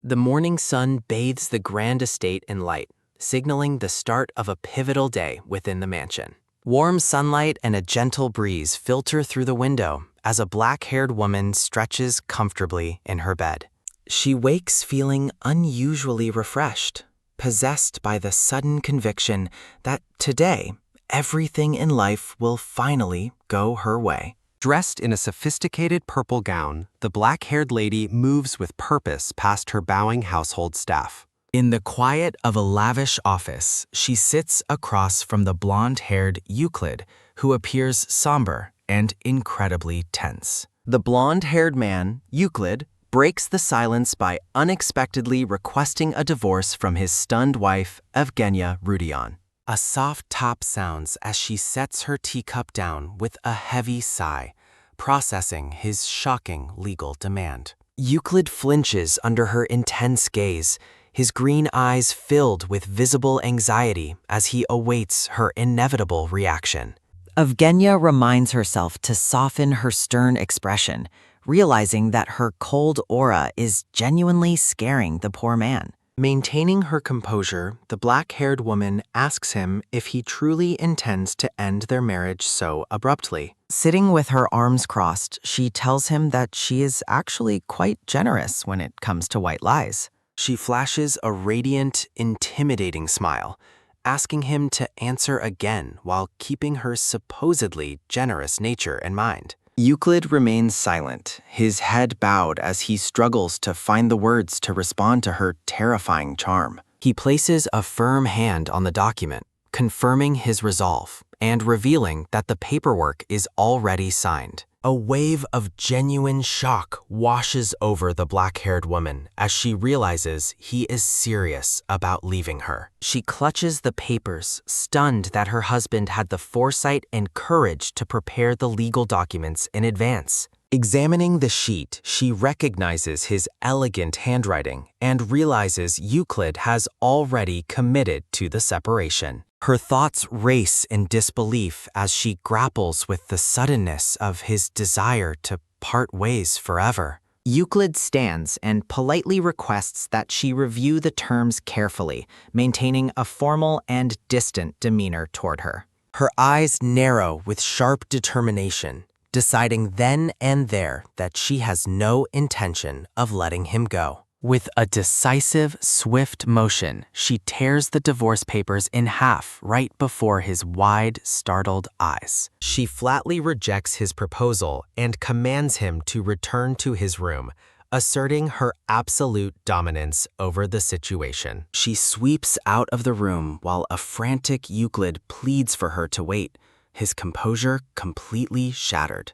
The morning sun bathes the grand estate in light, signaling the start of a pivotal day within the mansion. Warm sunlight and a gentle breeze filter through the window as a black-haired woman stretches comfortably in her bed. She wakes feeling unusually refreshed, possessed by the sudden conviction that today, everything in life will finally go her way. Dressed in a sophisticated purple gown, the black-haired lady moves with purpose past her bowing household staff. In the quiet of a lavish office, she sits across from the blonde-haired Uklid, who appears somber and incredibly tense. The blonde-haired man, Uklid, breaks the silence by unexpectedly requesting a divorce from his stunned wife, Evgenia Rudian. A soft tap sounds as she sets her teacup down with a heavy sigh, processing his shocking legal demand. Uklid flinches under her intense gaze, his green eyes filled with visible anxiety as he awaits her inevitable reaction. Evgenia reminds herself to soften her stern expression, realizing that her cold aura is genuinely scaring the poor man. Maintaining her composure, the black-haired woman asks him if he truly intends to end their marriage so abruptly. Sitting with her arms crossed, she tells him that she is actually quite generous when it comes to white lies. She flashes a radiant, intimidating smile, asking him to answer again while keeping her supposedly generous nature in mind. Uklid remains silent, his head bowed as he struggles to find the words to respond to her terrifying charm. He places a firm hand on the document, confirming his resolve and revealing that the paperwork is already signed. A wave of genuine shock washes over the black-haired woman as she realizes he is serious about leaving her. She clutches the papers, stunned that her husband had the foresight and courage to prepare the legal documents in advance. Examining the sheet, she recognizes his elegant handwriting and realizes Uklid has already committed to the separation. Her thoughts race in disbelief as she grapples with the suddenness of his desire to part ways forever. Uklid stands and politely requests that she review the terms carefully, maintaining a formal and distant demeanor toward her. Her eyes narrow with sharp determination, deciding then and there that she has no intention of letting him go. With a decisive, swift motion, she tears the divorce papers in half right before his wide, startled eyes. She flatly rejects his proposal and commands him to return to his room, asserting her absolute dominance over the situation. She sweeps out of the room while a frantic Uklid pleads for her to wait, his composure completely shattered.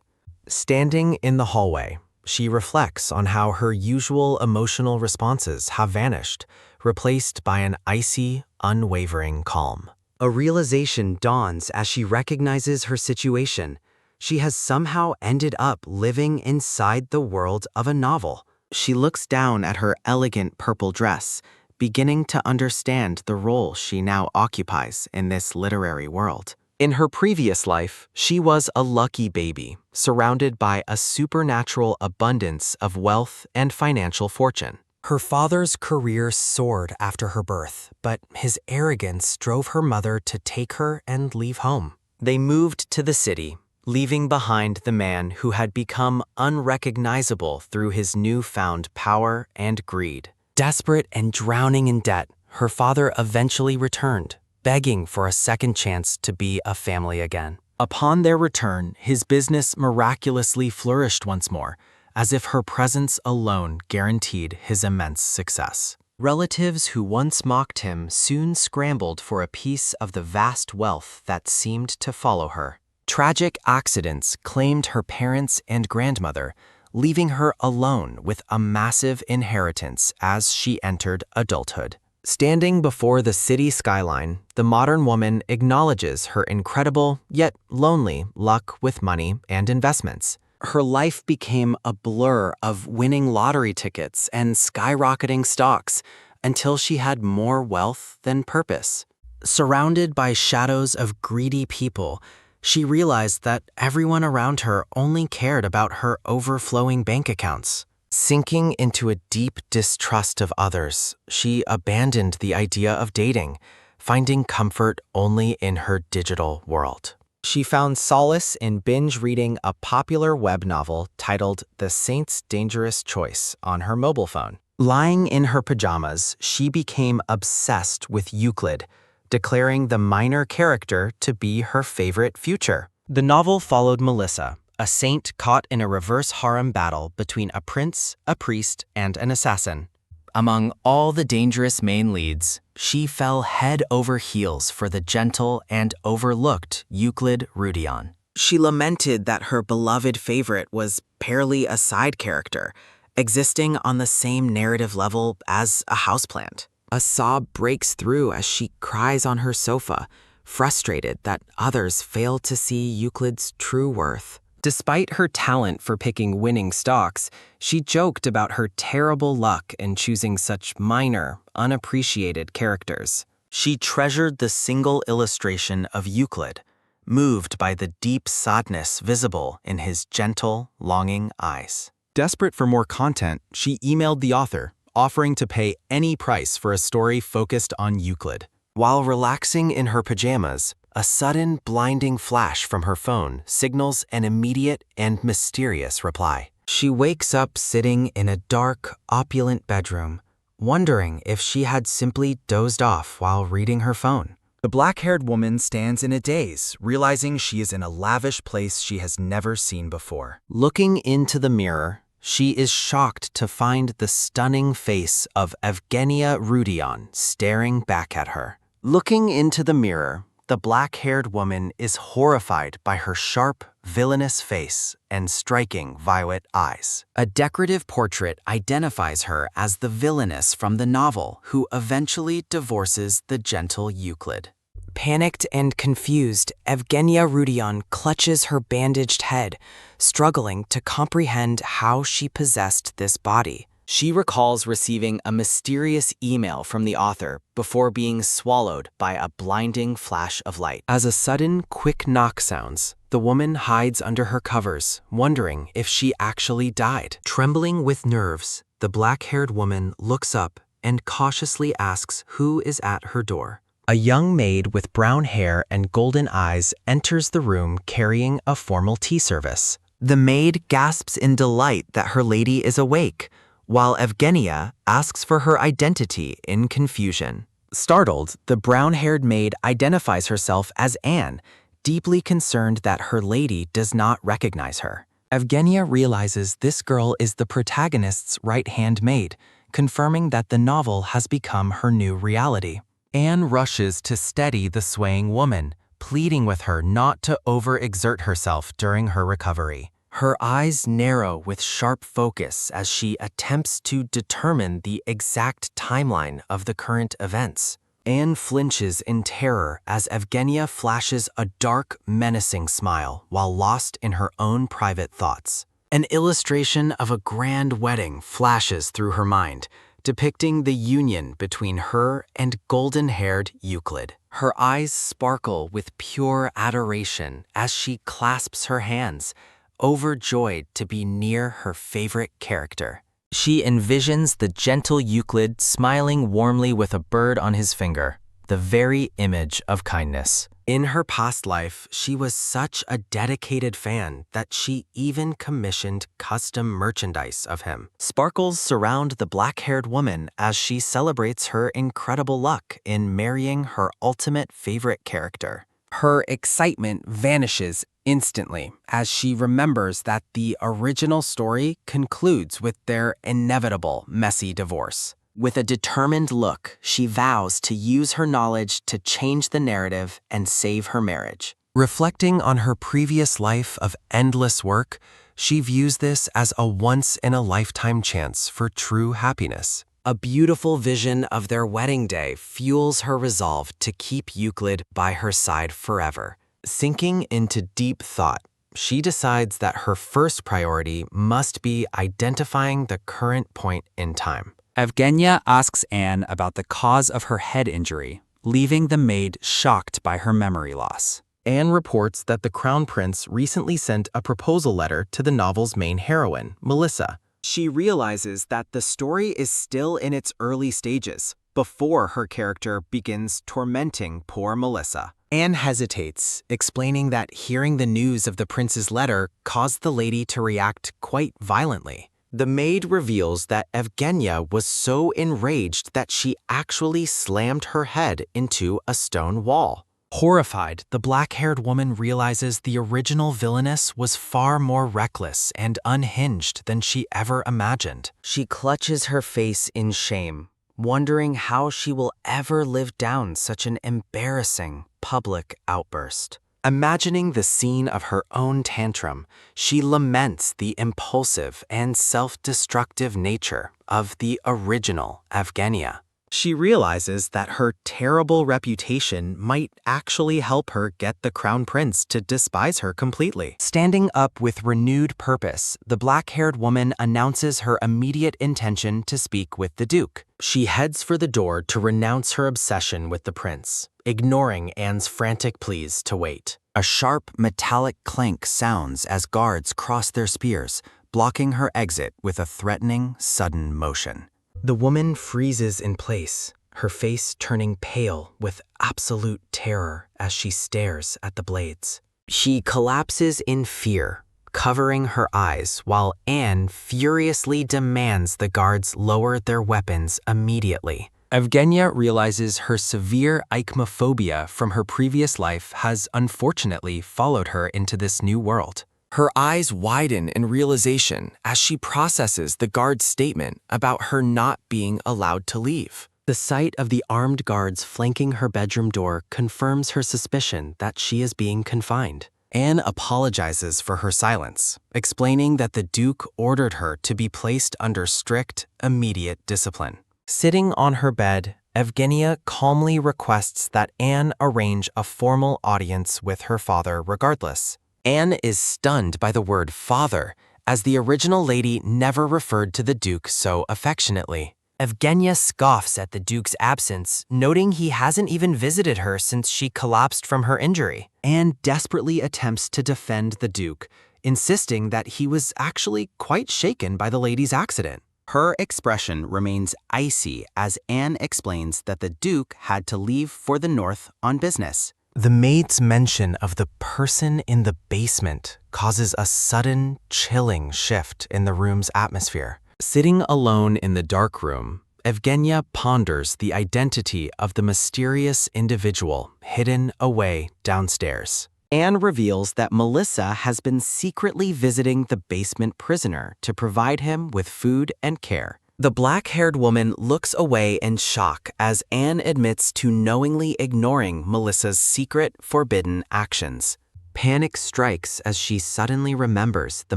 Standing in the hallway, she reflects on how her usual emotional responses have vanished, replaced by an icy, unwavering calm. A realization dawns as she recognizes her situation. She has somehow ended up living inside the world of a novel. She looks down at her elegant purple dress, beginning to understand the role she now occupies in this literary world. In her previous life, she was a lucky baby, surrounded by a supernatural abundance of wealth and financial fortune. Her father's career soared after her birth, but his arrogance drove her mother to take her and leave home. They moved to the city, leaving behind the man who had become unrecognizable through his newfound power and greed. Desperate and drowning in debt, her father eventually returned, begging for a second chance to be a family again. Upon their return, his business miraculously flourished once more, as if her presence alone guaranteed his immense success. Relatives who once mocked him soon scrambled for a piece of the vast wealth that seemed to follow her. Tragic accidents claimed her parents and grandmother, leaving her alone with a massive inheritance as she entered adulthood. Standing before the city skyline, the modern woman acknowledges her incredible, yet lonely, luck with money and investments. Her life became a blur of winning lottery tickets and skyrocketing stocks until she had more wealth than purpose. Surrounded by shadows of greedy people, she realized that everyone around her only cared about her overflowing bank accounts. Sinking into a deep distrust of others, she abandoned the idea of dating, finding comfort only in her digital world. She found solace in binge reading a popular web novel titled The Saint's Dangerous Choice on her mobile phone. Lying in her pajamas, she became obsessed with Uklid, declaring the minor character to be her favorite future. The novel followed Melissa, a saint caught in a reverse harem battle between a prince, a priest, and an assassin. Among all the dangerous main leads, she fell head over heels for the gentle and overlooked Uklid Rudion. She lamented that her beloved favorite was barely a side character, existing on the same narrative level as a houseplant. A sob breaks through as she cries on her sofa, frustrated that others fail to see Uklid's true worth. Despite her talent for picking winning stocks, she joked about her terrible luck in choosing such minor, unappreciated characters. She treasured the single illustration of Uklid, moved by the deep sadness visible in his gentle, longing eyes. Desperate for more content, she emailed the author, offering to pay any price for a story focused on Uklid. While relaxing in her pajamas, a sudden blinding flash from her phone signals an immediate and mysterious reply. She wakes up sitting in a dark, opulent bedroom, wondering if she had simply dozed off while reading her phone. The black-haired woman stands in a daze, realizing she is in a lavish place she has never seen before. Looking into the mirror, she is shocked to find the stunning face of Evgenia Rudion staring back at her. Looking into the mirror, the black-haired woman is horrified by her sharp, villainous face and striking violet eyes. A decorative portrait identifies her as the villainess from the novel who eventually divorces the gentle Uklid. Panicked and confused, Evgenia Rudion clutches her bandaged head, struggling to comprehend how she possessed this body. She recalls receiving a mysterious email from the author before being swallowed by a blinding flash of light. As a sudden, quick knock sounds, the woman hides under her covers, wondering if she actually died. Trembling with nerves, the black-haired woman looks up and cautiously asks who is at her door. A young maid with brown hair and golden eyes enters the room carrying a formal tea service. The maid gasps in delight that her lady is awake, while Evgenia asks for her identity in confusion. Startled, the brown-haired maid identifies herself as Anne, deeply concerned that her lady does not recognize her. Evgenia realizes this girl is the protagonist's right-hand maid, confirming that the novel has become her new reality. Anne rushes to steady the swaying woman, pleading with her not to overexert herself during her recovery. Her eyes narrow with sharp focus as she attempts to determine the exact timeline of the current events. Anne flinches in terror as Evgenia flashes a dark, menacing smile while lost in her own private thoughts. An illustration of a grand wedding flashes through her mind, depicting the union between her and golden-haired Uklid. Her eyes sparkle with pure adoration as she clasps her hands, overjoyed to be near her favorite character. She envisions the gentle Uklid smiling warmly with a bird on his finger, the very image of kindness. In her past life, she was such a dedicated fan that she even commissioned custom merchandise of him. Sparkles surround the black-haired woman as she celebrates her incredible luck in marrying her ultimate favorite character. Her excitement vanishes instantly as she remembers that the original story concludes with their inevitable messy divorce. With a determined look, she vows to use her knowledge to change the narrative and save her marriage. Reflecting on her previous life of endless work, she views this as a once-in-a-lifetime chance for true happiness. A beautiful vision of their wedding day fuels her resolve to keep Uklid by her side forever. Sinking into deep thought, she decides that her first priority must be identifying the current point in time. Evgenia asks Anne about the cause of her head injury, leaving the maid shocked by her memory loss. Anne reports that the Crown Prince recently sent a proposal letter to the novel's main heroine, Melissa, She realizes that the story is still in its early stages, before her character begins tormenting poor Melissa. Anne hesitates, explaining that hearing the news of the prince's letter caused the lady to react quite violently. The maid reveals that Evgenia was so enraged that she actually slammed her head into a stone wall. Horrified, the black-haired woman realizes the original Villainess was far more reckless and unhinged than she ever imagined. She clutches her face in shame, wondering how she will ever live down such an embarrassing public outburst. Imagining the scene of her own tantrum, she laments the impulsive and self-destructive nature of the original Evgenia. She realizes that her terrible reputation might actually help her get the crown prince to despise her completely. Standing up with renewed purpose, the black-haired woman announces her immediate intention to speak with the duke. She heads for the door to renounce her obsession with the prince, ignoring Anne's frantic pleas to wait. A sharp, metallic clank sounds as guards cross their spears, blocking her exit with a threatening, sudden motion. The woman freezes in place, her face turning pale with absolute terror as she stares at the blades. She collapses in fear, covering her eyes while Anne furiously demands the guards lower their weapons immediately. Evgenia realizes her severe ichnophobia from her previous life has unfortunately followed her into this new world. Her eyes widen in realization as she processes the guard's statement about her not being allowed to leave. The sight of the armed guards flanking her bedroom door confirms her suspicion that she is being confined. Anne apologizes for her silence, explaining that the Duke ordered her to be placed under strict, immediate discipline. Sitting on her bed, Evgenia calmly requests that Anne arrange a formal audience with her father regardless. Anne is stunned by the word father, as the original lady never referred to the Duke so affectionately. Evgenia scoffs at the Duke's absence, noting he hasn't even visited her since she collapsed from her injury. Anne desperately attempts to defend the Duke, insisting that he was actually quite shaken by the lady's accident. Her expression remains icy as Anne explains that the Duke had to leave for the north on business. The maid's mention of the person in the basement causes a sudden, chilling shift in the room's atmosphere. Sitting alone in the dark room, Evgenia ponders the identity of the mysterious individual hidden away downstairs. Anne reveals that Melissa has been secretly visiting the basement prisoner to provide him with food and care. The black-haired woman looks away in shock as Anne admits to knowingly ignoring Melissa's secret, forbidden actions. Panic strikes as she suddenly remembers the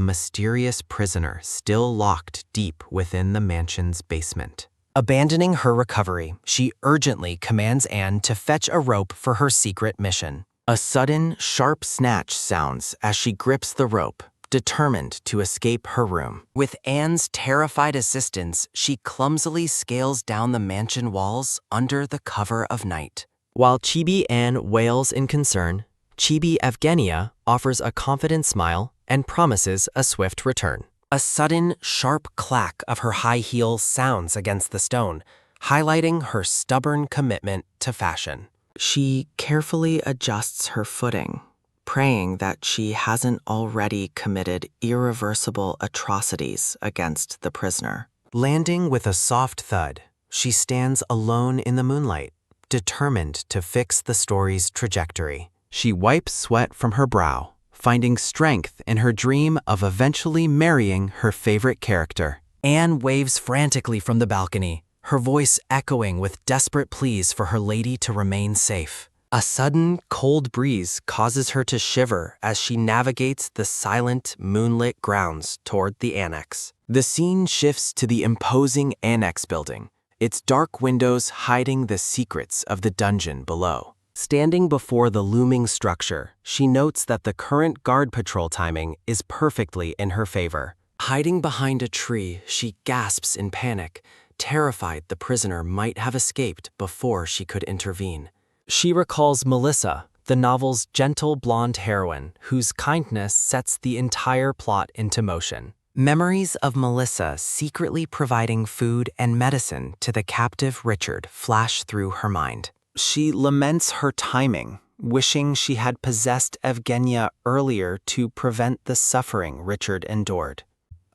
mysterious prisoner still locked deep within the mansion's basement. Abandoning her recovery, she urgently commands Anne to fetch a rope for her secret mission. A sudden, sharp snatch sounds as she grips the rope, determined to escape her room. With Anne's terrified assistance, she clumsily scales down the mansion walls under the cover of night. While Chibi Anne wails in concern, Chibi Evgenia offers a confident smile and promises a swift return. A sudden, sharp clack of her high heel sounds against the stone, highlighting her stubborn commitment to fashion. She carefully adjusts her footing, praying that she hasn't already committed irreversible atrocities against the prisoner. Landing with a soft thud, she stands alone in the moonlight, determined to fix the story's trajectory. She wipes sweat from her brow, finding strength in her dream of eventually marrying her favorite character. Anne waves frantically from the balcony, her voice echoing with desperate pleas for her lady to remain safe. A sudden, cold breeze causes her to shiver as she navigates the silent, moonlit grounds toward the annex. The scene shifts to the imposing annex building, its dark windows hiding the secrets of the dungeon below. Standing before the looming structure, she notes that the current guard patrol timing is perfectly in her favor. Hiding behind a tree, she gasps in panic, terrified the prisoner might have escaped before she could intervene. She recalls Melissa, the novel's gentle blonde heroine, whose kindness sets the entire plot into motion. Memories of Melissa secretly providing food and medicine to the captive Richard flash through her mind. She laments her timing, wishing she had possessed Evgenia earlier to prevent the suffering Richard endured.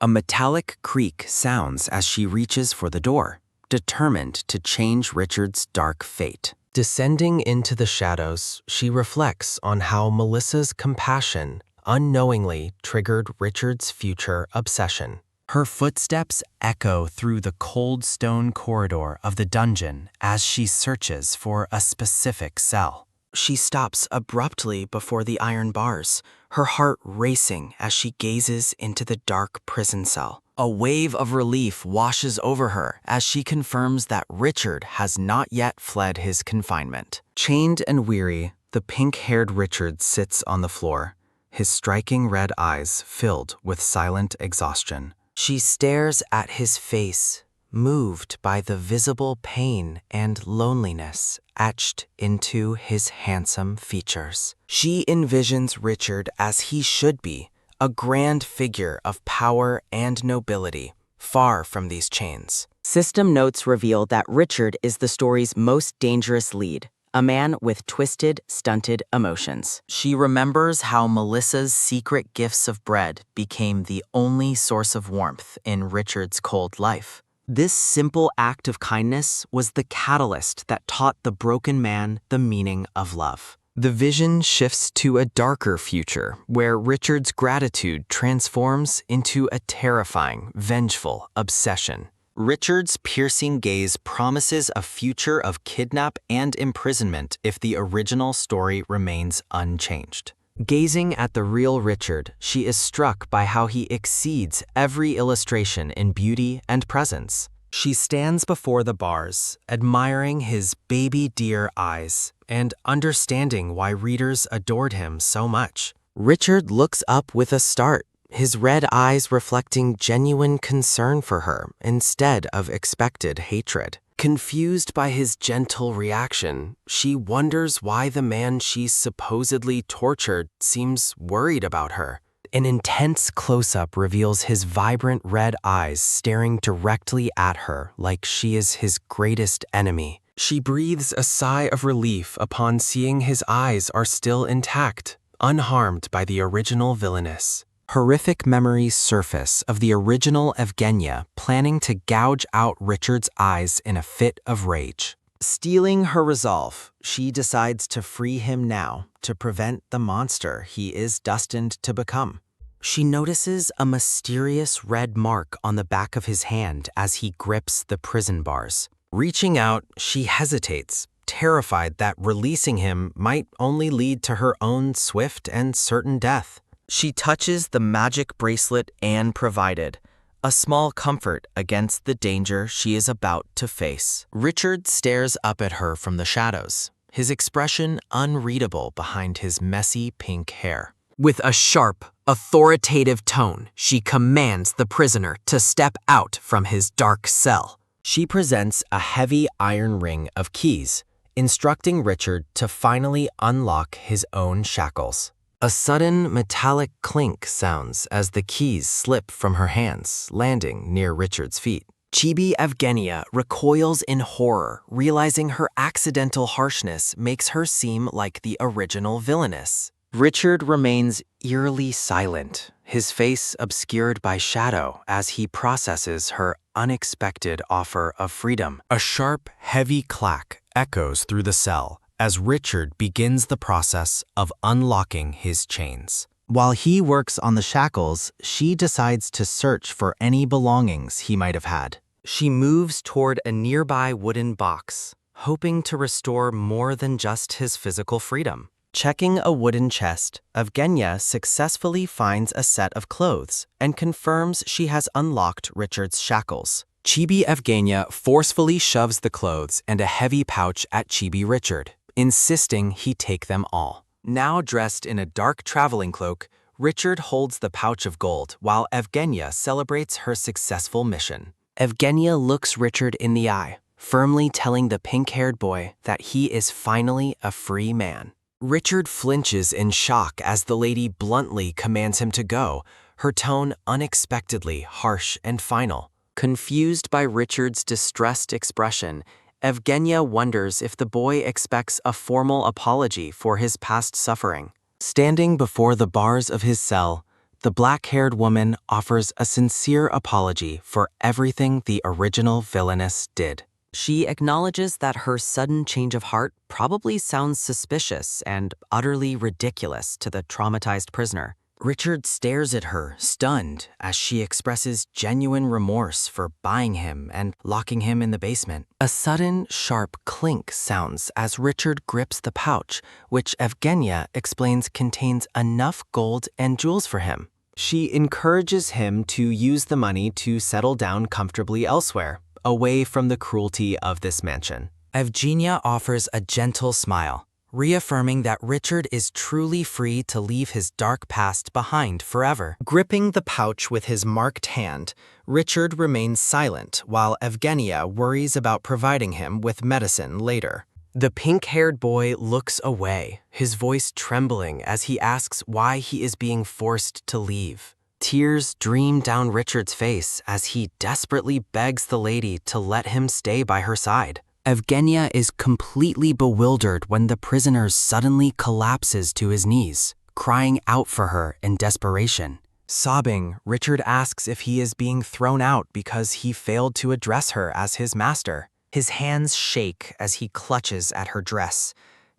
A metallic creak sounds as she reaches for the door, determined to change Richard's dark fate. Descending into the shadows, she reflects on how Melissa's compassion unknowingly triggered Richard's future obsession. Her footsteps echo through the cold stone corridor of the dungeon as she searches for a specific cell. She stops abruptly before the iron bars, her heart racing as she gazes into the dark prison cell. A wave of relief washes over her as she confirms that Richard has not yet fled his confinement. Chained and weary, the pink-haired Richard sits on the floor, his striking red eyes filled with silent exhaustion. She stares at his face, moved by the visible pain and loneliness etched into his handsome features. She envisions Richard as he should be, a grand figure of power and nobility, far from these chains. System notes reveal that Richard is the story's most dangerous lead, a man with twisted, stunted emotions. She remembers how Melissa's secret gifts of bread became the only source of warmth in Richard's cold life. This simple act of kindness was the catalyst that taught the broken man the meaning of love. The vision shifts to a darker future, where Richard's gratitude transforms into a terrifying, vengeful obsession. Richard's piercing gaze promises a future of kidnap and imprisonment if the original story remains unchanged. Gazing at the real Richard, she is struck by how he exceeds every illustration in beauty and presence. She stands before the bars, admiring his baby deer eyes and understanding why readers adored him so much. Richard looks up with a start, his red eyes reflecting genuine concern for her instead of expected hatred. Confused by his gentle reaction, she wonders why the man she supposedly tortured seems worried about her. An intense close-up reveals his vibrant red eyes staring directly at her like she is his greatest enemy. She breathes a sigh of relief upon seeing his eyes are still intact, unharmed by the original Villainess. Horrific memories surface of the original Evgenia planning to gouge out Richard's eyes in a fit of rage. Steeling her resolve, she decides to free him now to prevent the monster he is destined to become. She notices a mysterious red mark on the back of his hand as he grips the prison bars. Reaching out, she hesitates, terrified that releasing him might only lead to her own swift and certain death. She touches the magic bracelet Anne provided, a small comfort against the danger she is about to face. Richard stares up at her from the shadows, his expression unreadable behind his messy pink hair. With a sharp, authoritative tone, she commands the prisoner to step out from his dark cell. She presents a heavy iron ring of keys, instructing Richard to finally unlock his own shackles. A sudden metallic clink sounds as the keys slip from her hands, landing near Richard's feet. Chibi Evgenia recoils in horror, realizing her accidental harshness makes her seem like the original Villainess. Richard remains eerily silent, his face obscured by shadow as he processes her unexpected offer of freedom. A sharp, heavy clack echoes through the cell as Richard begins the process of unlocking his chains. While he works on the shackles, she decides to search for any belongings he might have had. She moves toward a nearby wooden box, hoping to restore more than just his physical freedom. Checking a wooden chest, Evgenia successfully finds a set of clothes and confirms she has unlocked Richard's shackles. Chibi Evgenia forcefully shoves the clothes and a heavy pouch at Chibi Richard, insisting he take them all. Now dressed in a dark traveling cloak, Richard holds the pouch of gold while Evgenia celebrates her successful mission. Evgenia looks Richard in the eye, firmly telling the pink-haired boy that he is finally a free man. Richard flinches in shock as the lady bluntly commands him to go, her tone unexpectedly harsh and final. Confused by Richard's distressed expression, Evgenia wonders if the boy expects a formal apology for his past suffering. Standing before the bars of his cell, the black-haired woman offers a sincere apology for everything the original Villainess did. She acknowledges that her sudden change of heart probably sounds suspicious and utterly ridiculous to the traumatized prisoner. Richard stares at her, stunned, as she expresses genuine remorse for buying him and locking him in the basement. A sudden, sharp clink sounds as Richard grips the pouch, which Evgenia explains contains enough gold and jewels for him. She encourages him to use the money to settle down comfortably elsewhere, away from the cruelty of this mansion. Evgenia offers a gentle smile, reaffirming that Richard is truly free to leave his dark past behind forever. Gripping the pouch with his marked hand, Richard remains silent while Evgenia worries about providing him with medicine later. The pink-haired boy looks away, his voice trembling as he asks why he is being forced to leave. Tears stream down Richard's face as he desperately begs the lady to let him stay by her side. Evgenia is completely bewildered when the prisoner suddenly collapses to his knees, crying out for her in desperation. Sobbing, Richard asks if he is being thrown out because he failed to address her as his master. His hands shake as he clutches at her dress,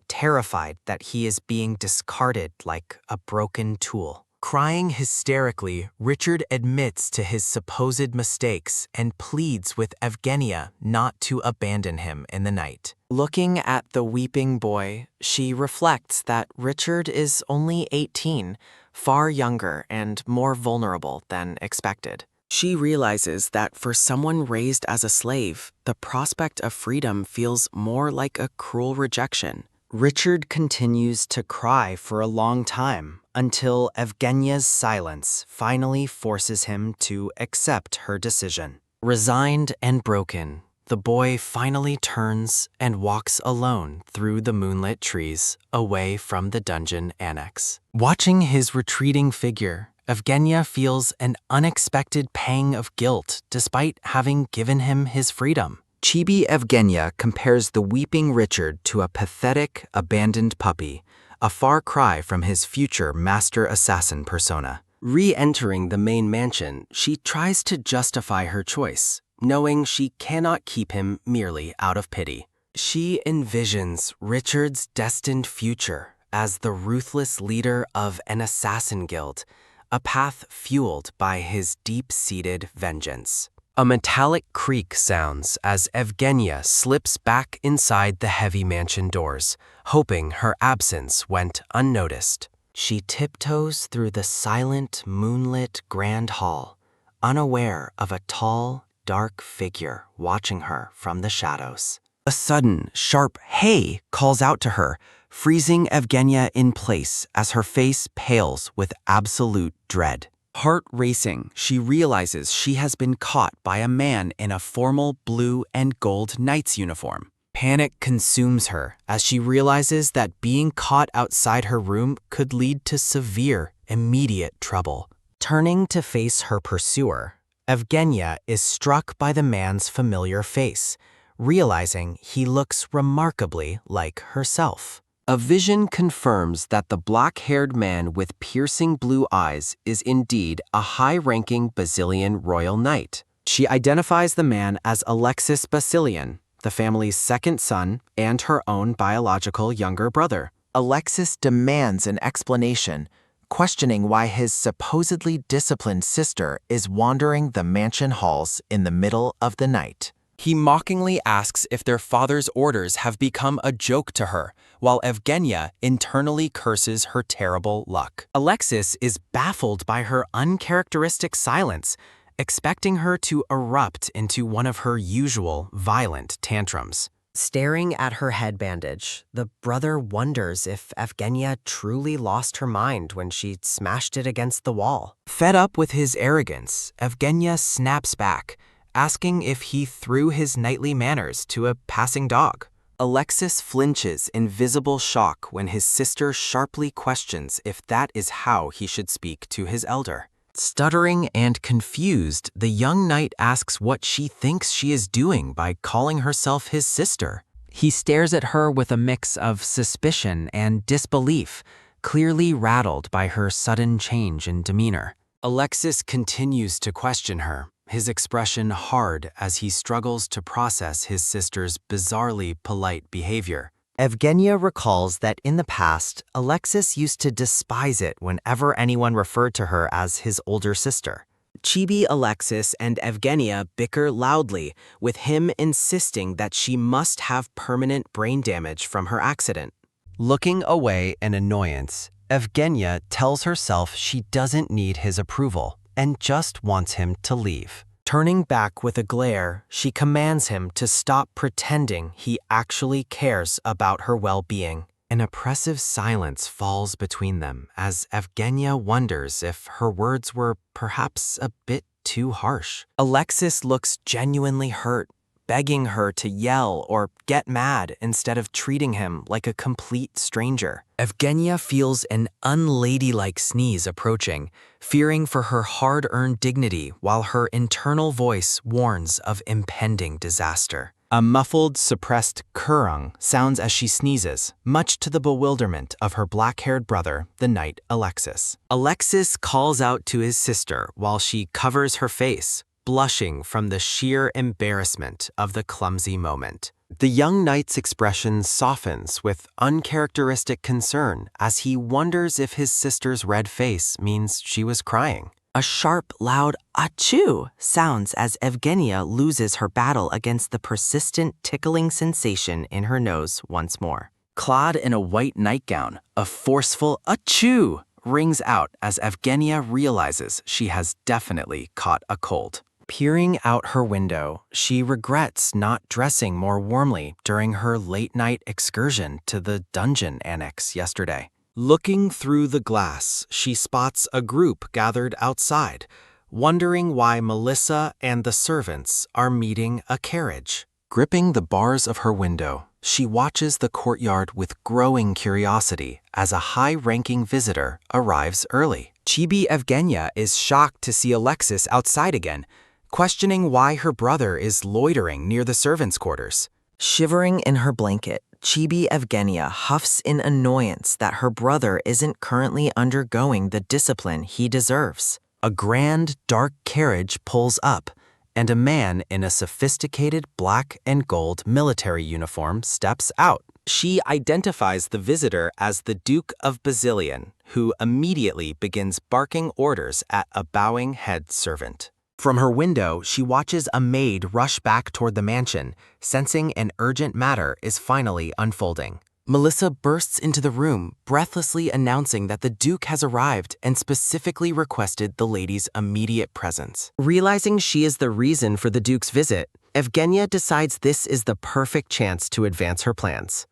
terrified that he is being discarded like a broken tool. Crying hysterically, Richard admits to his supposed mistakes and pleads with Evgenia not to abandon him in the night. Looking at the weeping boy, she reflects that Richard is only 18, far younger and more vulnerable than expected. She realizes that for someone raised as a slave, the prospect of freedom feels more like a cruel rejection. Richard continues to cry for a long time until Evgenia's silence finally forces him to accept her decision. Resigned and broken, the boy finally turns and walks alone through the moonlit trees away from the dungeon annex. Watching his retreating figure, Evgenia feels an unexpected pang of guilt despite having given him his freedom. Chibi Evgenia compares the weeping Richard to a pathetic, abandoned puppy, a far cry from his future master assassin persona. Re-entering the main mansion, she tries to justify her choice, knowing she cannot keep him merely out of pity. She envisions Richard's destined future as the ruthless leader of an assassin guild, a path fueled by his deep-seated vengeance. A metallic creak sounds as Evgenia slips back inside the heavy mansion doors, hoping her absence went unnoticed. She tiptoes through the silent, moonlit grand hall, unaware of a tall, dark figure watching her from the shadows. A sudden, sharp "hey" calls out to her, freezing Evgenia in place as her face pales with absolute dread. Heart racing, she realizes she has been caught by a man in a formal blue and gold knight's uniform. Panic consumes her as she realizes that being caught outside her room could lead to severe, immediate trouble. Turning to face her pursuer, Evgenia is struck by the man's familiar face, realizing he looks remarkably like herself. A vision confirms that the black-haired man with piercing blue eyes is indeed a high-ranking Basilian royal knight. She identifies the man as Alexis Basilian, the family's second son and her own biological younger brother. Alexis demands an explanation, questioning why his supposedly disciplined sister is wandering the mansion halls in the middle of the night. He mockingly asks if their father's orders have become a joke to her, while Evgenia internally curses her terrible luck. Alexis is baffled by her uncharacteristic silence, expecting her to erupt into one of her usual violent tantrums. Staring at her head bandage, the brother wonders if Evgenia truly lost her mind when she smashed it against the wall. Fed up with his arrogance, Evgenia snaps back, asking if he threw his knightly manners to a passing dog. Alexis flinches in visible shock when his sister sharply questions if that is how he should speak to his elder. Stuttering and confused, the young knight asks what she thinks she is doing by calling herself his sister. He stares at her with a mix of suspicion and disbelief, clearly rattled by her sudden change in demeanor. Alexis continues to question her, his expression hard as he struggles to process his sister's bizarrely polite behavior. Evgenia recalls that in the past, Alexis used to despise it whenever anyone referred to her as his older sister. Chibi, Alexis, and Evgenia bicker loudly, with him insisting that she must have permanent brain damage from her accident. Looking away in annoyance, Evgenia tells herself she doesn't need his approval and just wants him to leave. Turning back with a glare, she commands him to stop pretending he actually cares about her well-being. An oppressive silence falls between them as Evgenia wonders if her words were perhaps a bit too harsh. Alexis looks genuinely hurt, begging her to yell or get mad instead of treating him like a complete stranger. Evgenia feels an unladylike sneeze approaching, fearing for her hard-earned dignity while her internal voice warns of impending disaster. A muffled, suppressed kurung sounds as she sneezes, much to the bewilderment of her black-haired brother, the knight Alexis. Alexis calls out to his sister while she covers her face, blushing from the sheer embarrassment of the clumsy moment. The young knight's expression softens with uncharacteristic concern as he wonders if his sister's red face means she was crying. A sharp, loud achoo sounds as Evgenia loses her battle against the persistent tickling sensation in her nose once more. Clad in a white nightgown, a forceful achoo rings out as Evgenia realizes she has definitely caught a cold. Peering out her window, she regrets not dressing more warmly during her late-night excursion to the dungeon annex yesterday. Looking through the glass, she spots a group gathered outside, wondering why Melissa and the servants are meeting a carriage. Gripping the bars of her window, she watches the courtyard with growing curiosity as a high-ranking visitor arrives early. Chibi Evgenia is shocked to see Alexis outside again, questioning why her brother is loitering near the servants' quarters. Shivering in her blanket, Chibi Evgenia huffs in annoyance that her brother isn't currently undergoing the discipline he deserves. A grand, dark carriage pulls up, and a man in a sophisticated black and gold military uniform steps out. She identifies the visitor as the Duke of Basilian, who immediately begins barking orders at a bowing head servant. From her window, she watches a maid rush back toward the mansion, sensing an urgent matter is finally unfolding. Melissa bursts into the room, breathlessly announcing that the Duke has arrived and specifically requested the lady's immediate presence. Realizing she is the reason for the Duke's visit, Evgenia decides this is the perfect chance to advance her plans.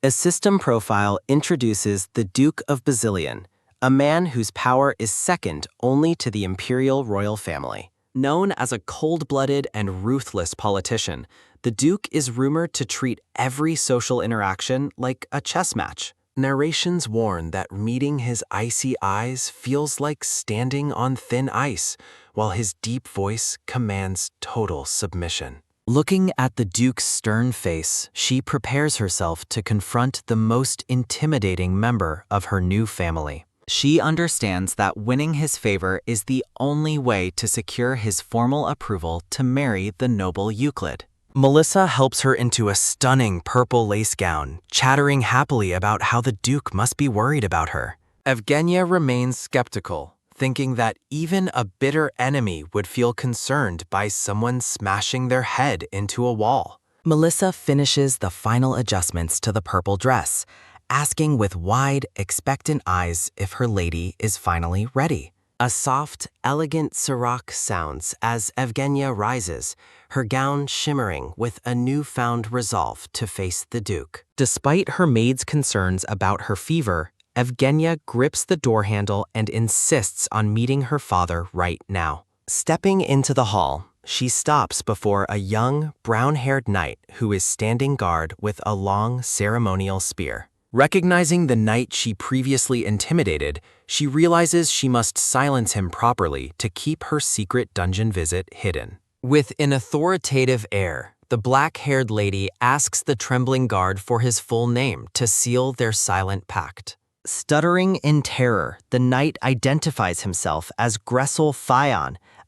A system profile introduces the Duke of Basilian, a man whose power is second only to the imperial royal family. Known as a cold-blooded and ruthless politician, the Duke is rumored to treat every social interaction like a chess match. Narrations warn that meeting his icy eyes feels like standing on thin ice, while his deep voice commands total submission. Looking at the Duke's stern face, she prepares herself to confront the most intimidating member of her new family. She understands that winning his favor is the only way to secure his formal approval to marry the noble Uklid. Melissa helps her into a stunning purple lace gown, chattering happily about how the Duke must be worried about her. Evgenia remains skeptical, thinking that even a bitter enemy would feel concerned by someone smashing their head into a wall. Melissa finishes the final adjustments to the purple dress, asking with wide, expectant eyes if her lady is finally ready. A soft, elegant sarong sounds as Evgenia rises, her gown shimmering with a newfound resolve to face the Duke. Despite her maid's concerns about her fever, Evgenia grips the door handle and insists on meeting her father right now. Stepping into the hall, she stops before a young, brown-haired knight who is standing guard with a long ceremonial spear. Recognizing the knight she previously intimidated, she realizes she must silence him properly to keep her secret dungeon visit hidden. With an authoritative air, the black-haired lady asks the trembling guard for his full name to seal their silent pact. Stuttering in terror, the knight identifies himself as Grestle,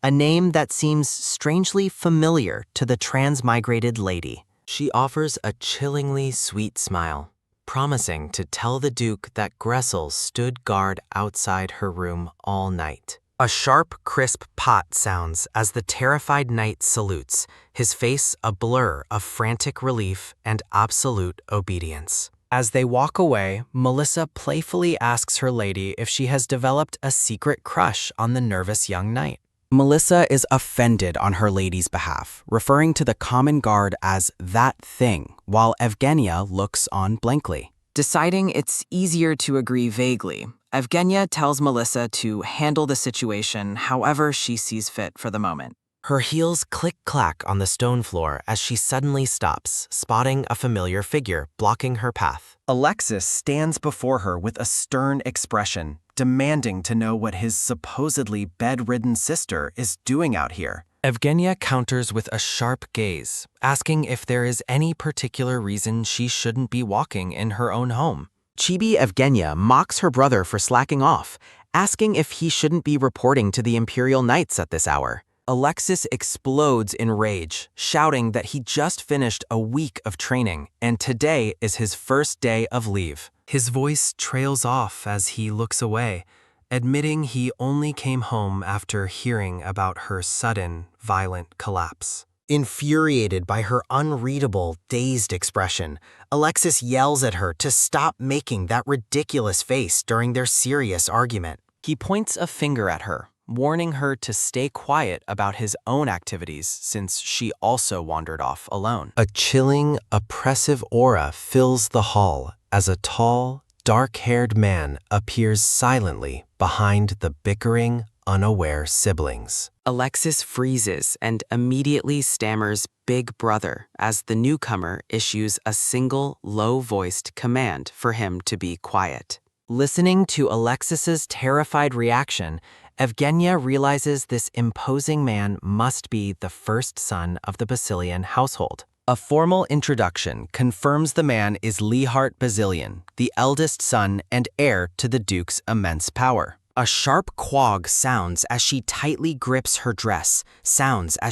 a name that seems strangely familiar to the transmigrated lady. She offers a chillingly sweet smile, promising to tell the Duke that Grestle stood guard outside her room all night. A sharp, crisp pot sounds as the terrified knight salutes, his face a blur of frantic relief and absolute obedience. As they walk away, Melissa playfully asks her lady if she has developed a secret crush on the nervous young knight. Melissa is offended on her lady's behalf, referring to the common guard as that thing, while Evgenia looks on blankly. Deciding it's easier to agree vaguely, Evgenia tells Melissa to handle the situation however she sees fit for the moment. Her heels click-clack on the stone floor as she suddenly stops, spotting a familiar figure blocking her path. Alexis stands before her with a stern expression, demanding to know what his supposedly bedridden sister is doing out here. Evgenia counters with a sharp gaze, asking if there is any particular reason she shouldn't be walking in her own home. Chibi Evgenia mocks her brother for slacking off, asking if he shouldn't be reporting to the Imperial Knights at this hour. Alexis explodes in rage, shouting that he just finished a week of training and today is his first day of leave. His voice trails off as he looks away, admitting he only came home after hearing about her sudden, violent collapse. Infuriated by her unreadable, dazed expression, Alexis yells at her to stop making that ridiculous face during their serious argument. He points a finger at her, warning her to stay quiet about his own activities since she also wandered off alone. A chilling, oppressive aura fills the hall as a tall, dark-haired man appears silently behind the bickering, unaware siblings. Alexis freezes and immediately stammers "Big Brother" as the newcomer issues a single, low-voiced command for him to be quiet. Listening to Alexis's terrified reaction, Evgenia realizes this imposing man must be the first son of the Basilian household. A formal introduction confirms the man is Leihart Basilian, the eldest son and heir to the Duke's immense power. A sharp quag sounds as she tightly grips her dress, sensing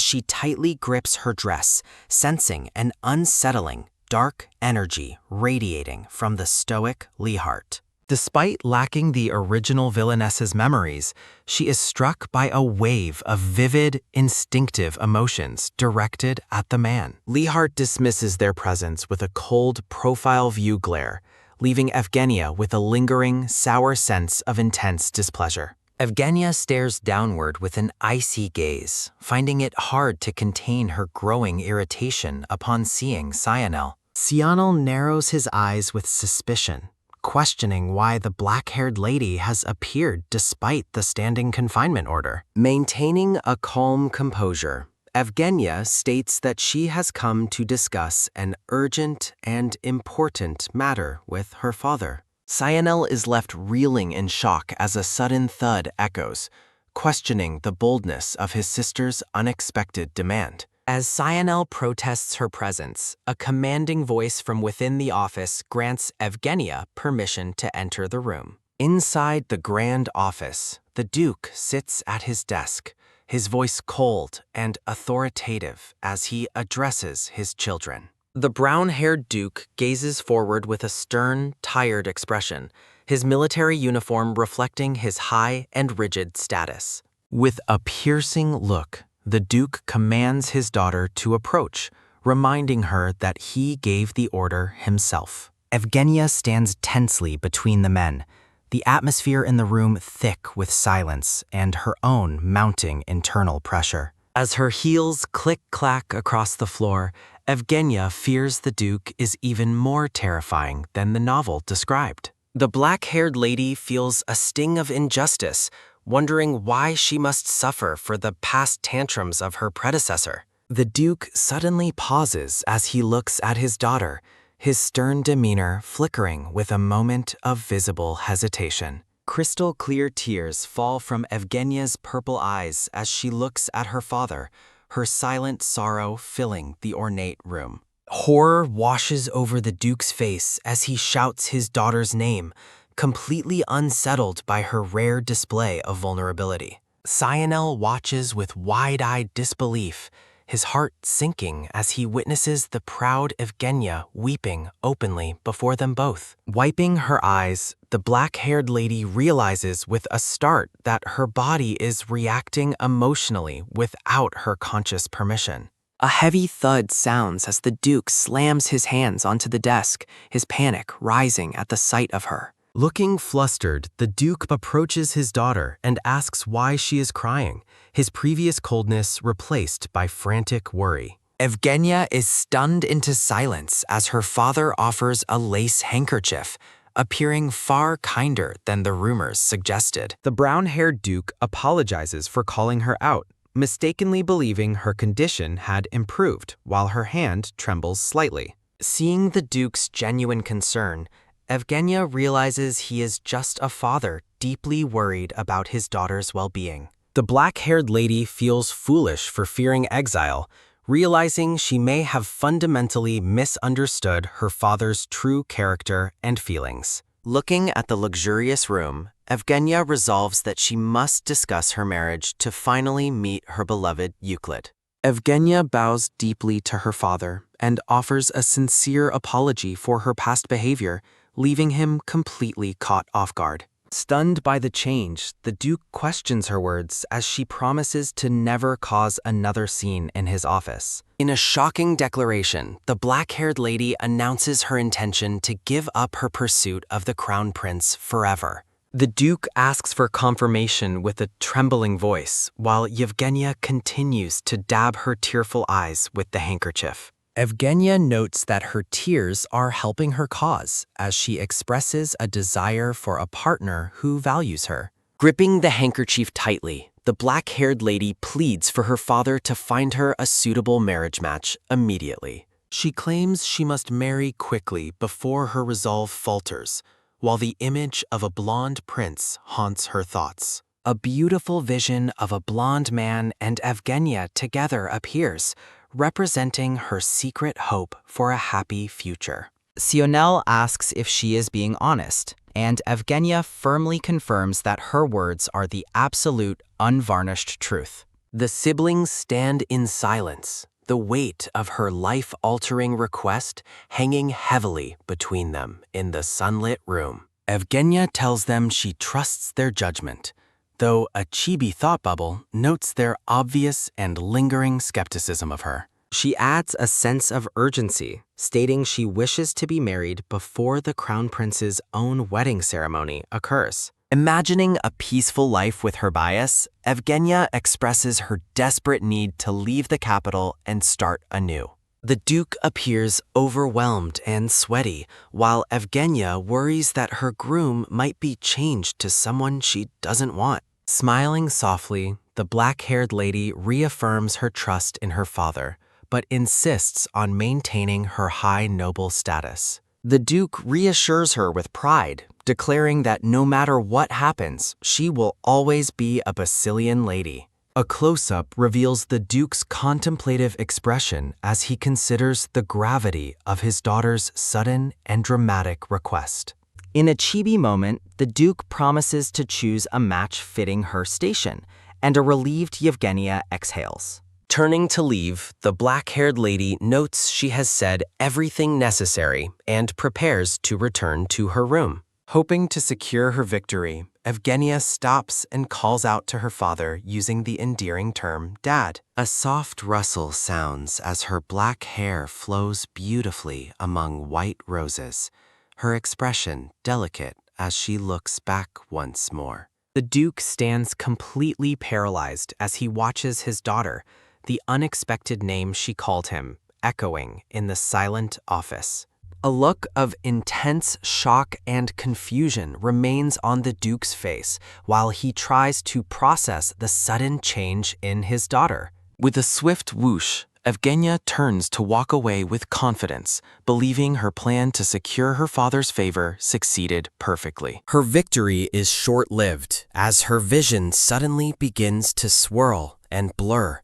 an unsettling, dark energy radiating from the stoic Leihart. Despite lacking the original Villainess's memories, she is struck by a wave of vivid, instinctive emotions directed at the man. Leihart dismisses their presence with a cold profile view glare, leaving Evgenia with a lingering, sour sense of intense displeasure. Evgenia stares downward with an icy gaze, finding it hard to contain her growing irritation upon seeing Cyanel. Cyanel narrows his eyes with suspicion, questioning why the black-haired lady has appeared despite the standing confinement order. Maintaining a calm composure, Evgenia states that she has come to discuss an urgent and important matter with her father. Cyanel is left reeling in shock as a sudden thud echoes, questioning the boldness of his sister's unexpected demand. As Cyanel protests her presence, a commanding voice from within the office grants Evgenia permission to enter the room. Inside the grand office, the Duke sits at his desk, his voice cold and authoritative as he addresses his children. The brown-haired Duke gazes forward with a stern, tired expression, his military uniform reflecting his high and rigid status. With a piercing look, the Duke commands his daughter to approach, reminding her that he gave the order himself. Evgenia stands tensely between the men, the atmosphere in the room thick with silence and her own mounting internal pressure. As her heels click-clack across the floor, Evgenia fears the Duke is even more terrifying than the novel described. The black-haired lady feels a sting of injustice, wondering why she must suffer for the past tantrums of her predecessor. The Duke suddenly pauses as he looks at his daughter, his stern demeanor flickering with a moment of visible hesitation. Crystal clear tears fall from Evgenia's purple eyes as she looks at her father, her silent sorrow filling the ornate room. Horror washes over the Duke's face as he shouts his daughter's name, completely unsettled by her rare display of vulnerability. Cyanel watches with wide-eyed disbelief, his heart sinking as he witnesses the proud Evgenia weeping openly before them both. Wiping her eyes, the black-haired lady realizes with a start that her body is reacting emotionally without her conscious permission. A heavy thud sounds as the Duke slams his hands onto the desk, his panic rising at the sight of her. Looking flustered, the Duke approaches his daughter and asks why she is crying, his previous coldness replaced by frantic worry. Evgenia is stunned into silence as her father offers a lace handkerchief, appearing far kinder than the rumors suggested. The brown-haired Duke apologizes for calling her out, mistakenly believing her condition had improved while her hand trembles slightly. Seeing the Duke's genuine concern, Evgenia realizes he is just a father deeply worried about his daughter's well-being. The black-haired lady feels foolish for fearing exile, realizing she may have fundamentally misunderstood her father's true character and feelings. Looking at the luxurious room, Evgenia resolves that she must discuss her marriage to finally meet her beloved Uklid. Evgenia bows deeply to her father and offers a sincere apology for her past behavior, leaving him completely caught off guard. Stunned by the change, the Duke questions her words as she promises to never cause another scene in his office. In a shocking declaration, the black-haired lady announces her intention to give up her pursuit of the Crown Prince forever. The Duke asks for confirmation with a trembling voice, while Yevgenia continues to dab her tearful eyes with the handkerchief. Evgenia notes that her tears are helping her cause as she expresses a desire for a partner who values her. Gripping the handkerchief tightly, the black-haired lady pleads for her father to find her a suitable marriage match immediately. She claims she must marry quickly before her resolve falters, while the image of a blonde prince haunts her thoughts. A beautiful vision of a blonde man and Evgenia together appears, representing her secret hope for a happy future. Sionel asks if she is being honest, and Evgenia firmly confirms that her words are the absolute, unvarnished truth. The siblings stand in silence, the weight of her life-altering request hanging heavily between them in the sunlit room. Evgenia tells them she trusts their judgment, though a chibi thought bubble notes their obvious and lingering skepticism of her. She adds a sense of urgency, stating she wishes to be married before the Crown Prince's own wedding ceremony occurs. Imagining a peaceful life with her bias, Evgenia expresses her desperate need to leave the capital and start anew. The Duke appears overwhelmed and sweaty, while Evgenia worries that her groom might be changed to someone she doesn't want. Smiling softly, the black-haired lady reaffirms her trust in her father, but insists on maintaining her high noble status. The Duke reassures her with pride, declaring that no matter what happens, she will always be a Basilian lady. A close-up reveals the Duke's contemplative expression as he considers the gravity of his daughter's sudden and dramatic request. In a chibi moment, the Duke promises to choose a match fitting her station, and a relieved Yevgenia exhales. Turning to leave, the black-haired lady notes she has said everything necessary and prepares to return to her room. Hoping to secure her victory, Evgenia stops and calls out to her father using the endearing term Dad. A soft rustle sounds as her black hair flows beautifully among white roses, her expression delicate as she looks back once more. The Duke stands completely paralyzed as he watches his daughter, the unexpected name she called him, echoing in the silent office. A look of intense shock and confusion remains on the Duke's face while he tries to process the sudden change in his daughter. With a swift whoosh, Evgenia turns to walk away with confidence, believing her plan to secure her father's favor succeeded perfectly. Her victory is short-lived as her vision suddenly begins to swirl and blur,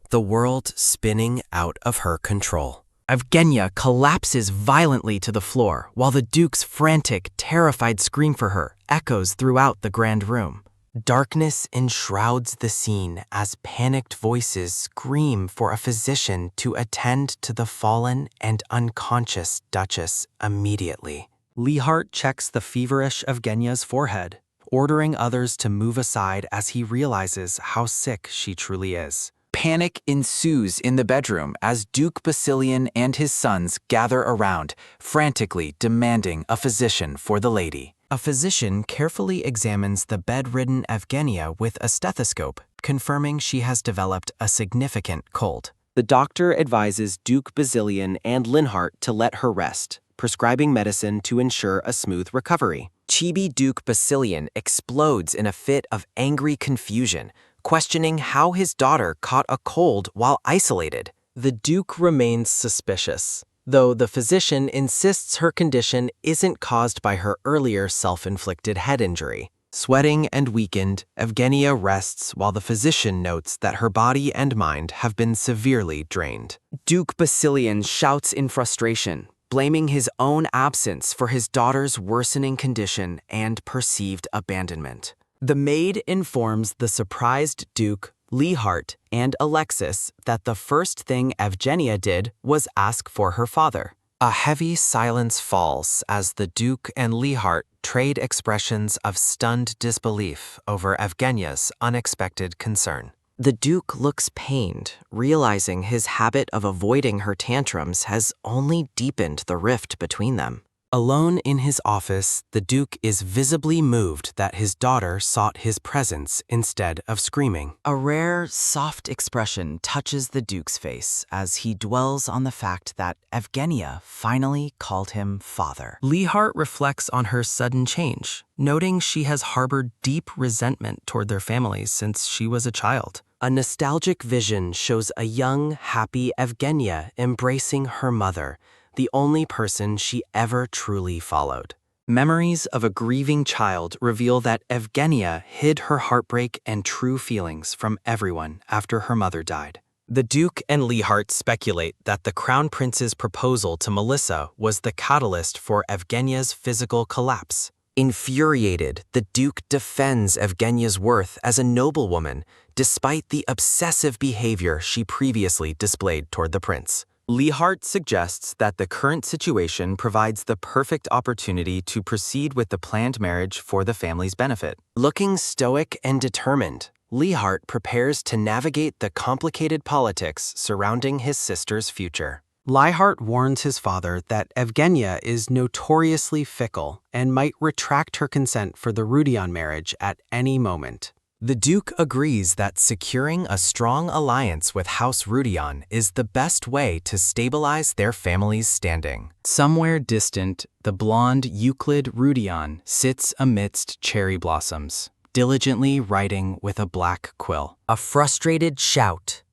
the world spinning out of her control. Evgenia collapses violently to the floor while the Duke's frantic, terrified scream for her echoes throughout the grand room. Darkness enshrouds the scene as panicked voices scream for a physician to attend to the fallen and unconscious Duchess immediately. Leehart checks the feverish Evgenia's forehead, ordering others to move aside as he realizes how sick she truly is. Panic ensues in the bedroom as Duke Basilian and his sons gather around, frantically demanding a physician for the lady. A physician carefully examines the bedridden Evgenia with a stethoscope, confirming she has developed a significant cold. The doctor advises Duke Basilian and Linhart to let her rest, prescribing medicine to ensure a smooth recovery. Chibi Duke Basilian explodes in a fit of angry confusion, questioning how his daughter caught a cold while isolated. The Duke remains suspicious, though the physician insists her condition isn't caused by her earlier self-inflicted head injury. Sweating and weakened, Evgenia rests while the physician notes that her body and mind have been severely drained. Duke Basilian shouts in frustration, blaming his own absence for his daughter's worsening condition and perceived abandonment. The maid informs the surprised Duke, Leehart, and Alexis that the first thing Evgenia did was ask for her father. A heavy silence falls as the Duke and Leehart trade expressions of stunned disbelief over Evgenia's unexpected concern. The Duke looks pained, realizing his habit of avoiding her tantrums has only deepened the rift between them. Alone in his office, the Duke is visibly moved that his daughter sought his presence instead of screaming. A rare, soft expression touches the Duke's face as he dwells on the fact that Evgenia finally called him father. Leehart reflects on her sudden change, noting she has harbored deep resentment toward their families since she was a child. A nostalgic vision shows a young, happy Evgenia embracing her mother, the only person she ever truly followed. Memories of a grieving child reveal that Evgenia hid her heartbreak and true feelings from everyone after her mother died. The Duke and Leehart speculate that the Crown Prince's proposal to Melissa was the catalyst for Evgenia's physical collapse. Infuriated, the Duke defends Evgenia's worth as a noblewoman, despite the obsessive behavior she previously displayed toward the prince. Leehart suggests that the current situation provides the perfect opportunity to proceed with the planned marriage for the family's benefit. Looking stoic and determined, Leehart prepares to navigate the complicated politics surrounding his sister's future. Leehart warns his father that Evgenia is notoriously fickle and might retract her consent for the Rudion marriage at any moment. The Duke agrees that securing a strong alliance with House Rudion is the best way to stabilize their family's standing. Somewhere distant, the blonde Uklid Rudion sits amidst cherry blossoms, diligently writing with a black quill. A frustrated shout,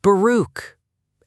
"Baruch!"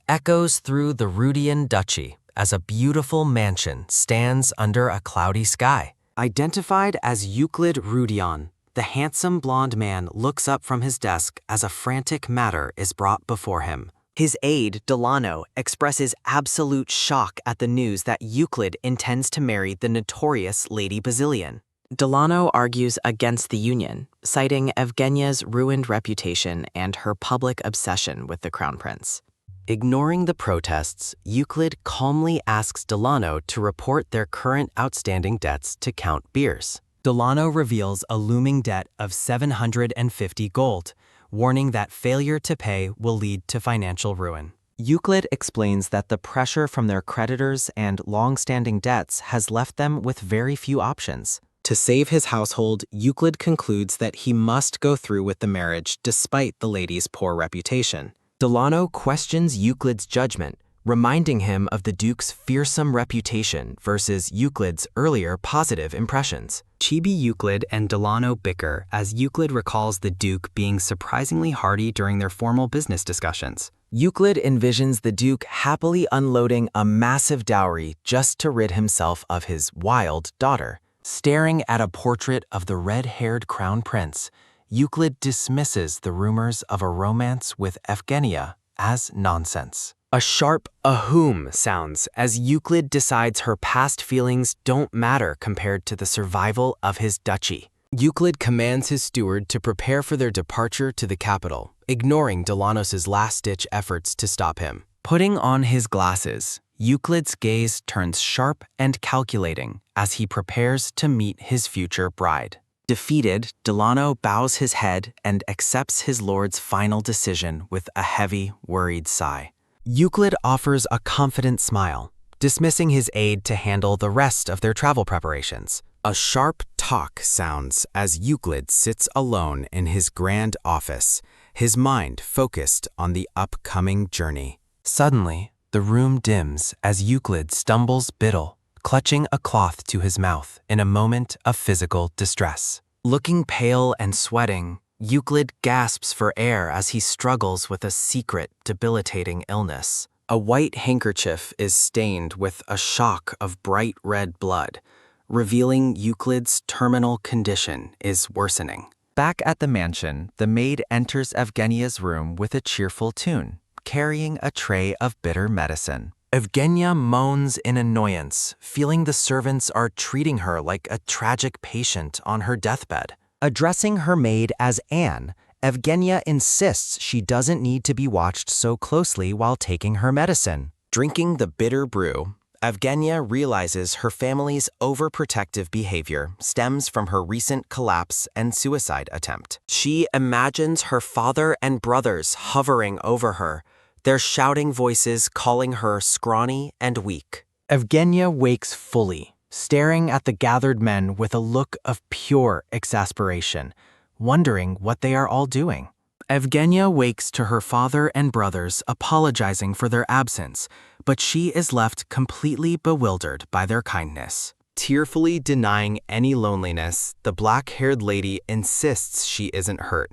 echoes through the Rudion duchy as a beautiful mansion stands under a cloudy sky. Identified as Uklid Rudion, the handsome blonde man looks up from his desk as a frantic matter is brought before him. His aide, Delano, expresses absolute shock at the news that Uklid intends to marry the notorious Lady Basilian. Delano argues against the union, citing Evgenia's ruined reputation and her public obsession with the Crown Prince. Ignoring the protests, Uklid calmly asks Delano to report their current outstanding debts to Count Beers. Delano reveals a looming debt of 750 gold, warning that failure to pay will lead to financial ruin. Uklid explains that the pressure from their creditors and long-standing debts has left them with very few options. To save his household, Uklid concludes that he must go through with the marriage despite the lady's poor reputation. Delano questions Uklid's judgment, reminding him of the Duke's fearsome reputation versus Uklid's earlier positive impressions. Chibi Uklid and Delano bicker as Uklid recalls the Duke being surprisingly hearty during their formal business discussions. Uklid envisions the Duke happily unloading a massive dowry just to rid himself of his wild daughter. Staring at a portrait of the red-haired crown prince, Uklid dismisses the rumors of a romance with Evgenia as nonsense. A sharp ahum sounds as Uklid decides her past feelings don't matter compared to the survival of his duchy. Uklid commands his steward to prepare for their departure to the capital, ignoring Delanos's last-ditch efforts to stop him. Putting on his glasses, Uklid's gaze turns sharp and calculating as he prepares to meet his future bride. Defeated, Delano bows his head and accepts his lord's final decision with a heavy, worried sigh. Uklid offers a confident smile, dismissing his aide to handle the rest of their travel preparations. A sharp talk sounds as Uklid sits alone in his grand office, his mind focused on the upcoming journey. Suddenly, the room dims as Uklid stumbles Biddle, clutching a cloth to his mouth in a moment of physical distress. Looking pale and sweating, Uklid gasps for air as he struggles with a secret, debilitating illness. A white handkerchief is stained with a shock of bright red blood, revealing Uklid's terminal condition is worsening. Back at the mansion, the maid enters Evgenia's room with a cheerful tune, carrying a tray of bitter medicine. Evgenia moans in annoyance, feeling the servants are treating her like a tragic patient on her deathbed. Addressing her maid as Anne, Evgenia insists she doesn't need to be watched so closely while taking her medicine. Drinking the bitter brew, Evgenia realizes her family's overprotective behavior stems from her recent collapse and suicide attempt. She imagines her father and brothers hovering over her, their shouting voices calling her scrawny and weak. Evgenia wakes fully, staring at the gathered men with a look of pure exasperation, wondering what they are all doing. Evgenia wakes to her father and brothers apologizing for their absence, but she is left completely bewildered by their kindness. Tearfully denying any loneliness, the black-haired lady insists she isn't hurt,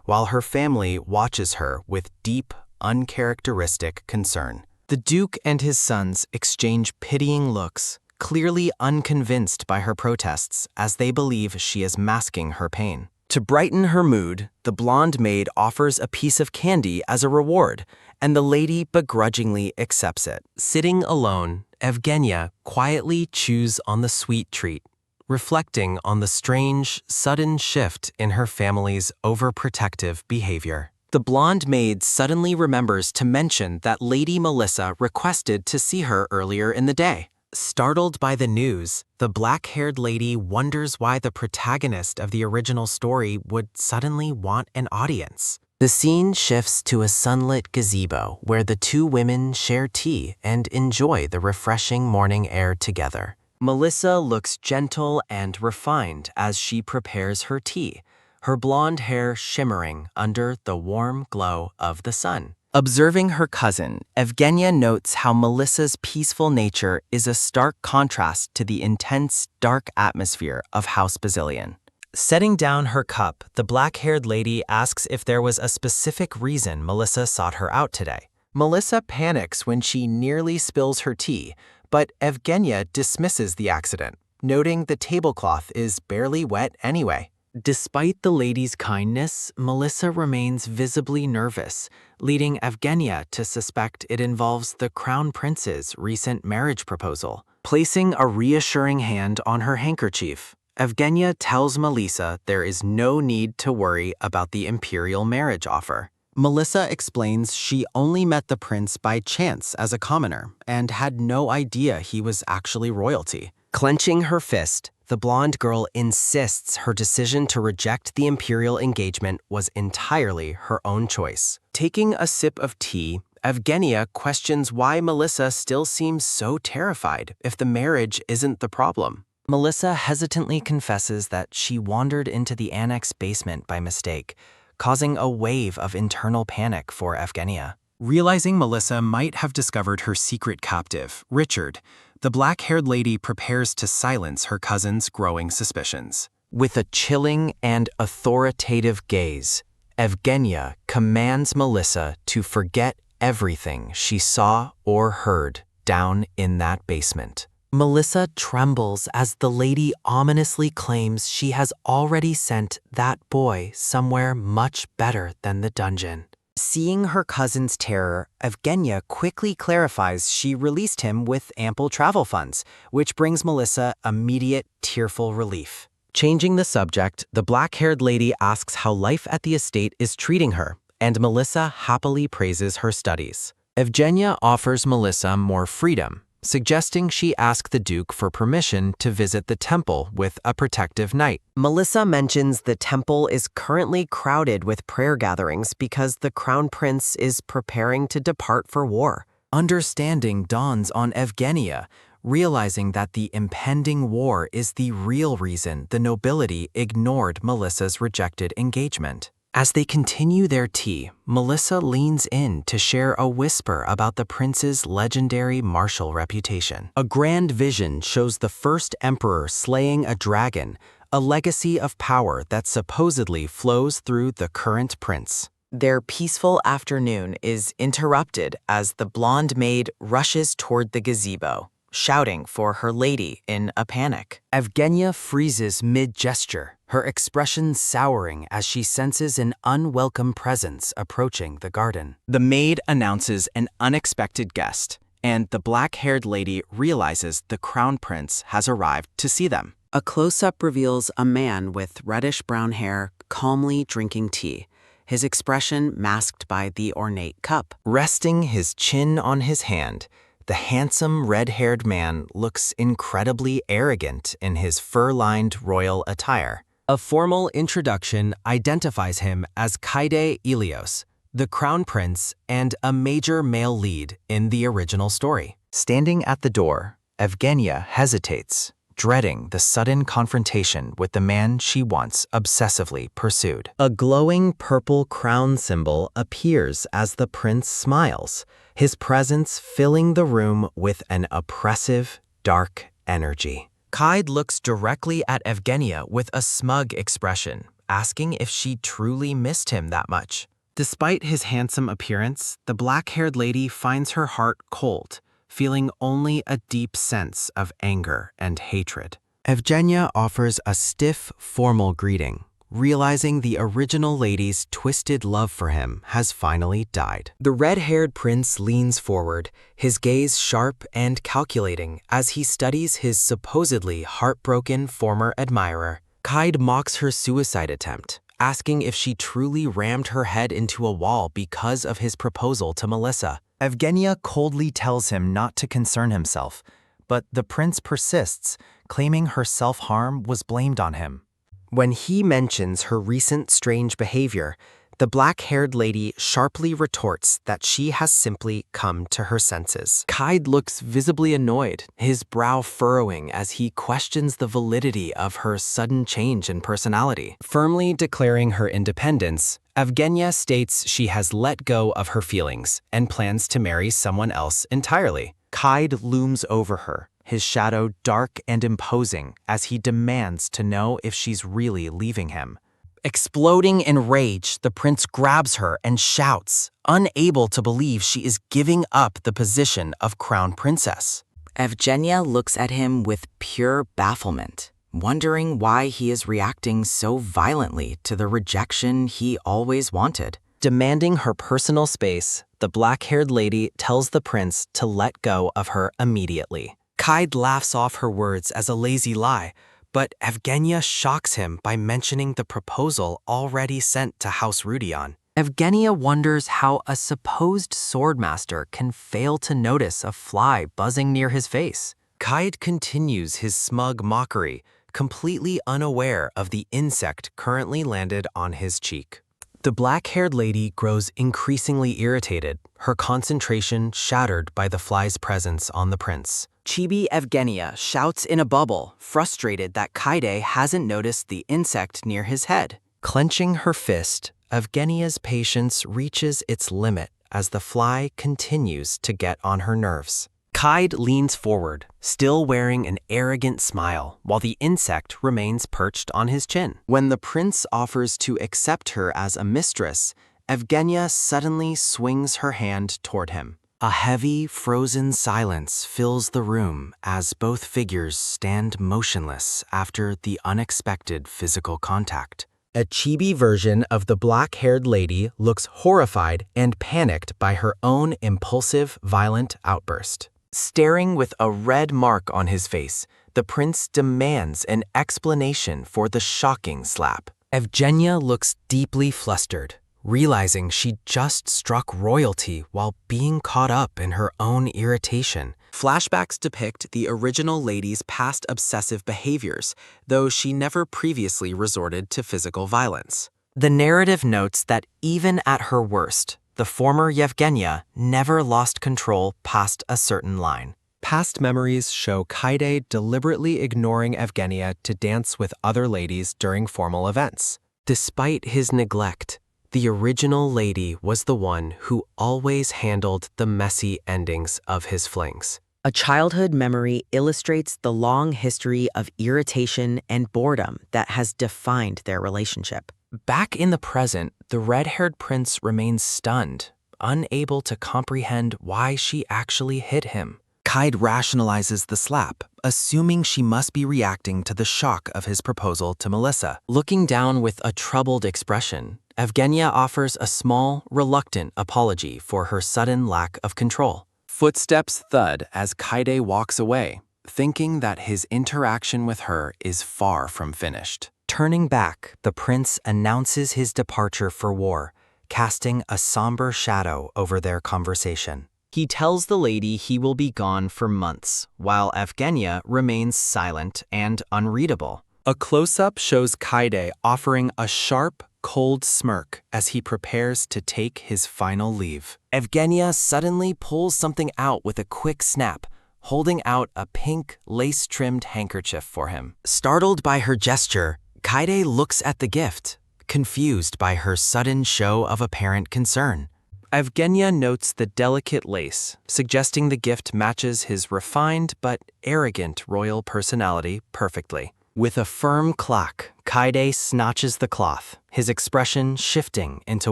while her family watches her with deep, uncharacteristic concern. The Duke and his sons exchange pitying looks, clearly unconvinced by her protests as they believe she is masking her pain. To brighten her mood, the blonde maid offers a piece of candy as a reward, and the lady begrudgingly accepts it. Sitting alone, Evgenia quietly chews on the sweet treat, reflecting on the strange, sudden shift in her family's overprotective behavior. The blonde maid suddenly remembers to mention that Lady Melissa requested to see her earlier in the day. Startled by the news, the black-haired lady wonders why the protagonist of the original story would suddenly want an audience. The scene shifts to a sunlit gazebo where the two women share tea and enjoy the refreshing morning air together. Melissa looks gentle and refined as she prepares her tea, her blonde hair shimmering under the warm glow of the sun. Observing her cousin, Evgenia notes how Melissa's peaceful nature is a stark contrast to the intense, dark atmosphere of House Bazillion. Setting down her cup, the black-haired lady asks if there was a specific reason Melissa sought her out today. Melissa panics when she nearly spills her tea, but Evgenia dismisses the accident, noting the tablecloth is barely wet anyway. Despite the lady's kindness, Melissa remains visibly nervous, leading Evgenia to suspect it involves the Crown Prince's recent marriage proposal. Placing a reassuring hand on her handkerchief, Evgenia tells Melissa there is no need to worry about the imperial marriage offer. Melissa explains she only met the prince by chance as a commoner and had no idea he was actually royalty. Clenching her fist, the blonde girl insists her decision to reject the imperial engagement was entirely her own choice. Taking a sip of tea, Evgenia questions why Melissa still seems so terrified if the marriage isn't the problem. Melissa hesitantly confesses that she wandered into the annex basement by mistake, causing a wave of internal panic for Evgenia. Realizing Melissa might have discovered her secret captive, Richard, the black-haired lady prepares to silence her cousin's growing suspicions. With a chilling and authoritative gaze, Evgenia commands Melissa to forget everything she saw or heard down in that basement. Melissa trembles as the lady ominously claims she has already sent that boy somewhere much better than the dungeon. Seeing her cousin's terror, Evgenia quickly clarifies she released him with ample travel funds, which brings Melissa immediate tearful relief. Changing the subject, the black-haired lady asks how life at the estate is treating her, and Melissa happily praises her studies. Evgenia offers Melissa more freedom, suggesting she ask the Duke for permission to visit the temple with a protective knight. Melissa mentions the temple is currently crowded with prayer gatherings because the Crown Prince is preparing to depart for war. Understanding dawns on Evgenia, realizing that the impending war is the real reason the nobility ignored Melissa's rejected engagement. As they continue their tea, Melissa leans in to share a whisper about the prince's legendary martial reputation. A grand vision shows the first emperor slaying a dragon, a legacy of power that supposedly flows through the current prince. Their peaceful afternoon is interrupted as the blonde maid rushes toward the gazebo, shouting for her lady in a panic. Evgenia freezes mid-gesture, her expression souring as she senses an unwelcome presence approaching the garden. The maid announces an unexpected guest, and the black-haired lady realizes the crown prince has arrived to see them. A close-up reveals a man with reddish-brown hair calmly drinking tea, his expression masked by the ornate cup. Resting his chin on his hand, the handsome red-haired man looks incredibly arrogant in his fur-lined royal attire. A formal introduction identifies him as Kaide Ilios, the crown prince and a major male lead in the original story. Standing at the door, Evgenia hesitates, dreading the sudden confrontation with the man she once obsessively pursued. A glowing purple crown symbol appears as the prince smiles, his presence filling the room with an oppressive, dark energy. Kaide looks directly at Evgenia with a smug expression, asking if she truly missed him that much. Despite his handsome appearance, the black-haired lady finds her heart cold, feeling only a deep sense of anger and hatred. Evgenia offers a stiff, formal greeting, realizing the original lady's twisted love for him has finally died. The red-haired prince leans forward, his gaze sharp and calculating as he studies his supposedly heartbroken former admirer. Kaide mocks her suicide attempt, asking if she truly rammed her head into a wall because of his proposal to Melissa. Evgenia coldly tells him not to concern himself, but the prince persists, claiming her self-harm was blamed on him. When he mentions her recent strange behavior, the black-haired lady sharply retorts that she has simply come to her senses. Kaide looks visibly annoyed, his brow furrowing as he questions the validity of her sudden change in personality. Firmly declaring her independence, Evgenia states she has let go of her feelings and plans to marry someone else entirely. Kaide looms over her, his shadow dark and imposing as he demands to know if she's really leaving him. Exploding in rage, the prince grabs her and shouts, unable to believe she is giving up the position of crown princess. Evgenia looks at him with pure bafflement, wondering why he is reacting so violently to the rejection he always wanted. Demanding her personal space, the black-haired lady tells the prince to let go of her immediately. Kaide laughs off her words as a lazy lie, but Evgenia shocks him by mentioning the proposal already sent to House Rudion. Evgenia wonders how a supposed swordmaster can fail to notice a fly buzzing near his face. Kaide continues his smug mockery, completely unaware of the insect currently landed on his cheek. The black-haired lady grows increasingly irritated, her concentration shattered by the fly's presence on the prince. Chibi Evgenia shouts in a bubble, frustrated that Kaide hasn't noticed the insect near his head. Clenching her fist, Evgenia's patience reaches its limit as the fly continues to get on her nerves. Kaid leans forward, still wearing an arrogant smile, while the insect remains perched on his chin. When the prince offers to accept her as a mistress, Evgenia suddenly swings her hand toward him. A heavy, frozen silence fills the room as both figures stand motionless after the unexpected physical contact. A chibi version of the black-haired lady looks horrified and panicked by her own impulsive, violent outburst. Staring with a red mark on his face, the prince demands an explanation for the shocking slap. Evgenia looks deeply flustered, realizing she just struck royalty while being caught up in her own irritation. Flashbacks depict the original lady's past obsessive behaviors, though she never previously resorted to physical violence. The narrative notes that even at her worst, the former Yevgenia never lost control past a certain line. Past memories show Kaide deliberately ignoring Evgenia to dance with other ladies during formal events. Despite his neglect, the original lady was the one who always handled the messy endings of his flings. A childhood memory illustrates the long history of irritation and boredom that has defined their relationship. Back in the present, the red-haired prince remains stunned, unable to comprehend why she actually hit him. Kaid rationalizes the slap, assuming she must be reacting to the shock of his proposal to Melissa. Looking down with a troubled expression, Evgenia offers a small, reluctant apology for her sudden lack of control. Footsteps thud as Kaide walks away, thinking that his interaction with her is far from finished. Turning back, the prince announces his departure for war, casting a somber shadow over their conversation. He tells the lady he will be gone for months, while Evgenia remains silent and unreadable. A close-up shows Kaide offering a sharp, cold smirk as he prepares to take his final leave. Evgenia suddenly pulls something out with a quick snap, holding out a pink, lace-trimmed handkerchief for him. Startled by her gesture, Kaide looks at the gift, confused by her sudden show of apparent concern. Evgenia notes the delicate lace, suggesting the gift matches his refined but arrogant royal personality perfectly. With a firm clack, Kaide snatches the cloth, his expression shifting into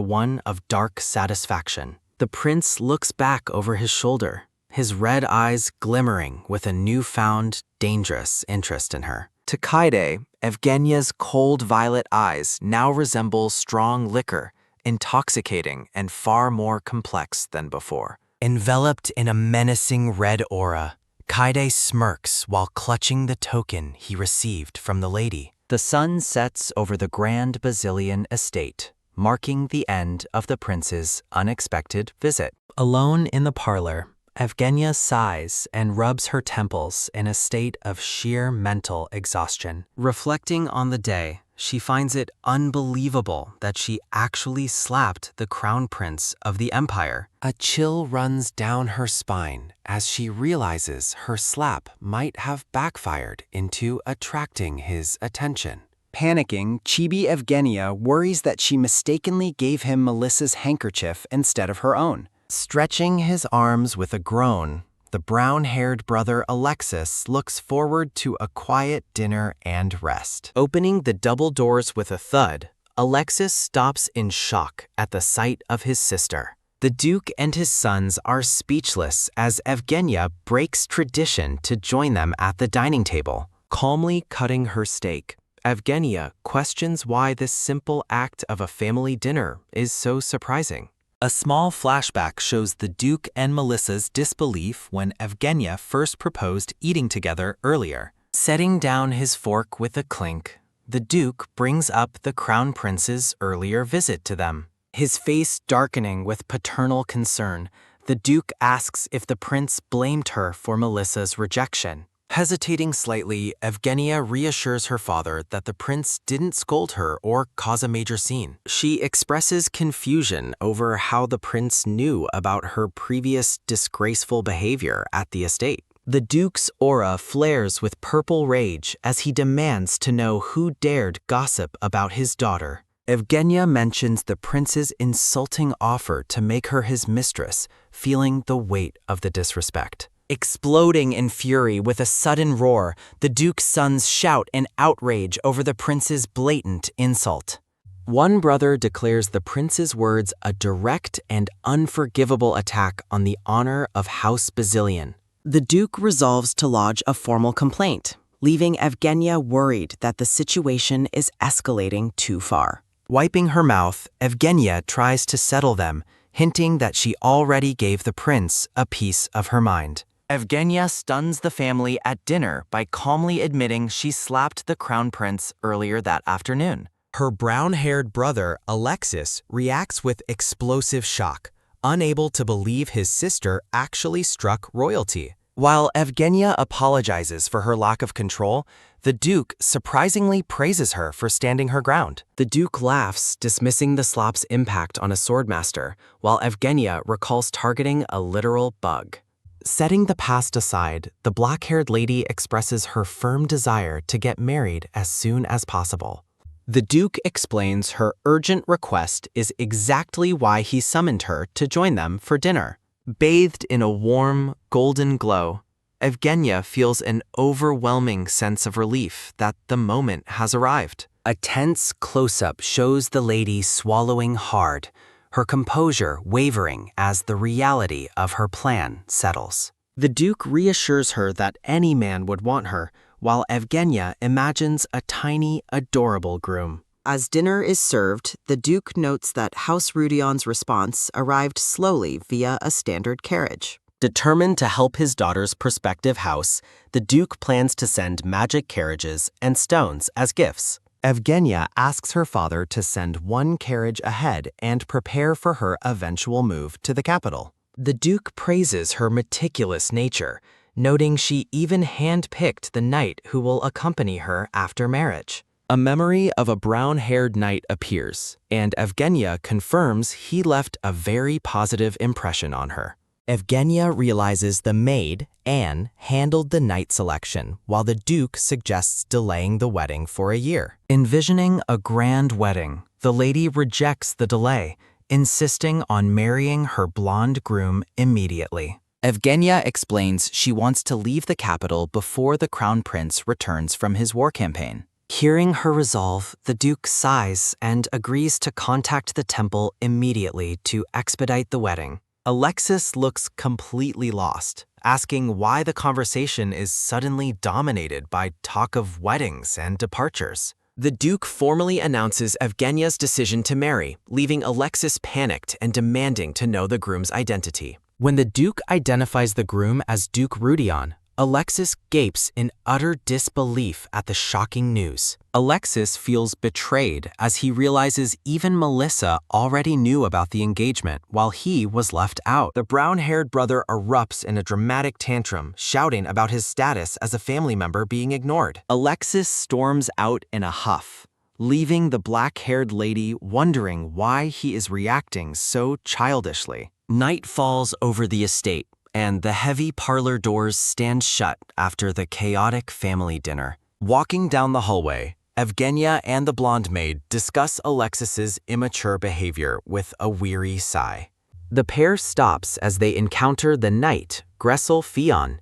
one of dark satisfaction. The prince looks back over his shoulder, his red eyes glimmering with a newfound, dangerous interest in her. To Kaide, Evgenia's cold violet eyes now resemble strong liquor, intoxicating and far more complex than before. Enveloped in a menacing red aura, Kaide smirks while clutching the token he received from the lady. The sun sets over the grand Basilian estate, marking the end of the prince's unexpected visit. Alone in the parlor, Evgenia sighs and rubs her temples in a state of sheer mental exhaustion. Reflecting on the day, she finds it unbelievable that she actually slapped the crown prince of the empire. A chill runs down her spine as she realizes her slap might have backfired into attracting his attention. Panicking, Chibi Evgenia worries that she mistakenly gave him Melissa's handkerchief instead of her own. Stretching his arms with a groan, the brown-haired brother Alexis looks forward to a quiet dinner and rest. Opening the double doors with a thud, Alexis stops in shock at the sight of his sister. The Duke and his sons are speechless as Evgenia breaks tradition to join them at the dining table. Calmly cutting her steak, Evgenia questions why this simple act of a family dinner is so surprising. A small flashback shows the Duke and Melissa's disbelief when Evgenia first proposed eating together earlier. Setting down his fork with a clink, the Duke brings up the Crown Prince's earlier visit to them. His face darkening with paternal concern, the Duke asks if the prince blamed her for Melissa's rejection. Hesitating slightly, Evgenia reassures her father that the prince didn't scold her or cause a major scene. She expresses confusion over how the prince knew about her previous disgraceful behavior at the estate. The Duke's aura flares with purple rage as he demands to know who dared gossip about his daughter. Evgenia mentions the prince's insulting offer to make her his mistress, feeling the weight of the disrespect. Exploding in fury with a sudden roar, the Duke's sons shout in outrage over the prince's blatant insult. One brother declares the prince's words a direct and unforgivable attack on the honor of House Basilian. The Duke resolves to lodge a formal complaint, leaving Evgenia worried that the situation is escalating too far. Wiping her mouth, Evgenia tries to settle them, hinting that she already gave the prince a piece of her mind. Evgenia stuns the family at dinner by calmly admitting she slapped the crown prince earlier that afternoon. Her brown-haired brother, Alexis, reacts with explosive shock, unable to believe his sister actually struck royalty. While Evgenia apologizes for her lack of control, the Duke surprisingly praises her for standing her ground. The Duke laughs, dismissing the slap's impact on a swordmaster, while Evgenia recalls targeting a literal bug. Setting the past aside, the black-haired lady expresses her firm desire to get married as soon as possible. The Duke explains her urgent request is exactly why he summoned her to join them for dinner. Bathed in a warm, golden glow, Evgenia feels an overwhelming sense of relief that the moment has arrived. A tense close-up shows the lady swallowing hard, her composure wavering as the reality of her plan settles. The Duke reassures her that any man would want her, while Evgenia imagines a tiny, adorable groom. As dinner is served, the Duke notes that House Rudion's response arrived slowly via a standard carriage. Determined to help his daughter's prospective house, the Duke plans to send magic carriages and stones as gifts. Evgenia asks her father to send one carriage ahead and prepare for her eventual move to the capital. The Duke praises her meticulous nature, noting she even hand-picked the knight who will accompany her after marriage. A memory of a brown-haired knight appears, and Evgenia confirms he left a very positive impression on her. Evgenia realizes the maid, Anne, handled the knight selection, while the Duke suggests delaying the wedding for a year. Envisioning a grand wedding, the lady rejects the delay, insisting on marrying her blonde groom immediately. Evgenia explains she wants to leave the capital before the crown prince returns from his war campaign. Hearing her resolve, the Duke sighs and agrees to contact the temple immediately to expedite the wedding. Alexis looks completely lost, asking why the conversation is suddenly dominated by talk of weddings and departures. The Duke formally announces Evgenia's decision to marry, leaving Alexis panicked and demanding to know the groom's identity. When the Duke identifies the groom as Duke Rudion, Alexis gapes in utter disbelief at the shocking news. Alexis feels betrayed as he realizes even Melissa already knew about the engagement while he was left out. The brown-haired brother erupts in a dramatic tantrum, shouting about his status as a family member being ignored. Alexis storms out in a huff, leaving the black-haired lady wondering why he is reacting so childishly. Night falls over the estate, and the heavy parlor doors stand shut after the chaotic family dinner. Walking down the hallway, Evgenia and the blonde maid discuss Alexis's immature behavior with a weary sigh. The pair stops as they encounter the knight, Grestle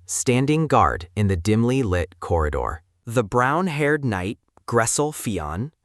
standing guard in the dimly lit corridor. The brown-haired knight, Grestle,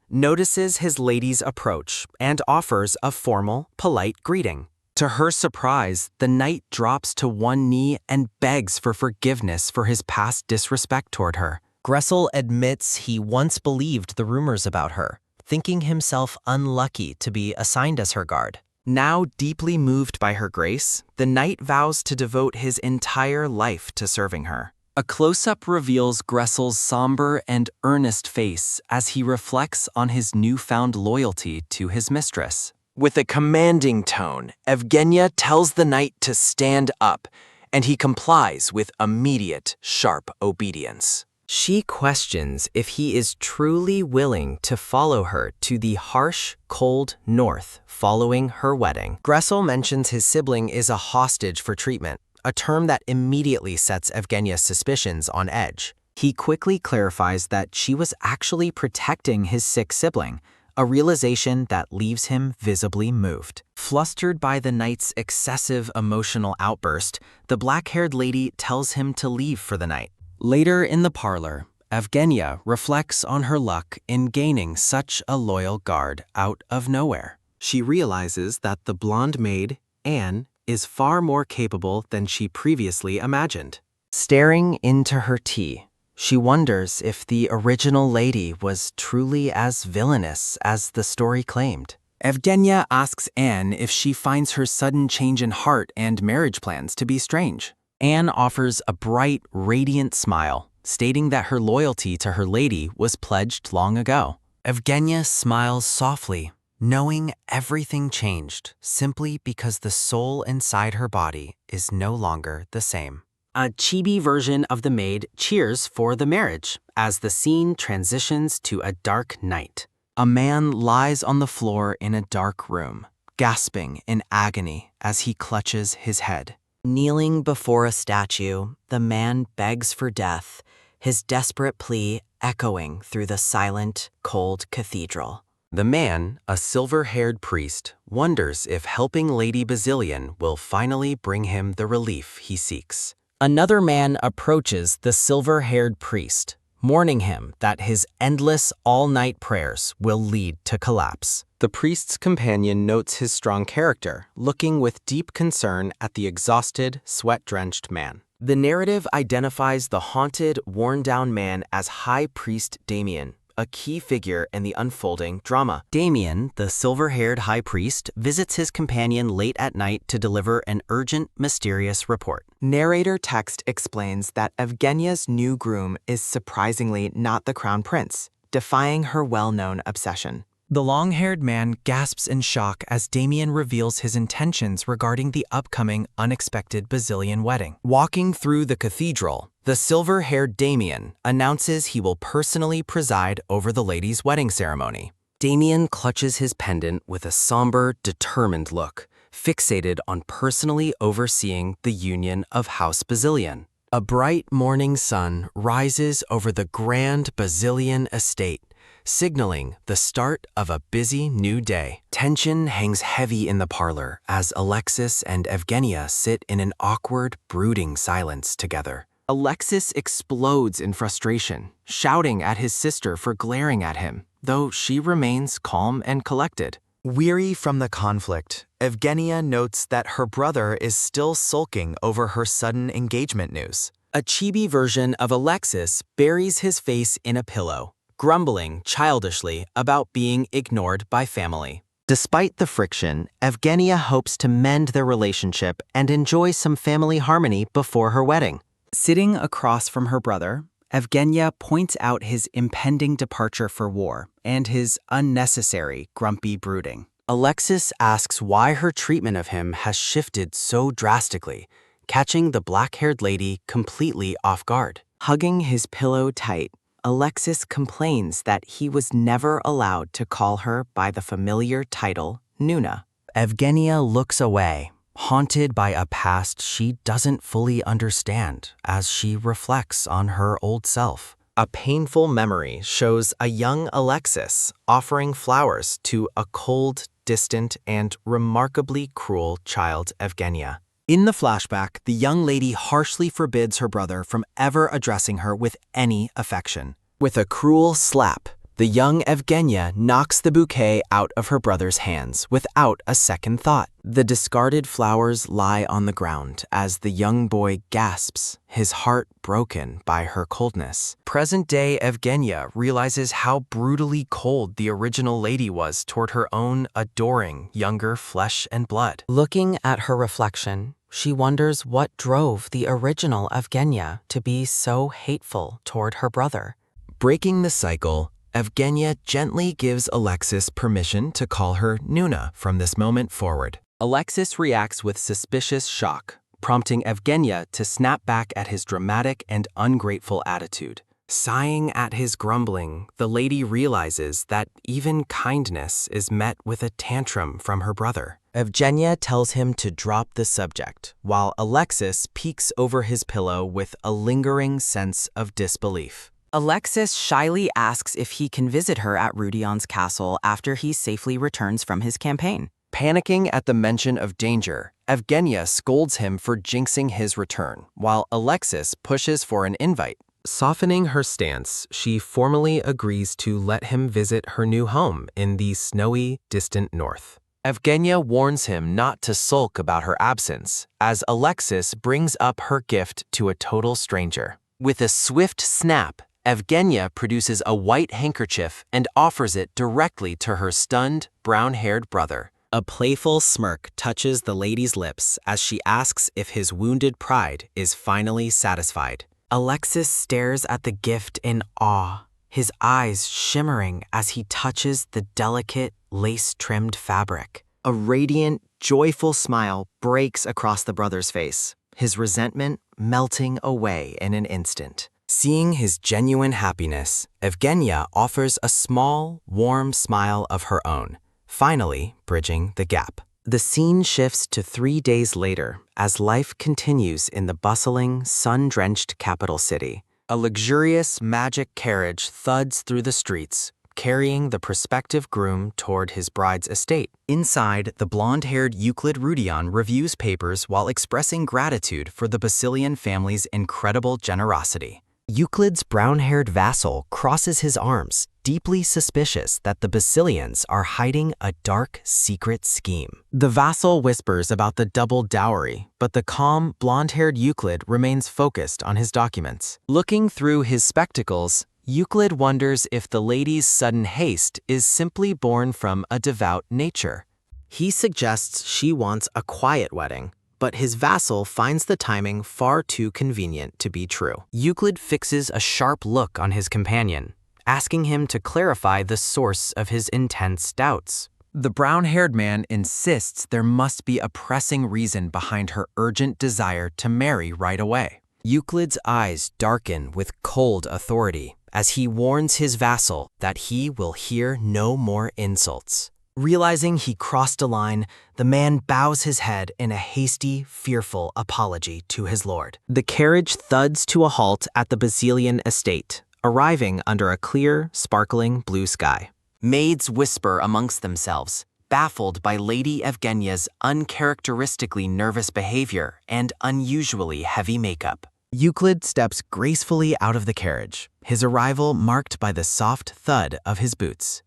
notices his lady's approach and offers a formal, polite greeting. To her surprise, the knight drops to one knee and begs for forgiveness for his past disrespect toward her. Grestle admits he once believed the rumors about her, thinking himself unlucky to be assigned as her guard. Now deeply moved by her grace, the knight vows to devote his entire life to serving her. A close-up reveals Grestle's somber and earnest face as he reflects on his newfound loyalty to his mistress. With a commanding tone, Evgenia tells the knight to stand up, and he complies with immediate, sharp obedience. She questions if he is truly willing to follow her to the harsh, cold north following her wedding. Grestle mentions his sibling is a hostage for treatment, a term that immediately sets Evgenia's suspicions on edge. He quickly clarifies that she was actually protecting his sick sibling, a realization that leaves him visibly moved. Flustered by the knight's excessive emotional outburst, the black-haired lady tells him to leave for the night. Later in the parlor, Evgenia reflects on her luck in gaining such a loyal guard out of nowhere. She realizes that the blonde maid, Anne, is far more capable than she previously imagined. Staring into her tea, she wonders if the original lady was truly as villainous as the story claimed. Evgenia asks Anne if she finds her sudden change in heart and marriage plans to be strange. Anne offers a bright, radiant smile, stating that her loyalty to her lady was pledged long ago. Evgenia smiles softly, knowing everything changed simply because the soul inside her body is no longer the same. A chibi version of the maid cheers for the marriage as the scene transitions to a dark night. A man lies on the floor in a dark room, gasping in agony as he clutches his head. Kneeling before a statue, the man begs for death, his desperate plea echoing through the silent, cold cathedral. The man, a silver-haired priest, wonders if helping Lady Basilian will finally bring him the relief he seeks. Another man approaches the silver-haired priest, warning him that his endless all-night prayers will lead to collapse. The priest's companion notes his strong character, looking with deep concern at the exhausted, sweat-drenched man. The narrative identifies the haunted, worn-down man as High Priest Damian, a key figure in the unfolding drama. Damian, the silver-haired high priest, visits his companion late at night to deliver an urgent, mysterious report. Narrator text explains that Evgenia's new groom is surprisingly not the crown prince, defying her well-known obsession. The long-haired man gasps in shock as Damian reveals his intentions regarding the upcoming unexpected Basilian wedding. Walking through the cathedral, the silver-haired Damian announces he will personally preside over the lady's wedding ceremony. Damian clutches his pendant with a somber, determined look, fixated on personally overseeing the union of House Basilian. A bright morning sun rises over the grand Basilian estate, signaling the start of a busy new day. Tension hangs heavy in the parlor as Alexis and Evgenia sit in an awkward, brooding silence together. Alexis explodes in frustration, shouting at his sister for glaring at him, though she remains calm and collected. Weary from the conflict, Evgenia notes that her brother is still sulking over her sudden engagement news. A chibi version of Alexis buries his face in a pillow, grumbling childishly about being ignored by family. Despite the friction, Evgenia hopes to mend their relationship and enjoy some family harmony before her wedding. Sitting across from her brother, Evgenia points out his impending departure for war and his unnecessary grumpy brooding. Alexis asks why her treatment of him has shifted so drastically, catching the black-haired lady completely off guard. Hugging his pillow tight, Alexis complains that he was never allowed to call her by the familiar title, Nuna. Evgenia looks away, haunted by a past she doesn't fully understand as she reflects on her old self. A painful memory shows a young Alexis offering flowers to a cold, distant, and remarkably cruel child Evgenia. In the flashback, the young lady harshly forbids her brother from ever addressing her with any affection. With a cruel slap, the young Evgenia knocks the bouquet out of her brother's hands without a second thought. The discarded flowers lie on the ground as the young boy gasps, his heart broken by her coldness. Present-day Evgenia realizes how brutally cold the original lady was toward her own adoring younger flesh and blood. Looking at her reflection, she wonders what drove the original Evgenia to be so hateful toward her brother. Breaking the cycle, Evgenia gently gives Alexis permission to call her Nuna from this moment forward. Alexis reacts with suspicious shock, prompting Evgenia to snap back at his dramatic and ungrateful attitude. Sighing at his grumbling, the lady realizes that even kindness is met with a tantrum from her brother. Evgenia tells him to drop the subject, while Alexis peeks over his pillow with a lingering sense of disbelief. Alexis shyly asks if he can visit her at Rudion's castle after he safely returns from his campaign. Panicking at the mention of danger, Evgenia scolds him for jinxing his return, while Alexis pushes for an invite. Softening her stance, she formally agrees to let him visit her new home in the snowy, distant north. Evgenia warns him not to sulk about her absence, as Alexis brings up her gift to a total stranger. With a swift snap, Evgenia produces a white handkerchief and offers it directly to her stunned, brown-haired brother. A playful smirk touches the lady's lips as she asks if his wounded pride is finally satisfied. Alexis stares at the gift in awe, his eyes shimmering as he touches the delicate, lace-trimmed fabric. A radiant, joyful smile breaks across the brother's face, his resentment melting away in an instant. Seeing his genuine happiness, Evgenia offers a small, warm smile of her own, finally bridging the gap. The scene shifts to 3 days later as life continues in the bustling, sun-drenched capital city. A luxurious magic carriage thuds through the streets, carrying the prospective groom toward his bride's estate. Inside, the blonde-haired Uklid Rudion reviews papers while expressing gratitude for the Basilian family's incredible generosity. Uklid's brown-haired vassal crosses his arms, deeply suspicious that the Basilians are hiding a dark, secret scheme. The vassal whispers about the double dowry, but the calm, blonde-haired Uklid remains focused on his documents. Looking through his spectacles, Uklid wonders if the lady's sudden haste is simply born from a devout nature. He suggests she wants a quiet wedding, but his vassal finds the timing far too convenient to be true. Uklid fixes a sharp look on his companion, asking him to clarify the source of his intense doubts. The brown-haired man insists there must be a pressing reason behind her urgent desire to marry right away. Uklid's eyes darken with cold authority as he warns his vassal that he will hear no more insults. Realizing he crossed a line, the man bows his head in a hasty, fearful apology to his lord. The carriage thuds to a halt at the Basilian estate, arriving under a clear, sparkling blue sky. Maids whisper amongst themselves, baffled by Lady Evgenia's uncharacteristically nervous behavior and unusually heavy makeup. Uklid steps gracefully out of the carriage, his arrival marked by the soft thud of his boots.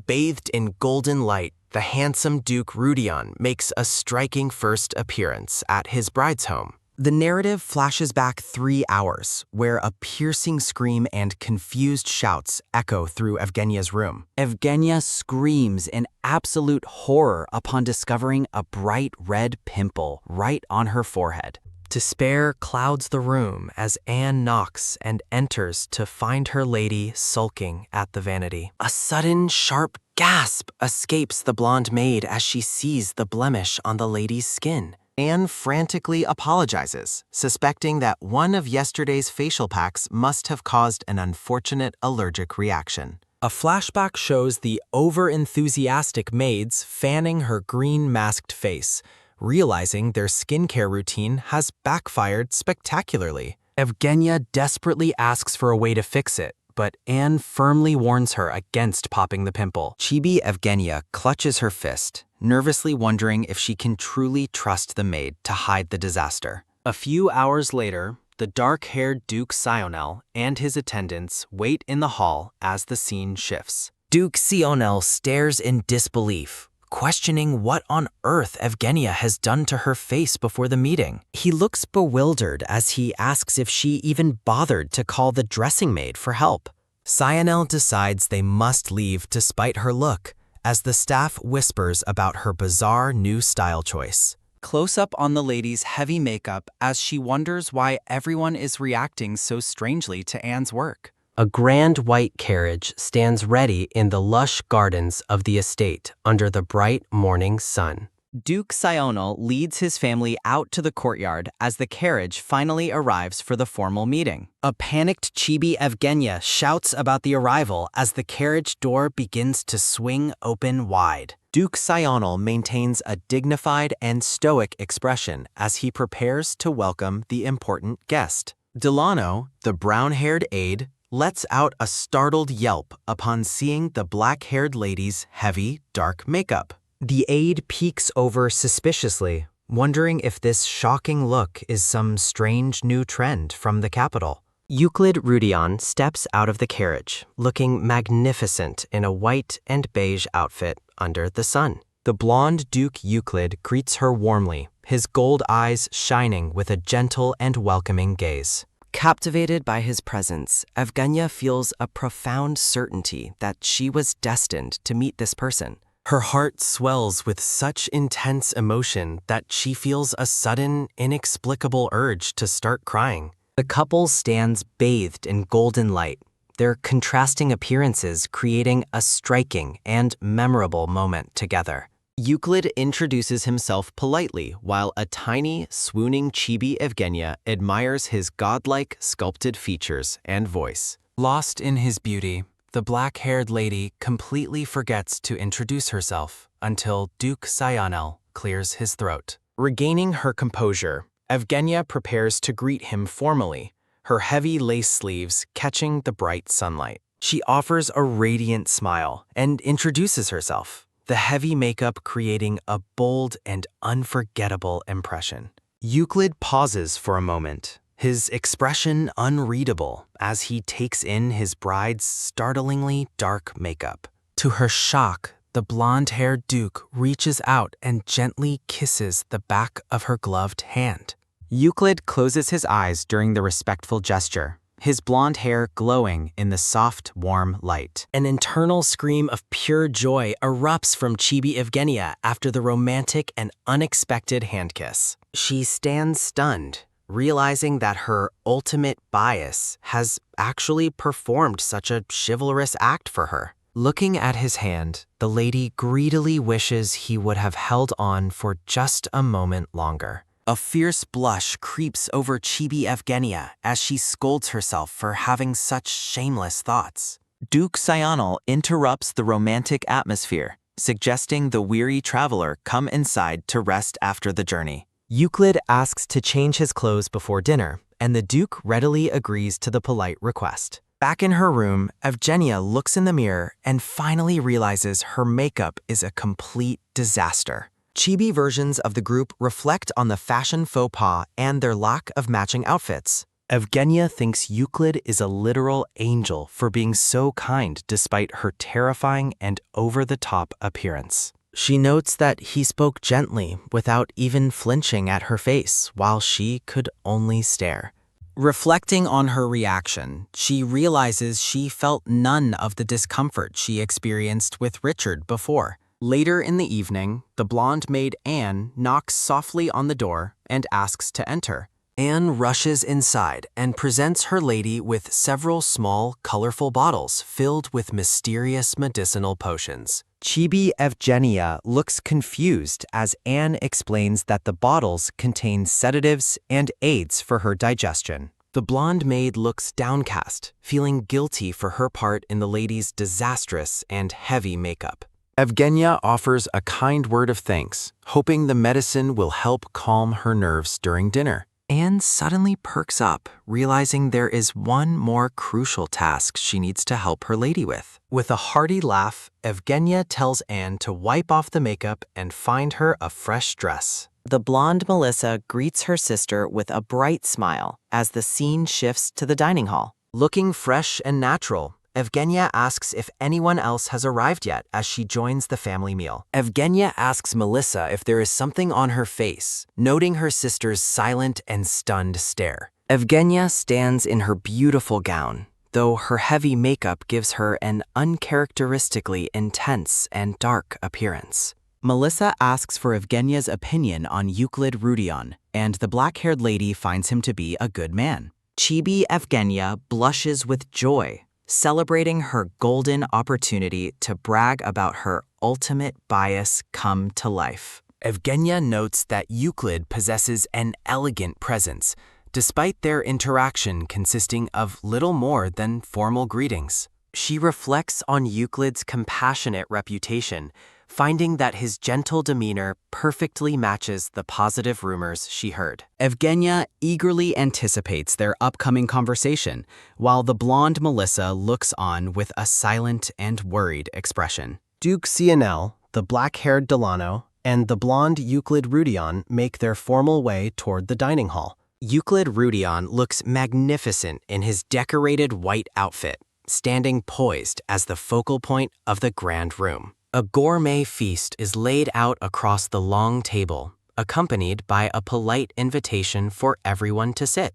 Bathed in golden light, the handsome Duke Rudion makes a striking first appearance at his bride's home. The narrative flashes back 3 hours, where a piercing scream and confused shouts echo through Evgenia's room. Evgenia screams in absolute horror upon discovering a bright red pimple right on her forehead. Despair clouds the room as Anne knocks and enters to find her lady sulking at the vanity. A sudden, sharp gasp escapes the blonde maid as she sees the blemish on the lady's skin. Anne frantically apologizes, suspecting that one of yesterday's facial packs must have caused an unfortunate allergic reaction. A flashback shows the over-enthusiastic maids fanning her green-masked face, realizing their skincare routine has backfired spectacularly. Evgenia desperately asks for a way to fix it, but Anne firmly warns her against popping the pimple. Chibi Evgenia clutches her fist, nervously wondering if she can truly trust the maid to hide the disaster. A few hours later, the dark-haired Duke Sionel and his attendants wait in the hall as the scene shifts. Duke Sionel stares in disbelief, questioning what on earth Evgenia has done to her face before the meeting. He looks bewildered as he asks if she even bothered to call the dressing maid for help. Sionel decides they must leave despite her look, as the staff whispers about her bizarre new style choice. Close up on the lady's heavy makeup as she wonders why everyone is reacting so strangely to Anne's work. A grand white carriage stands ready in the lush gardens of the estate under the bright morning sun. Duke Sionel leads his family out to the courtyard as the carriage finally arrives for the formal meeting. A panicked Chibi Evgenia shouts about the arrival as the carriage door begins to swing open wide. Duke Sionel maintains a dignified and stoic expression as he prepares to welcome the important guest. Delano, the brown-haired aide, lets out a startled yelp upon seeing the black-haired lady's heavy, dark makeup. The aide peeks over suspiciously, wondering if this shocking look is some strange new trend from the capital. Uklid Rudion steps out of the carriage, looking magnificent in a white and beige outfit under the sun. The blonde Duke Uklid greets her warmly, his gold eyes shining with a gentle and welcoming gaze. Captivated by his presence, Evgenia feels a profound certainty that she was destined to meet this person. Her heart swells with such intense emotion that she feels a sudden, inexplicable urge to start crying. The couple stands bathed in golden light, their contrasting appearances creating a striking and memorable moment together. Uklid introduces himself politely while a tiny, swooning chibi Evgenia admires his godlike sculpted features and voice. Lost in his beauty, the black-haired lady completely forgets to introduce herself until Duke Sayonel clears his throat. Regaining her composure, Evgenia prepares to greet him formally, her heavy lace sleeves catching the bright sunlight. She offers a radiant smile and introduces herself, the heavy makeup creating a bold and unforgettable impression. Uklid pauses for a moment, his expression unreadable as he takes in his bride's startlingly dark makeup. To her shock, the blonde-haired Duke reaches out and gently kisses the back of her gloved hand. Uklid closes his eyes during the respectful gesture, his blonde hair glowing in the soft, warm light. An internal scream of pure joy erupts from Chibi Evgenia after the romantic and unexpected hand kiss. She stands stunned, realizing that her ultimate bias has actually performed such a chivalrous act for her. Looking at his hand, the lady greedily wishes he would have held on for just a moment longer. A fierce blush creeps over Chibi Evgenia as she scolds herself for having such shameless thoughts. Duke Sayonel interrupts the romantic atmosphere, suggesting the weary traveler come inside to rest after the journey. Uklid asks to change his clothes before dinner, and the Duke readily agrees to the polite request. Back in her room, Evgenia looks in the mirror and finally realizes her makeup is a complete disaster. Chibi versions of the group reflect on the fashion faux pas and their lack of matching outfits. Evgenia thinks Uklid is a literal angel for being so kind despite her terrifying and over-the-top appearance. She notes that he spoke gently without even flinching at her face while she could only stare. Reflecting on her reaction, she realizes she felt none of the discomfort she experienced with Richard before. Later in the evening, the blonde maid Anne knocks softly on the door and asks to enter. Anne rushes inside and presents her lady with several small, colorful bottles filled with mysterious medicinal potions. Chibi Evgenia looks confused as Anne explains that the bottles contain sedatives and aids for her digestion. The blonde maid looks downcast, feeling guilty for her part in the lady's disastrous and heavy makeup. Evgenia offers a kind word of thanks, hoping the medicine will help calm her nerves during dinner. Anne suddenly perks up, realizing there is one more crucial task she needs to help her lady with. With a hearty laugh, Evgenia tells Anne to wipe off the makeup and find her a fresh dress. The blonde Melissa greets her sister with a bright smile as the scene shifts to the dining hall. Looking fresh and natural, Evgenia asks if anyone else has arrived yet as she joins the family meal. Evgenia asks Melissa if there is something on her face, noting her sister's silent and stunned stare. Evgenia stands in her beautiful gown, though her heavy makeup gives her an uncharacteristically intense and dark appearance. Melissa asks for Evgenia's opinion on Uklid Rudion, and the black-haired lady finds him to be a good man. Chibi Evgenia blushes with joy, celebrating her golden opportunity to brag about her ultimate bias come to life. Evgenia notes that Uklid possesses an elegant presence, despite their interaction consisting of little more than formal greetings. She reflects on Uklid's compassionate reputation, finding that his gentle demeanor perfectly matches the positive rumors she heard. Evgenia eagerly anticipates their upcoming conversation, while the blonde Melissa looks on with a silent and worried expression. Duke Sionel, the black-haired Delano, and the blonde Uklid Rudion make their formal way toward the dining hall. Uklid Rudion looks magnificent in his decorated white outfit, standing poised as the focal point of the grand room. A gourmet feast is laid out across the long table, accompanied by a polite invitation for everyone to sit.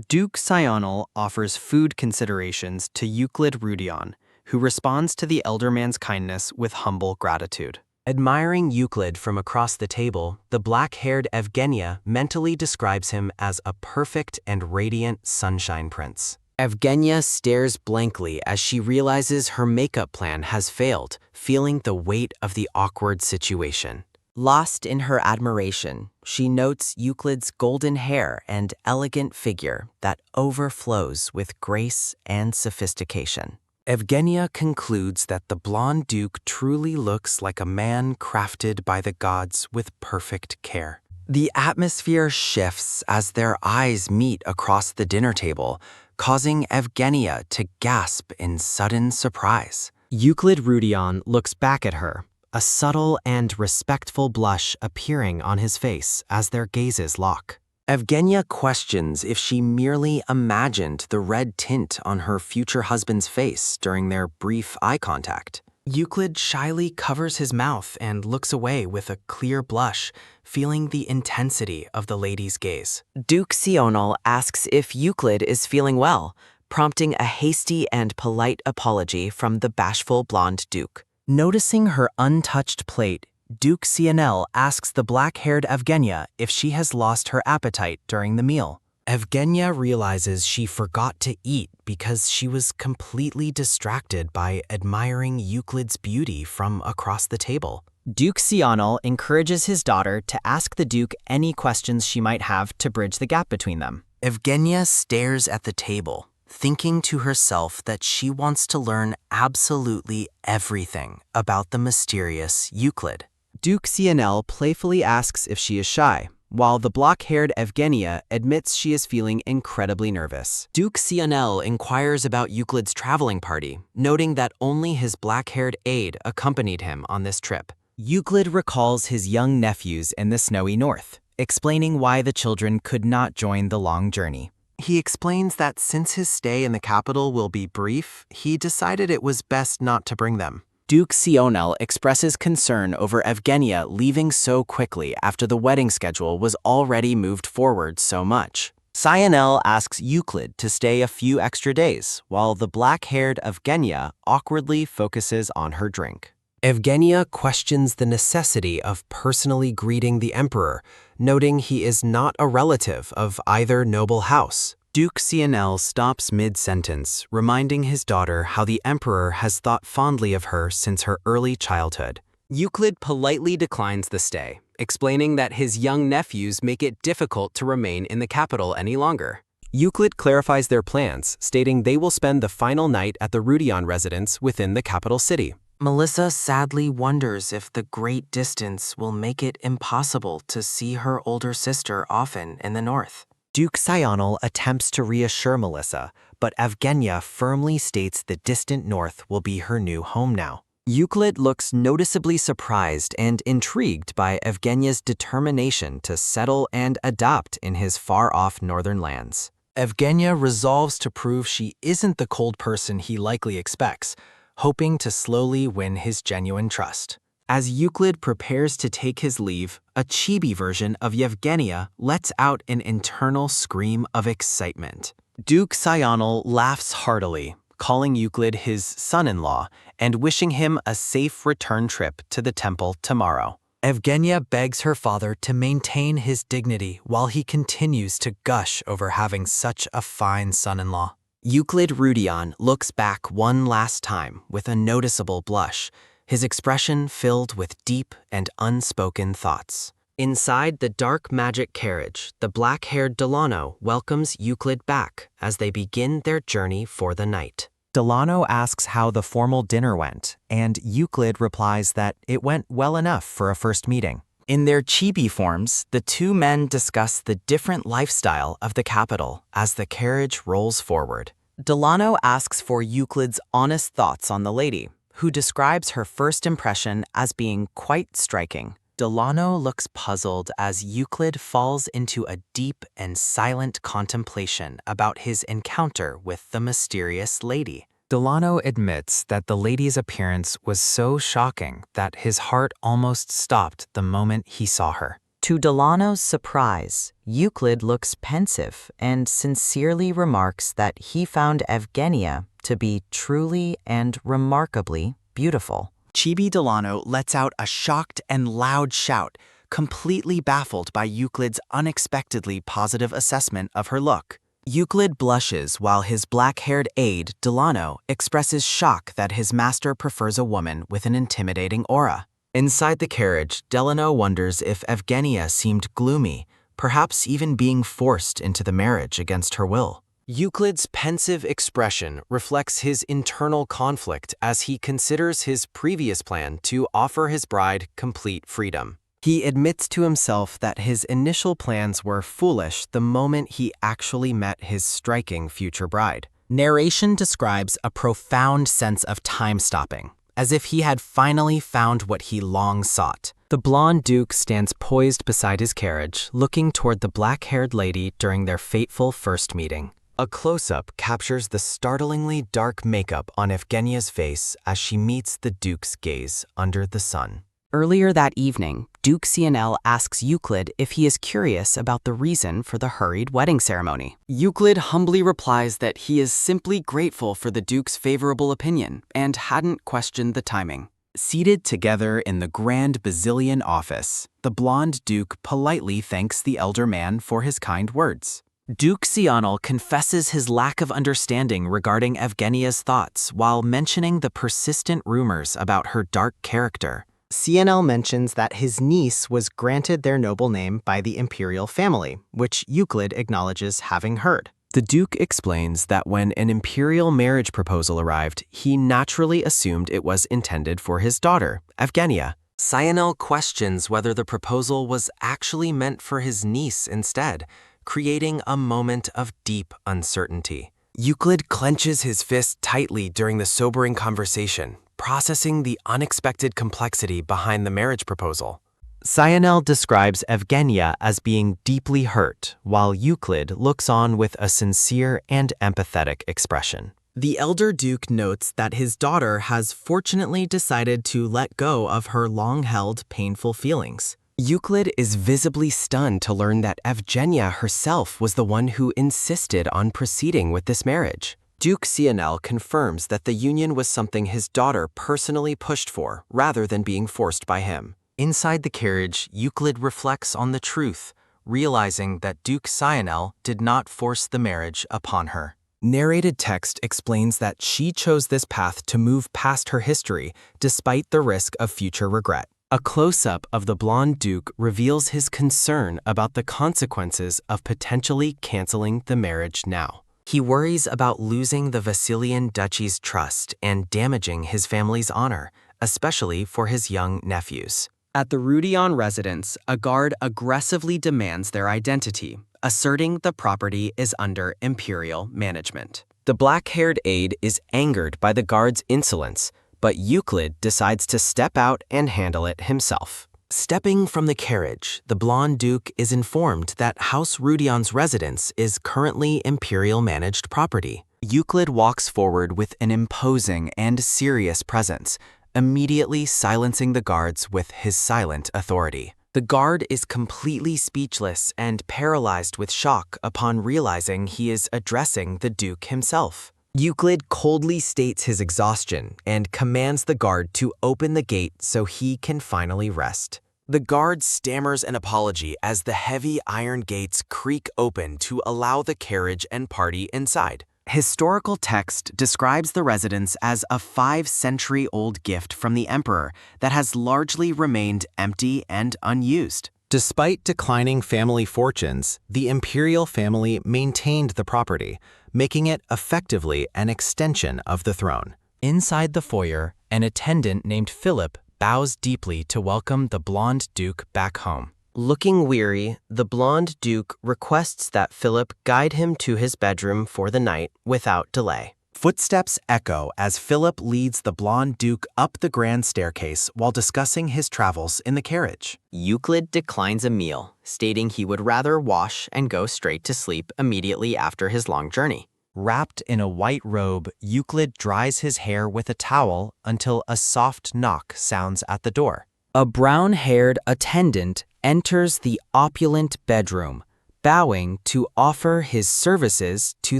Duke Sionel offers food considerations to Uklid Rudion, who responds to the elder man's kindness with humble gratitude. Admiring Uklid from across the table, the black-haired Evgenia mentally describes him as a perfect and radiant sunshine prince. Evgenia stares blankly as she realizes her makeup plan has failed, feeling the weight of the awkward situation. Lost in her admiration, she notes Uklid's golden hair and elegant figure that overflows with grace and sophistication. Evgenia concludes that the blonde duke truly looks like a man crafted by the gods with perfect care. The atmosphere shifts as their eyes meet across the dinner table, causing Evgenia to gasp in sudden surprise. Uklid Rudion looks back at her, a subtle and respectful blush appearing on his face as their gazes lock. Evgenia questions if she merely imagined the red tint on her future husband's face during their brief eye contact. Uklid shyly covers his mouth and looks away with a clear blush, feeling the intensity of the lady's gaze. Duke Sionel asks if Uklid is feeling well, prompting a hasty and polite apology from the bashful blonde duke. Noticing her untouched plate, Duke Sionel asks the black-haired Evgenia if she has lost her appetite during the meal. Evgenia realizes she forgot to eat because she was completely distracted by admiring Uklid's beauty from across the table. Duke Sionel encourages his daughter to ask the Duke any questions she might have to bridge the gap between them. Evgenia stares at the table, thinking to herself that she wants to learn absolutely everything about the mysterious Uklid. Duke Sionel playfully asks if she is shy, while the block-haired Evgenia admits she is feeling incredibly nervous. Duke Sionel inquires about Uklid's traveling party, noting that only his black-haired aide accompanied him on this trip. Uklid recalls his young nephews in the snowy north, explaining why the children could not join the long journey. He explains that since his stay in the capital will be brief, he decided it was best not to bring them. Duke Sionel expresses concern over Evgenia leaving so quickly after the wedding schedule was already moved forward so much. Sionel asks Uklid to stay a few extra days, while the black-haired Evgenia awkwardly focuses on her drink. Evgenia questions the necessity of personally greeting the emperor, noting he is not a relative of either noble house. Duke Sionel stops mid-sentence, reminding his daughter how the emperor has thought fondly of her since her early childhood. Uklid politely declines the stay, explaining that his young nephews make it difficult to remain in the capital any longer. Uklid clarifies their plans, stating they will spend the final night at the Rudion residence within the capital city. Melissa sadly wonders if the great distance will make it impossible to see her older sister often in the north. Duke Sionel attempts to reassure Melissa, but Evgenia firmly states the distant north will be her new home now. Uklid looks noticeably surprised and intrigued by Evgenia's determination to settle and adopt in his far-off northern lands. Evgenia resolves to prove she isn't the cold person he likely expects, hoping to slowly win his genuine trust. As Uklid prepares to take his leave, a chibi version of Evgenia lets out an internal scream of excitement. Duke Sionel laughs heartily, calling Uklid his son-in-law and wishing him a safe return trip to the temple tomorrow. Evgenia begs her father to maintain his dignity while he continues to gush over having such a fine son-in-law. Uklid Rudion looks back one last time with a noticeable blush, his expression filled with deep and unspoken thoughts. Inside the dark magic carriage, the black-haired Delano welcomes Uklid back as they begin their journey for the night. Delano asks how the formal dinner went, and Uklid replies that it went well enough for a first meeting. In their chibi forms, the two men discuss the different lifestyle of the capital as the carriage rolls forward. Delano asks for Uklid's honest thoughts on the lady, who describes her first impression as being quite striking. Delano looks puzzled as Uklid falls into a deep and silent contemplation about his encounter with the mysterious lady. Delano admits that the lady's appearance was so shocking that his heart almost stopped the moment he saw her. To Delano's surprise, Uklid looks pensive and sincerely remarks that he found Evgenia to be truly and remarkably beautiful. Chibi Delano lets out a shocked and loud shout, completely baffled by Uklid's unexpectedly positive assessment of her look. Uklid blushes while his black-haired aide, Delano, expresses shock that his master prefers a woman with an intimidating aura. Inside the carriage, Delano wonders if Evgenia seemed gloomy, perhaps even being forced into the marriage against her will. Uklid's pensive expression reflects his internal conflict as he considers his previous plan to offer his bride complete freedom. He admits to himself that his initial plans were foolish the moment he actually met his striking future bride. Narration describes a profound sense of time stopping, as if he had finally found what he long sought. The blonde duke stands poised beside his carriage, looking toward the black-haired lady during their fateful first meeting. A close-up captures the startlingly dark makeup on Evgenia's face as she meets the duke's gaze under the sun. Earlier that evening, Duke CNL asks Uklid if he is curious about the reason for the hurried wedding ceremony. Uklid humbly replies that he is simply grateful for the duke's favorable opinion and hadn't questioned the timing. Seated together in the Grand Basilian office, the blonde duke politely thanks the elder man for his kind words. Duke Sional confesses his lack of understanding regarding Evgenia's thoughts while mentioning the persistent rumors about her dark character. CNL mentions that his niece was granted their noble name by the imperial family, which Uklid acknowledges having heard. The Duke explains that when an imperial marriage proposal arrived, he naturally assumed it was intended for his daughter, Evgenia. Sional questions whether the proposal was actually meant for his niece instead, creating a moment of deep uncertainty. Uklid clenches his fist tightly during the sobering conversation, processing the unexpected complexity behind the marriage proposal. Sional describes Evgenia as being deeply hurt, while Uklid looks on with a sincere and empathetic expression. The elder duke notes that his daughter has fortunately decided to let go of her long-held painful feelings. Uklid is visibly stunned to learn that Evgenia herself was the one who insisted on proceeding with this marriage. Duke CNL confirms that the union was something his daughter personally pushed for, rather than being forced by him. Inside the carriage, Uklid reflects on the truth, realizing that Duke Sional did not force the marriage upon her. Narrated text explains that she chose this path to move past her history, despite the risk of future regret. A close-up of the blonde duke reveals his concern about the consequences of potentially canceling the marriage now. He worries about losing the Vasilian duchy's trust and damaging his family's honor, especially for his young nephews. At the Rudion residence, a guard aggressively demands their identity, asserting the property is under imperial management. The black-haired aide is angered by the guard's insolence, but Uklid decides to step out and handle it himself. Stepping from the carriage, the blonde duke is informed that House Rudion's residence is currently imperial-managed property. Uklid walks forward with an imposing and serious presence, immediately silencing the guards with his silent authority. The guard is completely speechless and paralyzed with shock upon realizing he is addressing the duke himself. Uklid coldly states his exhaustion and commands the guard to open the gate so he can finally rest. The guard stammers an apology as the heavy iron gates creak open to allow the carriage and party inside. Historical text describes the residence as a 5-century-old gift from the emperor that has largely remained empty and unused. Despite declining family fortunes, the imperial family maintained the property, making it effectively an extension of the throne. Inside the foyer, an attendant named Philip bows deeply to welcome the blonde duke back home. Looking weary, the blonde duke requests that Philip guide him to his bedroom for the night without delay. Footsteps echo as Philip leads the blonde duke up the grand staircase while discussing his travels in the carriage. Uklid declines a meal, stating he would rather wash and go straight to sleep immediately after his long journey. Wrapped in a white robe, Uklid dries his hair with a towel until a soft knock sounds at the door. A brown-haired attendant enters the opulent bedroom, bowing to offer his services to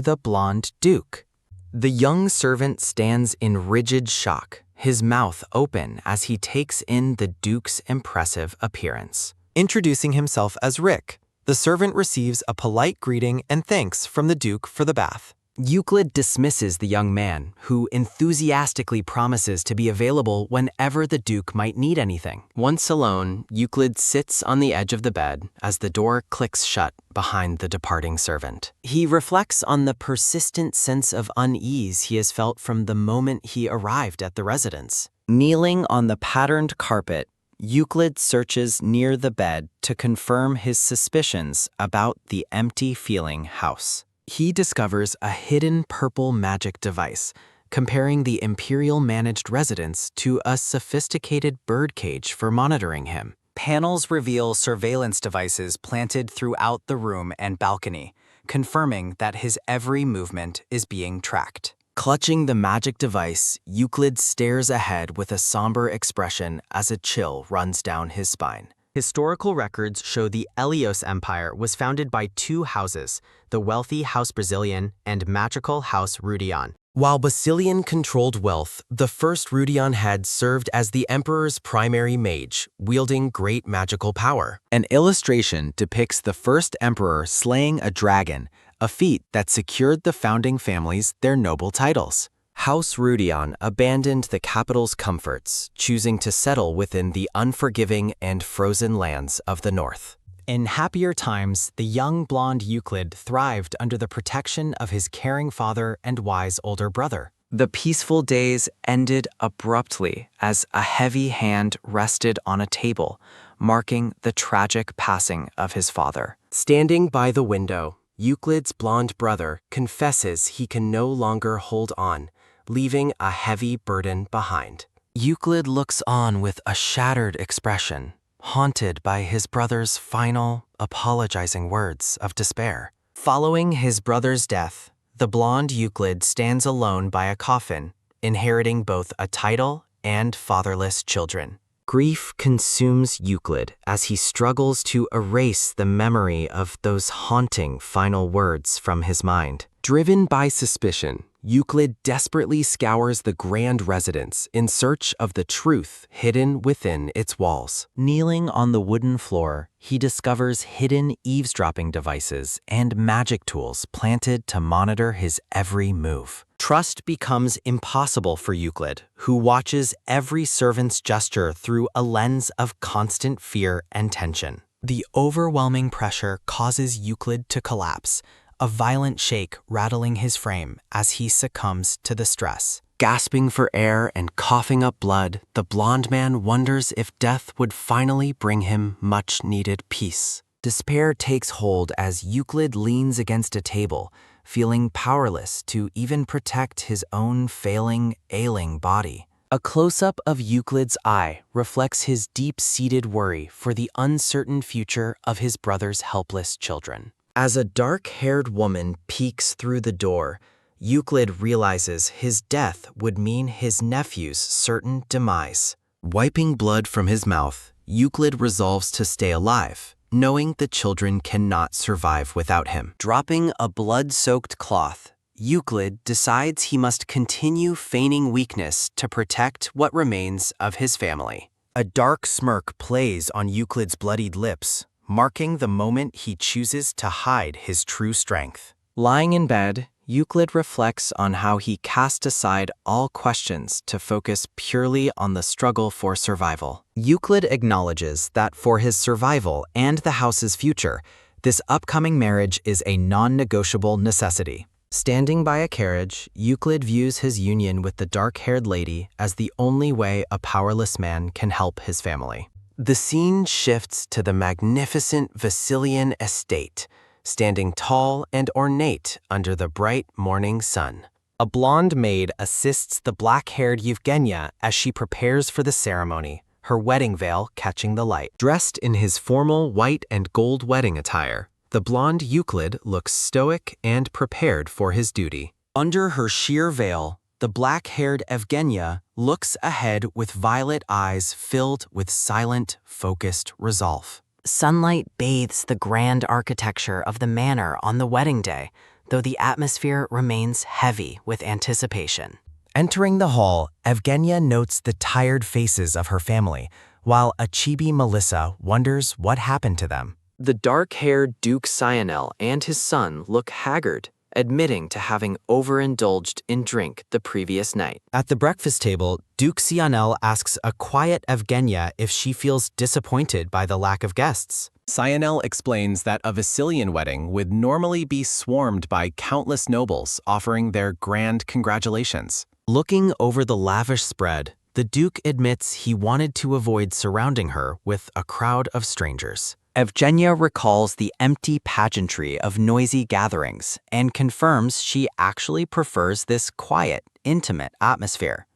the blonde duke. The young servant stands in rigid shock, his mouth open as he takes in the duke's impressive appearance. Introducing himself as Rick, the servant receives a polite greeting and thanks from the duke for the bath. Uklid dismisses the young man, who enthusiastically promises to be available whenever the duke might need anything. Once alone, Uklid sits on the edge of the bed as the door clicks shut behind the departing servant. He reflects on the persistent sense of unease he has felt from the moment he arrived at the residence. Kneeling on the patterned carpet, Uklid searches near the bed to confirm his suspicions about the empty-feeling house. He discovers a hidden purple magic device, comparing the Imperial-managed residence to a sophisticated birdcage for monitoring him. Panels reveal surveillance devices planted throughout the room and balcony, confirming that his every movement is being tracked. Clutching the magic device, Uklid stares ahead with a somber expression as a chill runs down his spine. Historical records show the Helios Empire was founded by two houses, the wealthy House Brazilian and magical House Rudian. While Basilian controlled wealth, the first Rudian head served as the emperor's primary mage, wielding great magical power. An illustration depicts the first emperor slaying a dragon, a feat that secured the founding families their noble titles. House Rudian abandoned the capital's comforts, choosing to settle within the unforgiving and frozen lands of the north. In happier times, the young blonde Uklid thrived under the protection of his caring father and wise older brother. The peaceful days ended abruptly as a heavy hand rested on a table, marking the tragic passing of his father. Standing by the window, Uklid's blonde brother confesses he can no longer hold on, leaving a heavy burden behind. Uklid looks on with a shattered expression, haunted by his brother's final, apologizing words of despair. Following his brother's death, the blonde Uklid stands alone by a coffin, inheriting both a title and fatherless children. Grief consumes Uklid as he struggles to erase the memory of those haunting final words from his mind. Driven by suspicion, Uklid desperately scours the grand residence in search of the truth hidden within its walls. Kneeling on the wooden floor, he discovers hidden eavesdropping devices and magic tools planted to monitor his every move. Trust becomes impossible for Uklid, who watches every servant's gesture through a lens of constant fear and tension. The overwhelming pressure causes Uklid to collapse, a violent shake rattling his frame as he succumbs to the stress. Gasping for air and coughing up blood, the blonde man wonders if death would finally bring him much-needed peace. Despair takes hold as Uklid leans against a table, feeling powerless to even protect his own failing, ailing body. A close-up of Uklid's eye reflects his deep-seated worry for the uncertain future of his brother's helpless children. As a dark-haired woman peeks through the door, Uklid realizes his death would mean his nephew's certain demise. Wiping blood from his mouth, Uklid resolves to stay alive, knowing the children cannot survive without him. Dropping a blood-soaked cloth, Uklid decides he must continue feigning weakness to protect what remains of his family. A dark smirk plays on Uklid's bloodied lips, marking the moment he chooses to hide his true strength. Lying in bed, Uklid reflects on how he cast aside all questions to focus purely on the struggle for survival. Uklid acknowledges that for his survival and the house's future, this upcoming marriage is a non-negotiable necessity. Standing by a carriage, Uklid views his union with the dark-haired lady as the only way a powerless man can help his family. The scene shifts to the magnificent Vasilian estate, standing tall and ornate under the bright morning sun. A blonde maid assists the black-haired Yevgenia as she prepares for the ceremony, her wedding veil catching the light. Dressed in his formal white and gold wedding attire, the blonde Uklid looks stoic and prepared for his duty. Under her sheer veil, the black-haired Evgenia looks ahead with violet eyes filled with silent, focused resolve. Sunlight bathes the grand architecture of the manor on the wedding day, though the atmosphere remains heavy with anticipation. Entering the hall, Evgenia notes the tired faces of her family, while a chibi Melissa wonders what happened to them. The dark-haired Duke Sionel and his son look haggard, admitting to having overindulged in drink the previous night. At the breakfast table, Duke Sionel asks a quiet Evgenia if she feels disappointed by the lack of guests. Sionel explains that a Vasilian wedding would normally be swarmed by countless nobles offering their grand congratulations. Looking over the lavish spread, the Duke admits he wanted to avoid surrounding her with a crowd of strangers. Evgenia recalls the empty pageantry of noisy gatherings and confirms she actually prefers this quiet, intimate atmosphere.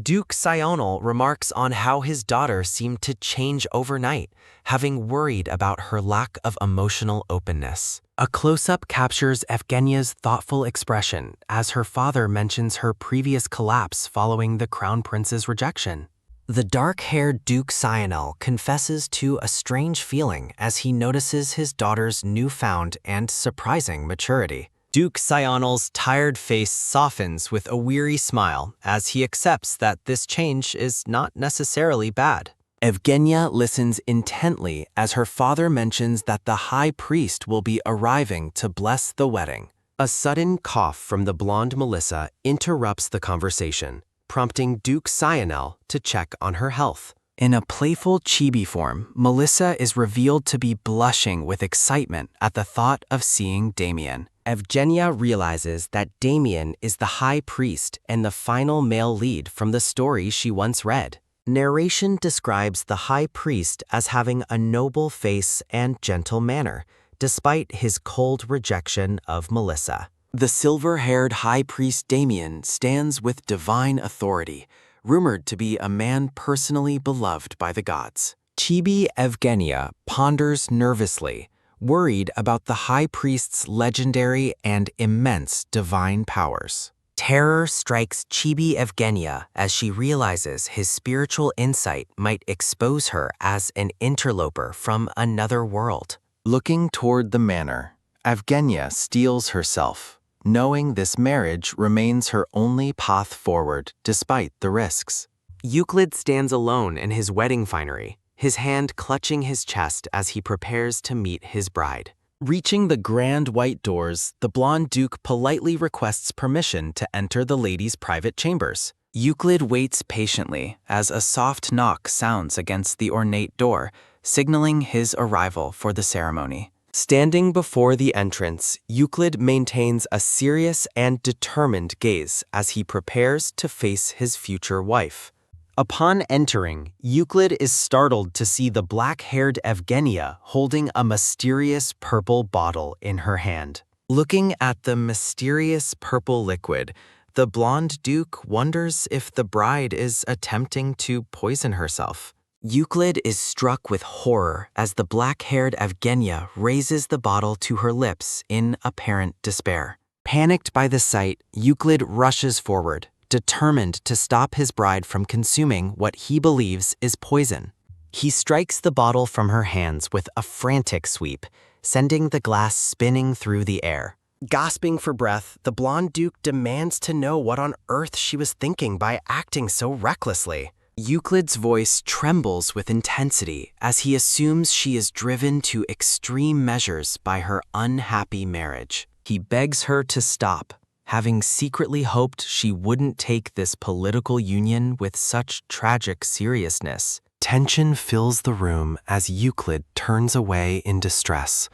Duke Sionel remarks on how his daughter seemed to change overnight, having worried about her lack of emotional openness. A close-up captures Evgenia's thoughtful expression as her father mentions her previous collapse following the crown prince's rejection. The dark-haired Duke Sionel confesses to a strange feeling as he notices his daughter's newfound and surprising maturity. Duke Sionel's tired face softens with a weary smile as he accepts that this change is not necessarily bad. Evgenia listens intently as her father mentions that the high priest will be arriving to bless the wedding. A sudden cough from the blonde Melissa interrupts the conversation, prompting Duke Sionel to check on her health. In a playful chibi form, Melissa is revealed to be blushing with excitement at the thought of seeing Damian. Evgenia realizes that Damian is the high priest and the final male lead from the story she once read. Narration describes the high priest as having a noble face and gentle manner, despite his cold rejection of Melissa. The silver-haired high priest Damian stands with divine authority, rumored to be a man personally beloved by the gods. Chibi Evgenia ponders nervously, worried about the high priest's legendary and immense divine powers. Terror strikes Chibi Evgenia as she realizes his spiritual insight might expose her as an interloper from another world. Looking toward the manor, Evgenia steels herself, knowing this marriage remains her only path forward despite the risks. Uklid stands alone in his wedding finery, his hand clutching his chest as he prepares to meet his bride. Reaching the grand white doors, the blonde duke politely requests permission to enter the lady's private chambers. Uklid waits patiently as a soft knock sounds against the ornate door, signaling his arrival for the ceremony. Standing before the entrance, Uklid maintains a serious and determined gaze as he prepares to face his future wife. Upon entering, Uklid is startled to see the black-haired Evgenia holding a mysterious purple bottle in her hand. Looking at the mysterious purple liquid, the blonde duke wonders if the bride is attempting to poison herself. Uklid is struck with horror as the black-haired Evgenia raises the bottle to her lips in apparent despair. Panicked by the sight, Uklid rushes forward, determined to stop his bride from consuming what he believes is poison. He strikes the bottle from her hands with a frantic sweep, sending the glass spinning through the air. Gasping for breath, the blonde duke demands to know what on earth she was thinking by acting so recklessly. Uklid's voice trembles with intensity as he assumes she is driven to extreme measures by her unhappy marriage. He begs her to stop, having secretly hoped she wouldn't take this political union with such tragic seriousness. Tension fills the room as Uklid turns away in distress,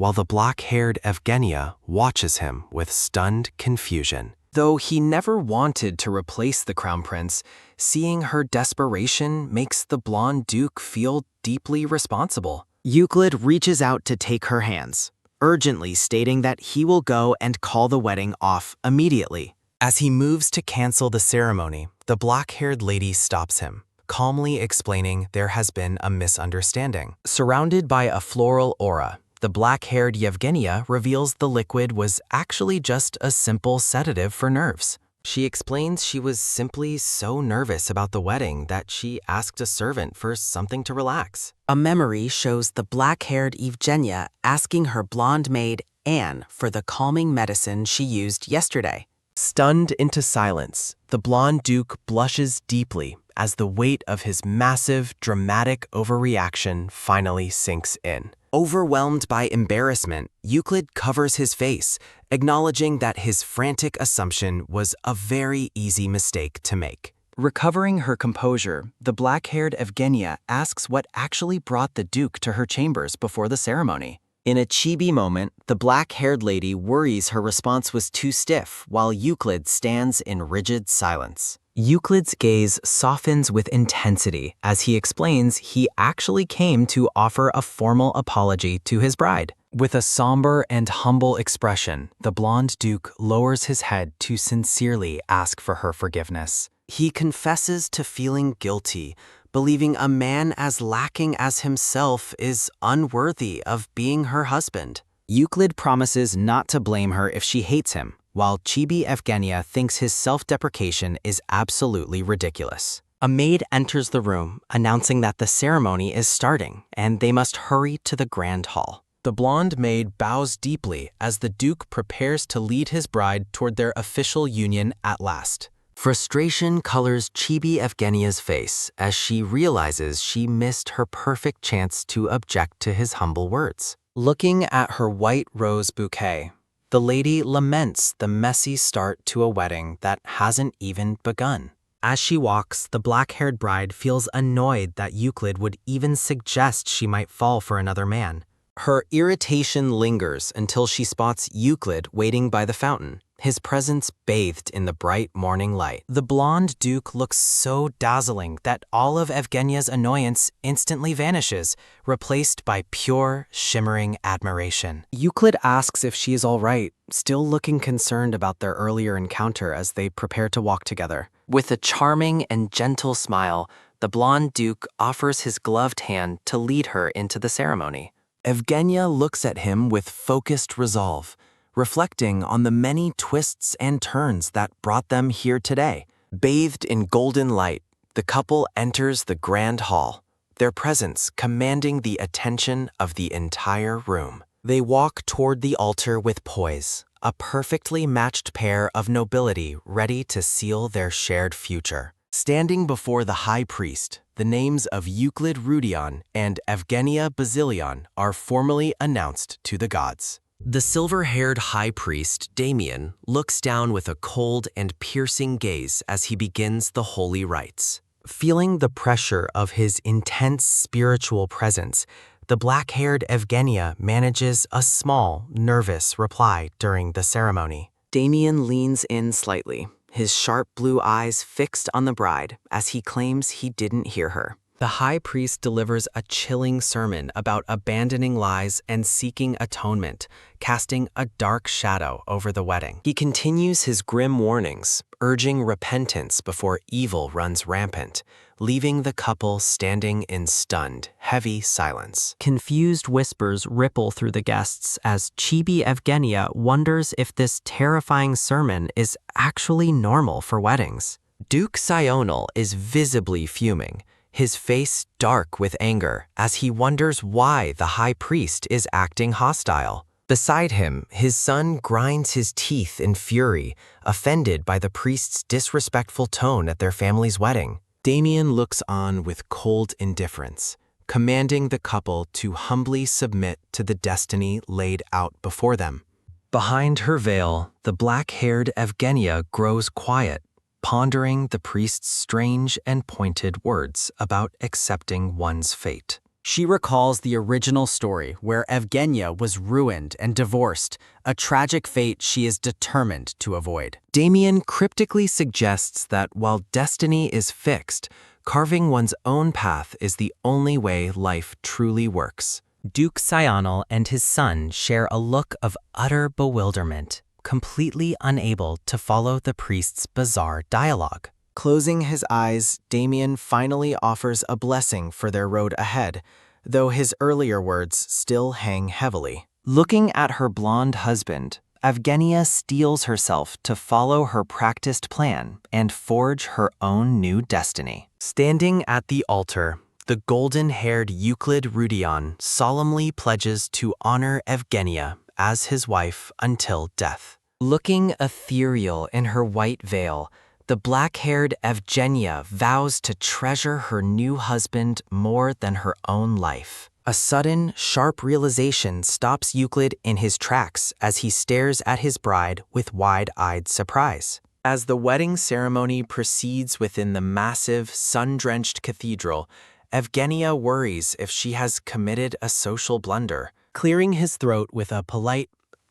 while the black-haired Evgenia watches him with stunned confusion. Though he never wanted to replace the crown prince, seeing her desperation makes the blonde duke feel deeply responsible. Uklid reaches out to take her hands, urgently stating that he will go and call the wedding off immediately. As he moves to cancel the ceremony, the black-haired lady stops him, calmly explaining there has been a misunderstanding. Surrounded by a floral aura, the black-haired Yevgenia reveals the liquid was actually just a simple sedative for nerves. She explains she was simply so nervous about the wedding that she asked a servant for something to relax. A memory shows the black-haired Evgenia asking her blonde maid Anne for the calming medicine she used yesterday. Stunned into silence, the blonde duke blushes deeply as the weight of his massive, dramatic overreaction finally sinks in. Overwhelmed by embarrassment, Uklid covers his face, acknowledging that his frantic assumption was a very easy mistake to make. Recovering her composure, the black-haired Evgenia asks what actually brought the duke to her chambers before the ceremony. In a chibi moment, the black-haired lady worries her response was too stiff, while Uklid stands in rigid silence. Uklid's gaze softens with intensity as he explains he actually came to offer a formal apology to his bride. With a somber and humble expression, the blonde duke lowers his head to sincerely ask for her forgiveness. He confesses to feeling guilty, believing a man as lacking as himself is unworthy of being her husband. Uklid promises not to blame her if she hates him, while Chibi Evgenia thinks his self-deprecation is absolutely ridiculous. A maid enters the room, announcing that the ceremony is starting, and they must hurry to the grand hall. The blonde maid bows deeply as the duke prepares to lead his bride toward their official union at last. Frustration colors Chibi Evgenia's face as she realizes she missed her perfect chance to object to his humble words. Looking at her white rose bouquet, the lady laments the messy start to a wedding that hasn't even begun. As she walks, the black-haired bride feels annoyed that Uklid would even suggest she might fall for another man. Her irritation lingers until she spots Uklid waiting by the fountain, his presence bathed in the bright morning light. The blonde duke looks so dazzling that all of Evgenia's annoyance instantly vanishes, replaced by pure, shimmering admiration. Uklid asks if she is all right, still looking concerned about their earlier encounter as they prepare to walk together. With a charming and gentle smile, the blonde duke offers his gloved hand to lead her into the ceremony. Evgenia looks at him with focused resolve, reflecting on the many twists and turns that brought them here today. Bathed in golden light, the couple enters the grand hall, their presence commanding the attention of the entire room. They walk toward the altar with poise, a perfectly matched pair of nobility ready to seal their shared future. Standing before the high priest, the names of Uklid Rudion and Evgenia Bazilion are formally announced to the gods. The silver-haired high priest, Damian, looks down with a cold and piercing gaze as he begins the holy rites. Feeling the pressure of his intense spiritual presence, the black-haired Evgenia manages a small, nervous reply during the ceremony. Damian leans in slightly, his sharp blue eyes fixed on the bride as he claims he didn't hear her. The high priest delivers a chilling sermon about abandoning lies and seeking atonement, casting a dark shadow over the wedding. He continues his grim warnings, urging repentance before evil runs rampant, leaving the couple standing in stunned, heavy silence. Confused whispers ripple through the guests as Chibi Evgenia wonders if this terrifying sermon is actually normal for weddings. Duke Sional is visibly fuming, his face dark with anger as he wonders why the high priest is acting hostile. Beside him, his son grinds his teeth in fury, offended by the priest's disrespectful tone at their family's wedding. Damian looks on with cold indifference, commanding the couple to humbly submit to the destiny laid out before them. Behind her veil, the black-haired Evgenia grows quiet, pondering the priest's strange and pointed words about accepting one's fate. She recalls the original story where Evgenia was ruined and divorced, a tragic fate she is determined to avoid. Damian cryptically suggests that while destiny is fixed, carving one's own path is the only way life truly works. Duke Sional and his son share a look of utter bewilderment, completely unable to follow the priest's bizarre dialogue. Closing his eyes, Damian finally offers a blessing for their road ahead, though his earlier words still hang heavily. Looking at her blonde husband, Evgenia steels herself to follow her practiced plan and forge her own new destiny. Standing at the altar, the golden-haired Uklid Rudion solemnly pledges to honor Evgenia as his wife until death. Looking ethereal in her white veil, the black-haired Evgenia vows to treasure her new husband more than her own life. A sudden, sharp realization stops Uklid in his tracks as he stares at his bride with wide-eyed surprise. As the wedding ceremony proceeds within the massive, sun-drenched cathedral, Evgenia worries if she has committed a social blunder. Clearing his throat with a polite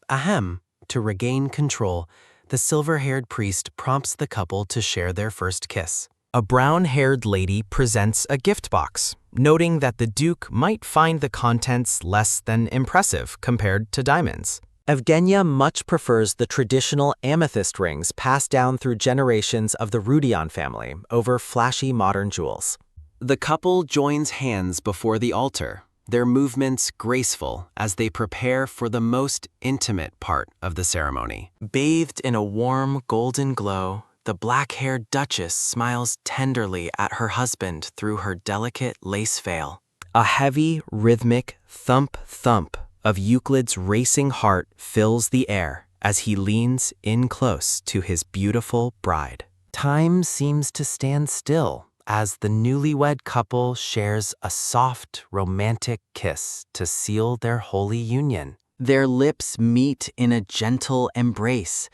ahem to regain control, the silver-haired priest prompts the couple to share their first kiss. A brown-haired lady presents a gift box, noting that the Duke might find the contents less than impressive compared to diamonds. Evgenia much prefers the traditional amethyst rings passed down through generations of the Rudion family over flashy modern jewels. The couple joins hands before the altar, their movements graceful as they prepare for the most intimate part of the ceremony. Bathed in a warm golden glow, the black-haired Duchess smiles tenderly at her husband through her delicate lace veil. A heavy, rhythmic thump-thump of Uklid's racing heart fills the air as he leans in close to his beautiful bride. Time seems to stand still as the newlywed couple shares a soft, romantic kiss to seal their holy union. Their lips meet in a gentle embrace,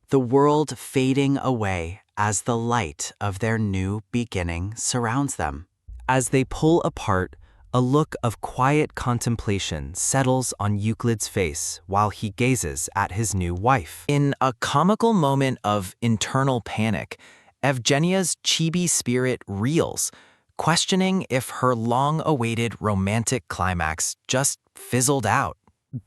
the world fading away as the light of their new beginning surrounds them. As they pull apart, a look of quiet contemplation settles on Uklid's face while he gazes at his new wife. In a comical moment of internal panic, Evgenia's chibi spirit reels, questioning if her long-awaited romantic climax just fizzled out.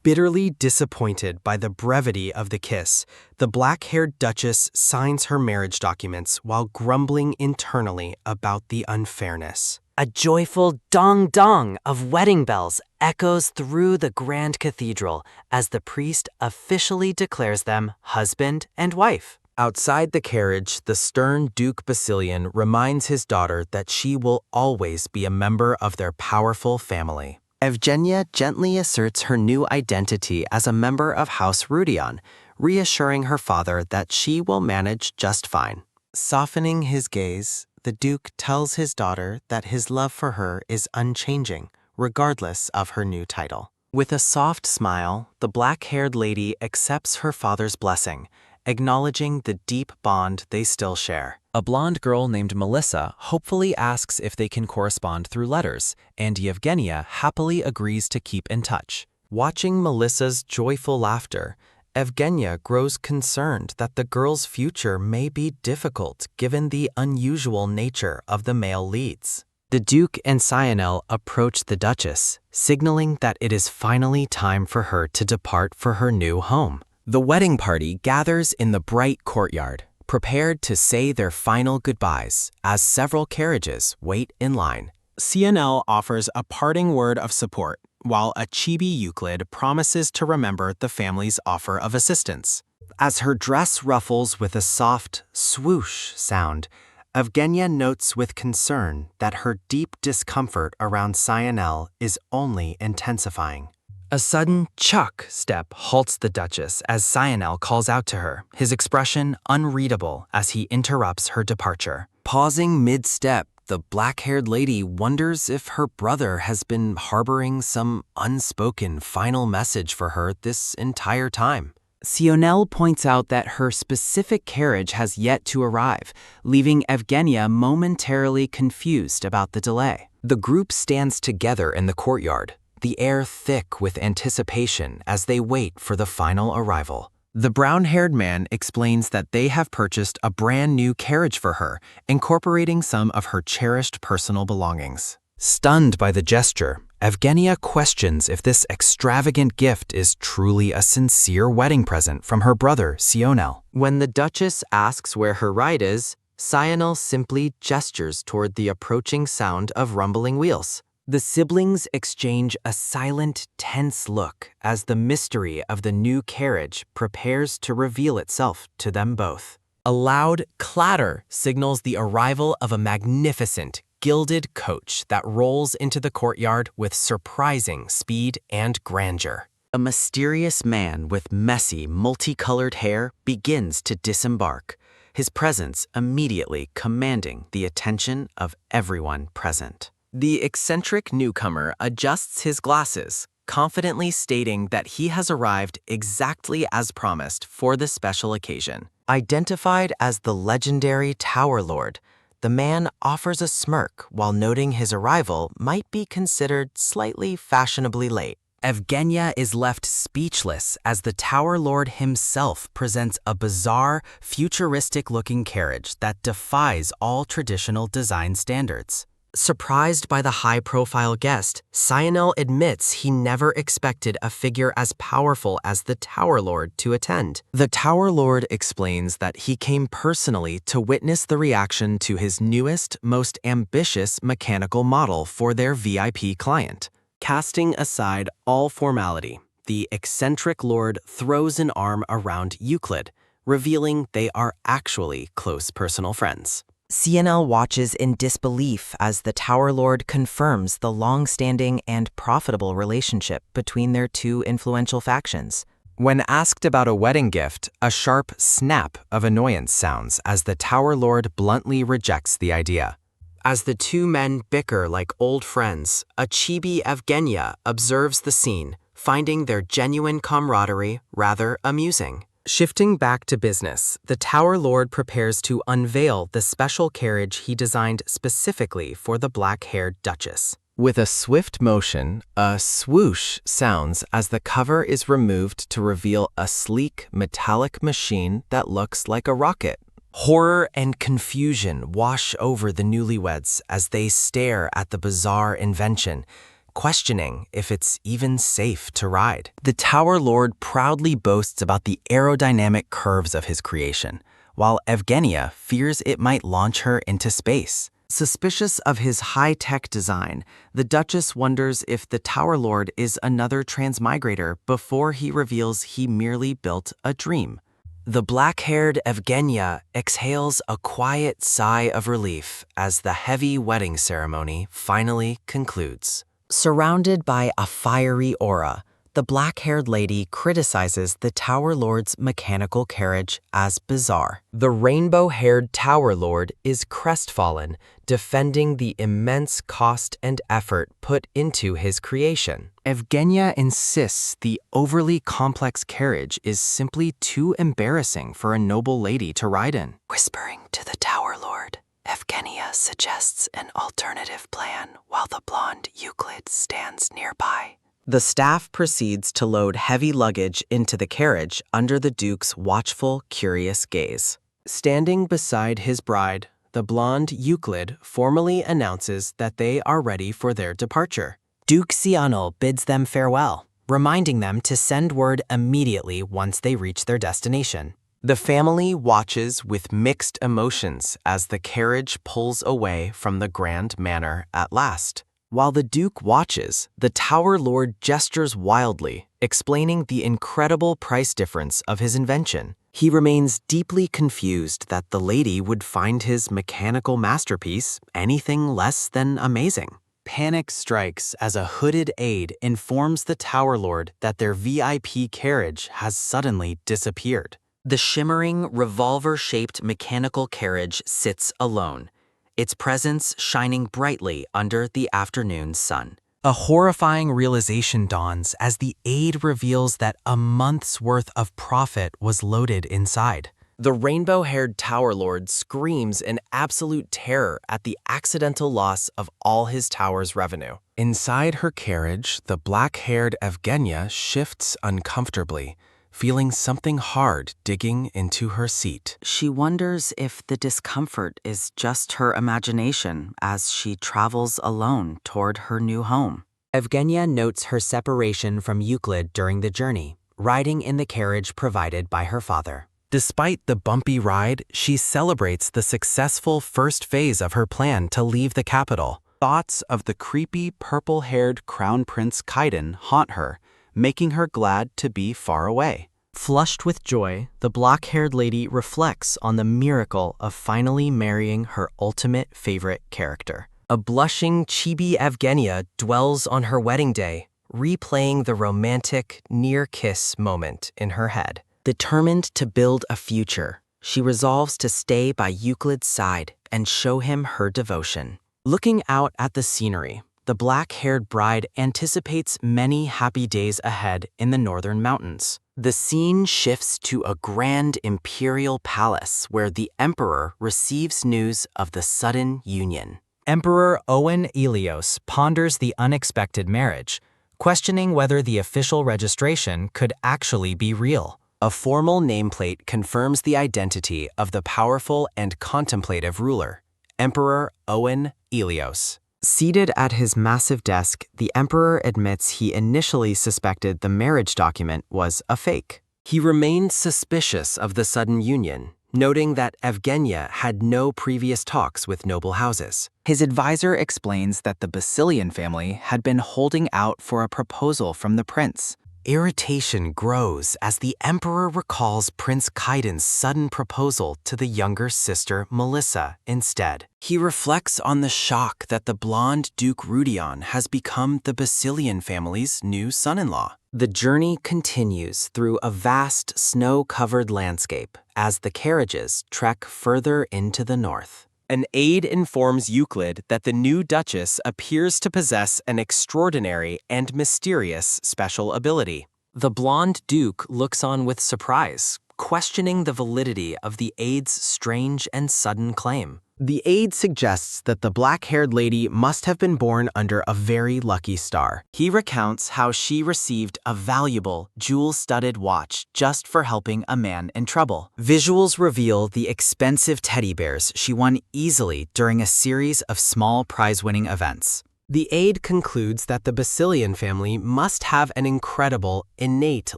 Bitterly disappointed by the brevity of the kiss, the black-haired Duchess signs her marriage documents while grumbling internally about the unfairness. A joyful dong-dong of wedding bells echoes through the grand cathedral as the priest officially declares them husband and wife. Outside the carriage, the stern Duke Basilian reminds his daughter that she will always be a member of their powerful family. Evgenia gently asserts her new identity as a member of House Rudion, reassuring her father that she will manage just fine. Softening his gaze, the Duke tells his daughter that his love for her is unchanging, regardless of her new title. With a soft smile, the black-haired lady accepts her father's blessing, acknowledging the deep bond they still share. A blonde girl named Melissa hopefully asks if they can correspond through letters, and Evgenia happily agrees to keep in touch. Watching Melissa's joyful laughter, Evgenia grows concerned that the girl's future may be difficult given the unusual nature of the male leads. The Duke and Sionel approach the Duchess, signaling that it is finally time for her to depart for her new home. The wedding party gathers in the bright courtyard, prepared to say their final goodbyes as several carriages wait in line. CNL offers a parting word of support, while a chibi Uklid promises to remember the family's offer of assistance. As her dress ruffles with a soft swoosh sound, Evgenia notes with concern that her deep discomfort around CNL is only intensifying. A sudden chuck step halts the Duchess as Sionel calls out to her, his expression unreadable as he interrupts her departure. Pausing mid-step, the black-haired lady wonders if her brother has been harboring some unspoken final message for her this entire time. Sionel points out that her specific carriage has yet to arrive, leaving Evgenia momentarily confused about the delay. The group stands together in the courtyard, the air thick with anticipation as they wait for the final arrival. The brown-haired man explains that they have purchased a brand new carriage for her, incorporating some of her cherished personal belongings. Stunned by the gesture, Evgenia questions if this extravagant gift is truly a sincere wedding present from her brother, Sionel. When the Duchess asks where her ride is, Sionel simply gestures toward the approaching sound of rumbling wheels. The siblings exchange a silent, tense look as the mystery of the new carriage prepares to reveal itself to them both. A loud clatter signals the arrival of a magnificent, gilded coach that rolls into the courtyard with surprising speed and grandeur. A mysterious man with messy, multicolored hair begins to disembark, his presence immediately commanding the attention of everyone present. The eccentric newcomer adjusts his glasses, confidently stating that he has arrived exactly as promised for the special occasion. Identified as the legendary Tower Lord, the man offers a smirk while noting his arrival might be considered slightly fashionably late. Evgenia is left speechless as the Tower Lord himself presents a bizarre, futuristic-looking carriage that defies all traditional design standards. Surprised by the high-profile guest, Sionel admits he never expected a figure as powerful as the Tower Lord to attend. The Tower Lord explains that he came personally to witness the reaction to his newest, most ambitious mechanical model for their VIP client. Casting aside all formality, the eccentric lord throws an arm around Uklid, revealing they are actually close personal friends. Sionel watches in disbelief as the Tower Lord confirms the long-standing and profitable relationship between their two influential factions. When asked about a wedding gift, a sharp snap of annoyance sounds as the Tower Lord bluntly rejects the idea. As the two men bicker like old friends, a chibi Evgenia observes the scene, finding their genuine camaraderie rather amusing. Shifting back to business, the Tower Lord prepares to unveil the special carriage he designed specifically for the black-haired Duchess. With a swift motion, a swoosh sounds as the cover is removed to reveal a sleek, metallic machine that looks like a rocket. Horror and confusion wash over the newlyweds as they stare at the bizarre invention, questioning if it's even safe to ride. The Tower Lord proudly boasts about the aerodynamic curves of his creation, while Evgenia fears it might launch her into space. Suspicious of his high-tech design, the Duchess wonders if the Tower Lord is another transmigrator before he reveals he merely built a dream. The black-haired Evgenia exhales a quiet sigh of relief as the heavy wedding ceremony finally concludes. Surrounded by a fiery aura, the black-haired lady criticizes the Tower Lord's mechanical carriage as bizarre. The rainbow-haired Tower Lord is crestfallen, defending the immense cost and effort put into his creation. Evgenia insists the overly complex carriage is simply too embarrassing for a noble lady to ride in. Whispering to the Tower Lord, Evgenia suggests an alternative plan while the blonde Uklid stands nearby. The staff proceeds to load heavy luggage into the carriage under the Duke's watchful, curious gaze. Standing beside his bride, the blonde Uklid formally announces that they are ready for their departure. Duke Sionel bids them farewell, reminding them to send word immediately once they reach their destination. The family watches with mixed emotions as the carriage pulls away from the grand manor at last. While the Duke watches, the Tower Lord gestures wildly, explaining the incredible price difference of his invention. He remains deeply confused that the lady would find his mechanical masterpiece anything less than amazing. Panic strikes as a hooded aide informs the Tower Lord that their VIP carriage has suddenly disappeared. The shimmering, revolver-shaped mechanical carriage sits alone, its presence shining brightly under the afternoon sun. A horrifying realization dawns as the aide reveals that a month's worth of profit was loaded inside. The rainbow-haired Tower Lord screams in absolute terror at the accidental loss of all his tower's revenue. Inside her carriage, the black-haired Evgenia shifts uncomfortably, feeling something hard digging into her seat. She wonders if the discomfort is just her imagination as she travels alone toward her new home. Evgenia notes her separation from Uklid during the journey, riding in the carriage provided by her father. Despite the bumpy ride, she celebrates the successful first phase of her plan to leave the capital. Thoughts of the creepy purple-haired Crown Prince Kaiden haunt her, making her glad to be far away. Flushed with joy, the black-haired lady reflects on the miracle of finally marrying her ultimate favorite character. A blushing chibi Evgenia dwells on her wedding day, replaying the romantic near-kiss moment in her head. Determined to build a future, she resolves to stay by Uklid's side and show him her devotion. Looking out at the scenery, the black-haired bride anticipates many happy days ahead in the northern mountains. The scene shifts to a grand imperial palace where the emperor receives news of the sudden union. Emperor Owen Elios ponders the unexpected marriage, questioning whether the official registration could actually be real. A formal nameplate confirms the identity of the powerful and contemplative ruler, Emperor Owen Elios. Seated at his massive desk, the emperor admits he initially suspected the marriage document was a fake. He remained suspicious of the sudden union, noting that Evgenia had no previous talks with noble houses. His advisor explains that the Basilian family had been holding out for a proposal from the prince. Irritation grows as the emperor recalls Prince Kaiden's sudden proposal to the younger sister Melissa instead. He reflects on the shock that the blonde Duke Rudion has become the Basilian family's new son-in-law. The journey continues through a vast snow-covered landscape as the carriages trek further into the north. An aide informs Uklid that the new Duchess appears to possess an extraordinary and mysterious special ability. The blonde Duke looks on with surprise, questioning the validity of the aide's strange and sudden claim. The aide suggests that the black-haired lady must have been born under a very lucky star. He recounts how she received a valuable, jewel-studded watch just for helping a man in trouble. Visuals reveal the expensive teddy bears she won easily during a series of small prize-winning events. The aide concludes that the Basilian family must have an incredible, innate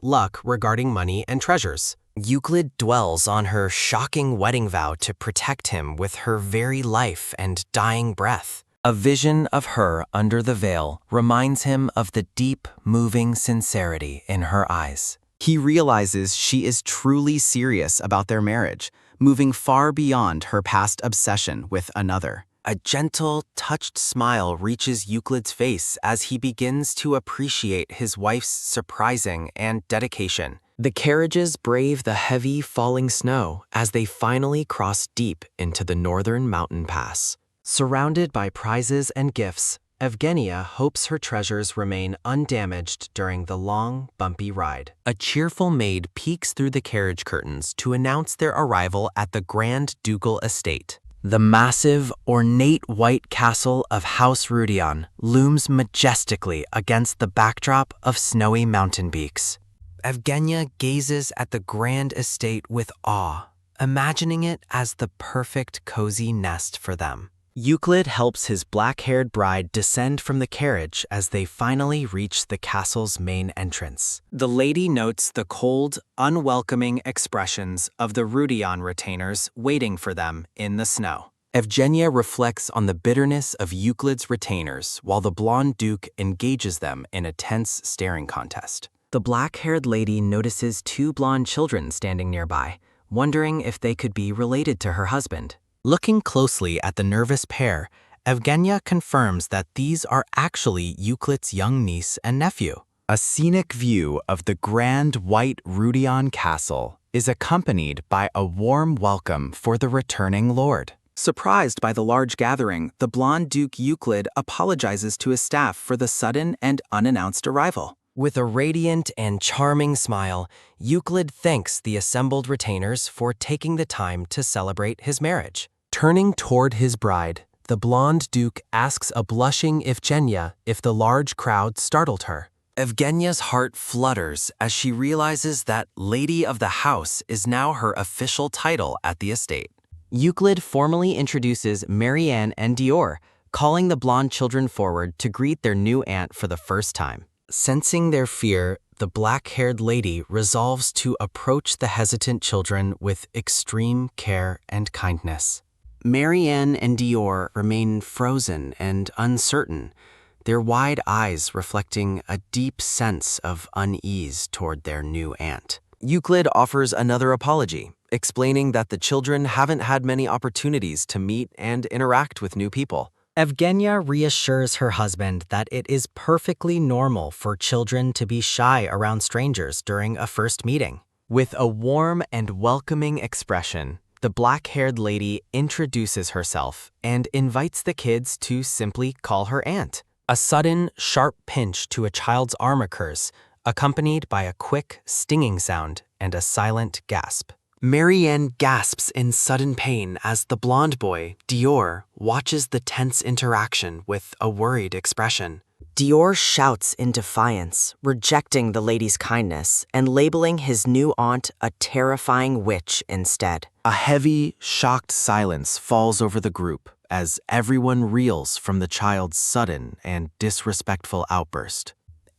luck regarding money and treasures. Uklid dwells on her shocking wedding vow to protect him with her very life and dying breath. A vision of her under the veil reminds him of the deep, moving sincerity in her eyes. He realizes she is truly serious about their marriage, moving far beyond her past obsession with another. A gentle, touched smile reaches Uklid's face as he begins to appreciate his wife's surprising and dedication. The carriages brave the heavy, falling snow as they finally cross deep into the northern mountain pass. Surrounded by prizes and gifts, Evgenia hopes her treasures remain undamaged during the long, bumpy ride. A cheerful maid peeks through the carriage curtains to announce their arrival at the Grand Ducal Estate. The massive, ornate white castle of House Rudion looms majestically against the backdrop of snowy mountain peaks. Evgenia gazes at the grand estate with awe, imagining it as the perfect cozy nest for them. Uklid helps his black-haired bride descend from the carriage as they finally reach the castle's main entrance. The lady notes the cold, unwelcoming expressions of the Rudion retainers waiting for them in the snow. Evgenia reflects on the bitterness of Uklid's retainers while the blonde duke engages them in a tense staring contest. The black-haired lady notices two blonde children standing nearby, wondering if they could be related to her husband. Looking closely at the nervous pair, Evgenia confirms that these are actually Uklid's young niece and nephew. A scenic view of the grand white Rudion castle is accompanied by a warm welcome for the returning lord. Surprised by the large gathering, the blonde Duke Uklid apologizes to his staff for the sudden and unannounced arrival. With a radiant and charming smile, Uklid thanks the assembled retainers for taking the time to celebrate his marriage. Turning toward his bride, the blonde duke asks a blushing Evgenia if the large crowd startled her. Evgenia's heart flutters as she realizes that Lady of the House is now her official title at the estate. Uklid formally introduces Marianne and Dior, calling the blonde children forward to greet their new aunt for the first time. Sensing their fear, the black-haired lady resolves to approach the hesitant children with extreme care and kindness. Marianne and Dior remain frozen and uncertain, their wide eyes reflecting a deep sense of unease toward their new aunt. Uklid offers another apology, explaining that the children haven't had many opportunities to meet and interact with new people. Evgenia reassures her husband that it is perfectly normal for children to be shy around strangers during a first meeting. With a warm and welcoming expression, the black-haired lady introduces herself and invites the kids to simply call her aunt. A sudden, sharp pinch to a child's arm occurs, accompanied by a quick, stinging sound and a silent gasp. Marianne gasps in sudden pain as the blonde boy, Dior, watches the tense interaction with a worried expression. Dior shouts in defiance, rejecting the lady's kindness and labeling his new aunt a terrifying witch instead. A heavy, shocked silence falls over the group as everyone reels from the child's sudden and disrespectful outburst.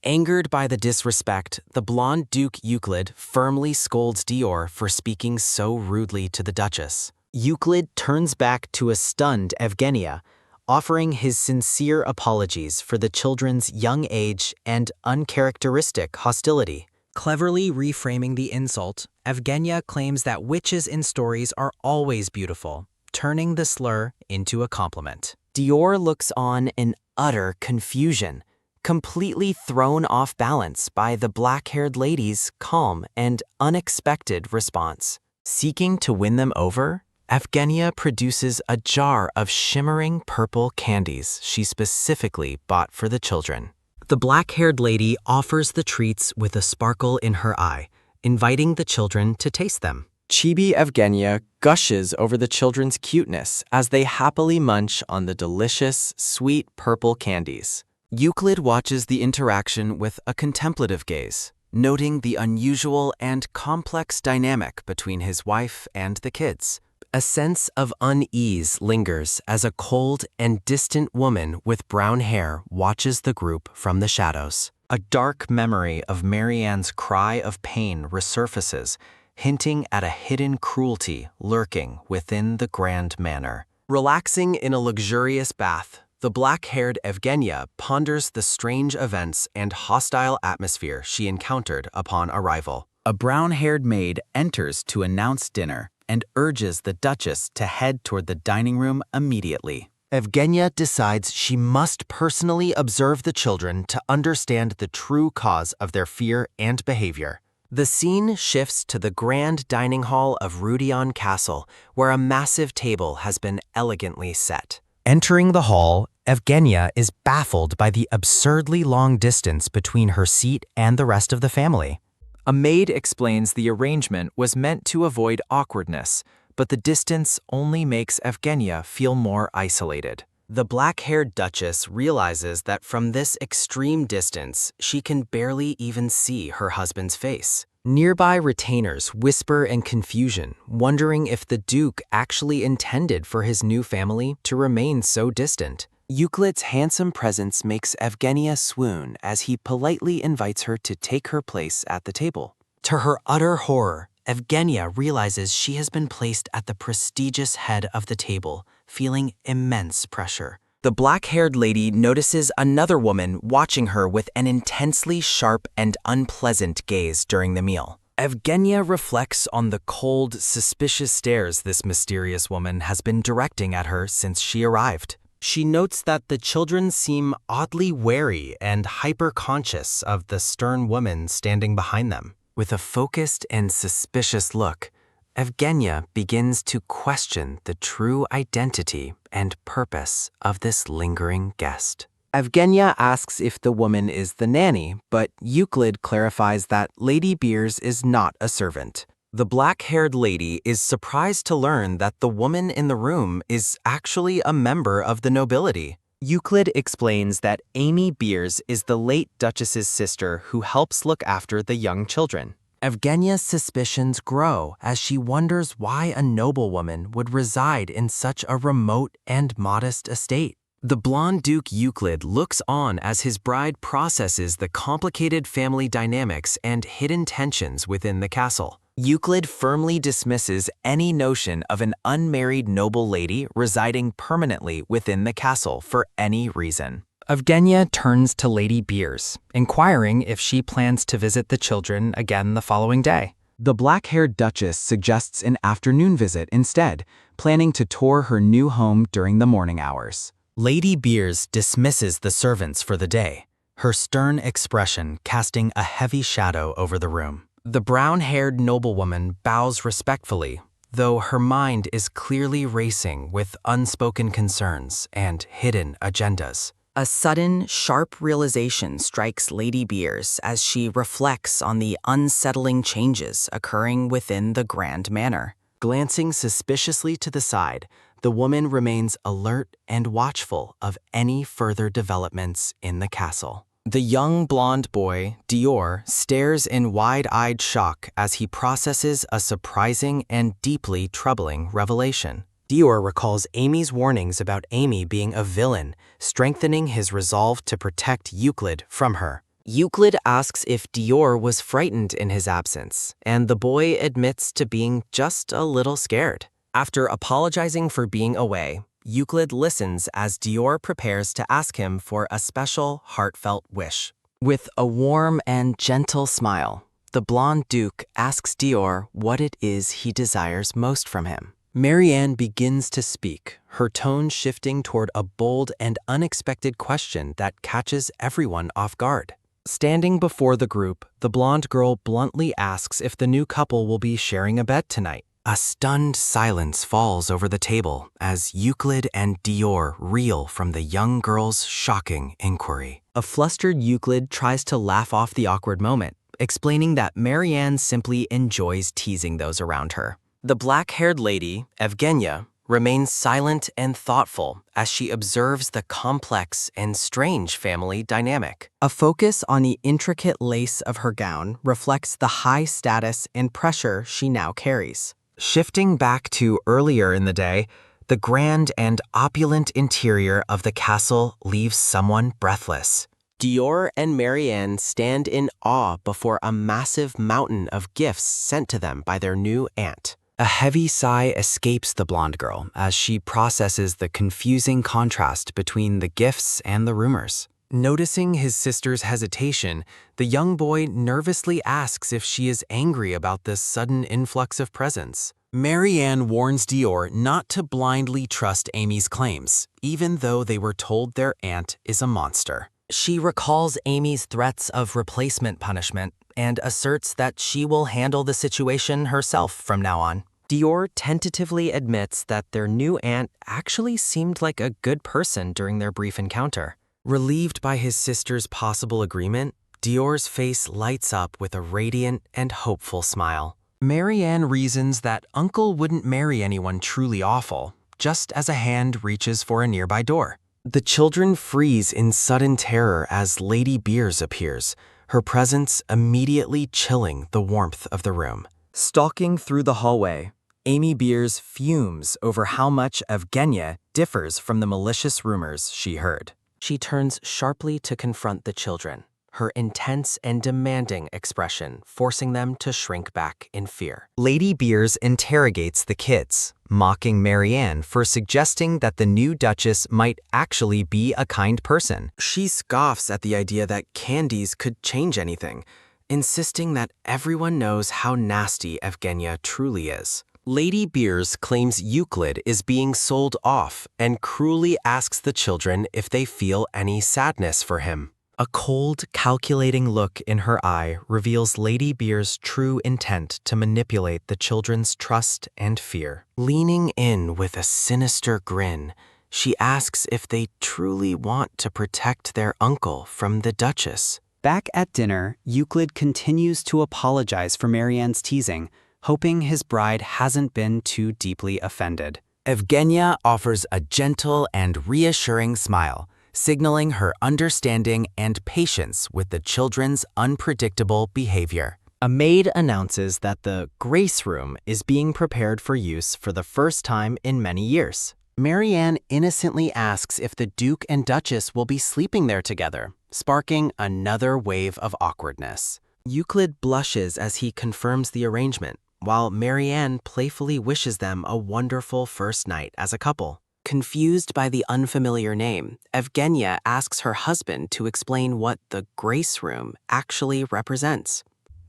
Angered by the disrespect, the blonde Duke Uklid firmly scolds Dior for speaking so rudely to the Duchess. Uklid turns back to a stunned Evgenia, offering his sincere apologies for the children's young age and uncharacteristic hostility. Cleverly reframing the insult, Evgenia claims that witches in stories are always beautiful, turning the slur into a compliment. Dior looks on in utter confusion, completely thrown off balance by the black-haired lady's calm and unexpected response. Seeking to win them over, Evgenia produces a jar of shimmering purple candies she specifically bought for the children. The black-haired lady offers the treats with a sparkle in her eye, inviting the children to taste them. Chibi Evgenia gushes over the children's cuteness as they happily munch on the delicious, sweet purple candies. Uklid watches the interaction with a contemplative gaze, noting the unusual and complex dynamic between his wife and the kids. A sense of unease lingers as a cold and distant woman with brown hair watches the group from the shadows. A dark memory of Marianne's cry of pain resurfaces, hinting at a hidden cruelty lurking within the grand manor. Relaxing in a luxurious bath, the black-haired Evgenia ponders the strange events and hostile atmosphere she encountered upon arrival. A brown-haired maid enters to announce dinner and urges the Duchess to head toward the dining room immediately. Evgenia decides she must personally observe the children to understand the true cause of their fear and behavior. The scene shifts to the grand dining hall of Rudion Castle, where a massive table has been elegantly set. Entering the hall, Evgenia is baffled by the absurdly long distance between her seat and the rest of the family. A maid explains the arrangement was meant to avoid awkwardness, but the distance only makes Evgenia feel more isolated. The black-haired Duchess realizes that from this extreme distance, she can barely even see her husband's face. Nearby retainers whisper in confusion, wondering if the Duke actually intended for his new family to remain so distant. Uklid's handsome presence makes Evgenia swoon as he politely invites her to take her place at the table. To her utter horror, Evgenia realizes she has been placed at the prestigious head of the table, feeling immense pressure. The black-haired lady notices another woman watching her with an intensely sharp and unpleasant gaze during the meal. Evgenia reflects on the cold, suspicious stares this mysterious woman has been directing at her since she arrived. She notes that the children seem oddly wary and hyper-conscious of the stern woman standing behind them. With a focused and suspicious look, Evgenia begins to question the true identity and purpose of this lingering guest. Evgenia asks if the woman is the nanny, but Uklid clarifies that Lady Beers is not a servant. The black-haired lady is surprised to learn that the woman in the room is actually a member of the nobility. Uklid explains that Amy Beers is the late Duchess's sister who helps look after the young children. Evgenia's suspicions grow as she wonders why a noblewoman would reside in such a remote and modest estate. The blonde Duke Uklid looks on as his bride processes the complicated family dynamics and hidden tensions within the castle. Uklid firmly dismisses any notion of an unmarried noble lady residing permanently within the castle for any reason. Evgenia turns to Lady Beers, inquiring if she plans to visit the children again the following day. The black-haired Duchess suggests an afternoon visit instead, planning to tour her new home during the morning hours. Lady Beers dismisses the servants for the day, her stern expression casting a heavy shadow over the room. The brown-haired noblewoman bows respectfully, though her mind is clearly racing with unspoken concerns and hidden agendas. A sudden, sharp realization strikes Lady Beers as she reflects on the unsettling changes occurring within the Grand Manor. Glancing suspiciously to the side, the woman remains alert and watchful of any further developments in the castle. The young blonde boy, Dior, stares in wide-eyed shock as he processes a surprising and deeply troubling revelation. Dior recalls Amy's warnings about Amy being a villain, strengthening his resolve to protect Uklid from her. Uklid asks if Dior was frightened in his absence, and the boy admits to being just a little scared. After apologizing for being away, Uklid listens as Dior prepares to ask him for a special, heartfelt wish. With a warm and gentle smile, the blonde duke asks Dior what it is he desires most from him. Marianne begins to speak, her tone shifting toward a bold and unexpected question that catches everyone off guard. Standing before the group, the blonde girl bluntly asks if the new couple will be sharing a bed tonight. A stunned silence falls over the table as Uklid and Dior reel from the young girl's shocking inquiry. A flustered Uklid tries to laugh off the awkward moment, explaining that Marianne simply enjoys teasing those around her. The black-haired lady, Evgenia, remains silent and thoughtful as she observes the complex and strange family dynamic. A focus on the intricate lace of her gown reflects the high status and pressure she now carries. Shifting back to earlier in the day, the grand and opulent interior of the castle leaves someone breathless. Dior and Marianne stand in awe before a massive mountain of gifts sent to them by their new aunt. A heavy sigh escapes the blonde girl as she processes the confusing contrast between the gifts and the rumors. Noticing his sister's hesitation, the young boy nervously asks if she is angry about this sudden influx of presents. Marianne warns Dior not to blindly trust Amy's claims, even though they were told their aunt is a monster. She recalls Amy's threats of replacement punishment and asserts that she will handle the situation herself from now on. Dior tentatively admits that their new aunt actually seemed like a good person during their brief encounter. Relieved by his sister's possible agreement, Dior's face lights up with a radiant and hopeful smile. Marianne reasons that Uncle wouldn't marry anyone truly awful, just as a hand reaches for a nearby door. The children freeze in sudden terror as Lady Beers appears, her presence immediately chilling the warmth of the room. Stalking through the hallway, Amy Beers fumes over how much Evgenia differs from the malicious rumors she heard. She turns sharply to confront the children, her intense and demanding expression forcing them to shrink back in fear. Lady Beers interrogates the kids, mocking Marianne for suggesting that the new Duchess might actually be a kind person. She scoffs at the idea that candies could change anything, insisting that everyone knows how nasty Evgenia truly is. Lady Beers claims Uklid is being sold off and cruelly asks the children if they feel any sadness for him. A cold, calculating look in her eye reveals Lady Beer's true intent to manipulate the children's trust and fear. Leaning in with a sinister grin, she asks if they truly want to protect their uncle from the Duchess. Back at dinner, Uklid continues to apologize for Marianne's teasing, hoping his bride hasn't been too deeply offended. Evgenia offers a gentle and reassuring smile, signaling her understanding and patience with the children's unpredictable behavior. A maid announces that the Grace Room is being prepared for use for the first time in many years. Marianne innocently asks if the Duke and Duchess will be sleeping there together, sparking another wave of awkwardness. Uklid blushes as he confirms the arrangement, while Marianne playfully wishes them a wonderful first night as a couple. Confused by the unfamiliar name, Evgenia asks her husband to explain what the Grace Room actually represents.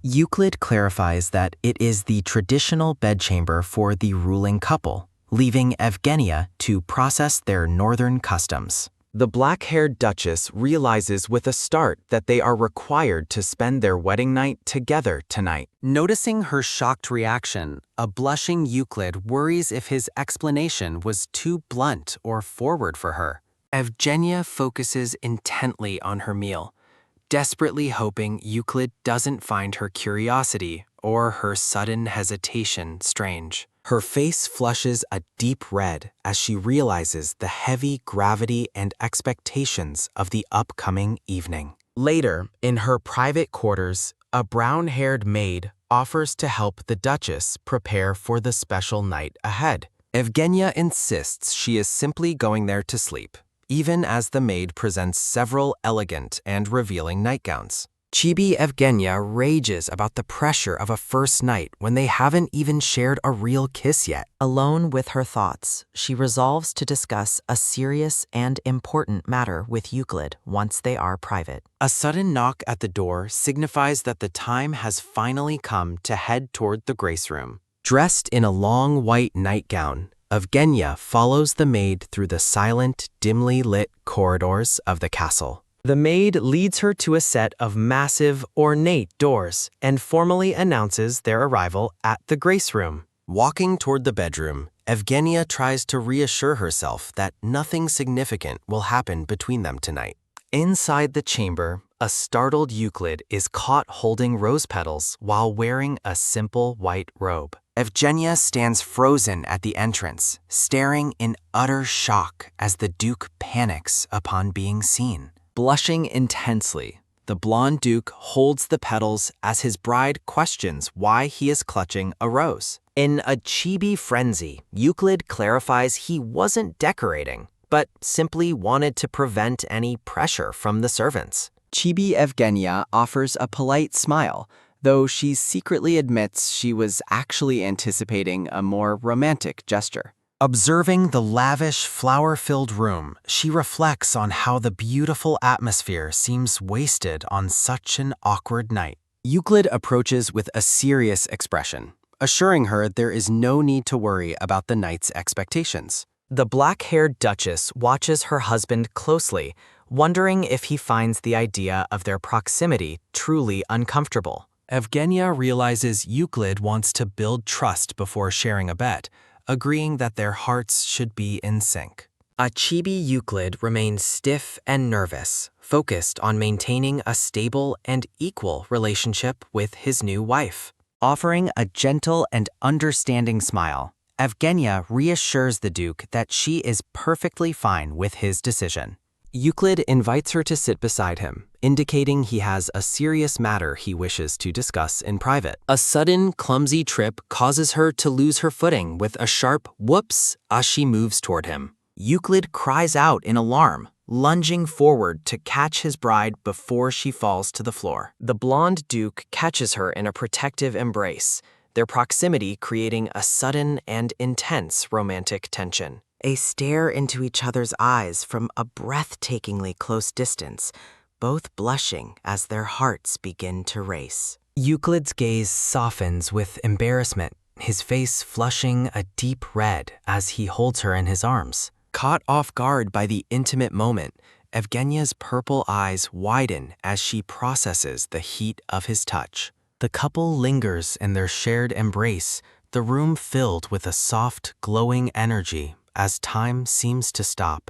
Uklid clarifies that it is the traditional bedchamber for the ruling couple, leaving Evgenia to process their northern customs. The black-haired Duchess realizes with a start that they are required to spend their wedding night together tonight. Noticing her shocked reaction, a blushing Uklid worries if his explanation was too blunt or forward for her. Evgenia focuses intently on her meal, desperately hoping Uklid doesn't find her curiosity or her sudden hesitation strange. Her face flushes a deep red as she realizes the heavy gravity and expectations of the upcoming evening. Later, in her private quarters, a brown-haired maid offers to help the Duchess prepare for the special night ahead. Evgenia insists she is simply going there to sleep, even as the maid presents several elegant and revealing nightgowns. Chibi Evgenia rages about the pressure of a first night when they haven't even shared a real kiss yet. Alone with her thoughts, she resolves to discuss a serious and important matter with Uklid once they are private. A sudden knock at the door signifies that the time has finally come to head toward the Grace Room. Dressed in a long white nightgown, Evgenia follows the maid through the silent, dimly lit corridors of the castle. The maid leads her to a set of massive, ornate doors and formally announces their arrival at the Grace Room. Walking toward the bedroom, Evgenia tries to reassure herself that nothing significant will happen between them tonight. Inside the chamber, a startled Uklid is caught holding rose petals while wearing a simple white robe. Evgenia stands frozen at the entrance, staring in utter shock as the Duke panics upon being seen. Blushing intensely, the blonde Duke holds the petals as his bride questions why he is clutching a rose. In a chibi frenzy, Uklid clarifies he wasn't decorating, but simply wanted to prevent any pressure from the servants. Chibi Evgenia offers a polite smile, though she secretly admits she was actually anticipating a more romantic gesture. Observing the lavish, flower-filled room, she reflects on how the beautiful atmosphere seems wasted on such an awkward night. Uklid approaches with a serious expression, assuring her there is no need to worry about the night's expectations. The black-haired Duchess watches her husband closely, wondering if he finds the idea of their proximity truly uncomfortable. Evgenia realizes Uklid wants to build trust before sharing a bet, agreeing that their hearts should be in sync. A chibi Uklid remains stiff and nervous, focused on maintaining a stable and equal relationship with his new wife. Offering a gentle and understanding smile, Evgenia reassures the Duke that she is perfectly fine with his decision. Uklid invites her to sit beside him, indicating he has a serious matter he wishes to discuss in private. A sudden, clumsy trip causes her to lose her footing with a sharp whoops as she moves toward him. Uklid cries out in alarm, lunging forward to catch his bride before she falls to the floor. The blonde Duke catches her in a protective embrace, their proximity creating a sudden and intense romantic tension. They stare into each other's eyes from a breathtakingly close distance, both blushing as their hearts begin to race. Uklid's gaze softens with embarrassment, his face flushing a deep red as he holds her in his arms. Caught off guard by the intimate moment, Evgenia's purple eyes widen as she processes the heat of his touch. The couple lingers in their shared embrace, the room filled with a soft, glowing energy as time seems to stop.